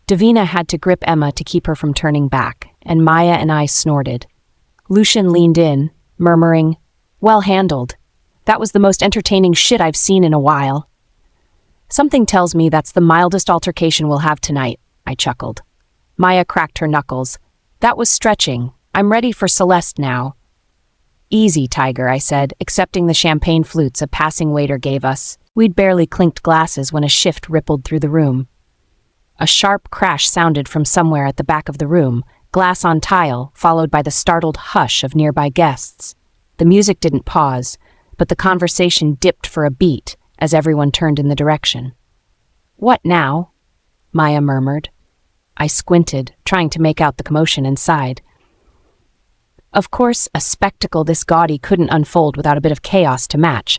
S1: Davina had to grip Emma to keep her from turning back, and Maya and I snorted. Lucian leaned in, murmuring, Well handled. That was the most entertaining shit I've seen in a while. Something tells me that's the mildest altercation we'll have tonight, I chuckled. Maya cracked her knuckles. That was stretching. I'm ready for Celeste now. Easy, Tiger, I said, accepting the champagne flutes a passing waiter gave us. We'd barely clinked glasses when a shift rippled through the room. A sharp crash sounded from somewhere at the back of the room, glass on tile, followed by the startled hush of nearby guests. The music didn't pause, but the conversation dipped for a beat as everyone turned in the direction. What now? Maya murmured. I squinted, trying to make out the commotion inside. Of course, a spectacle this gaudy couldn't unfold without a bit of chaos to match.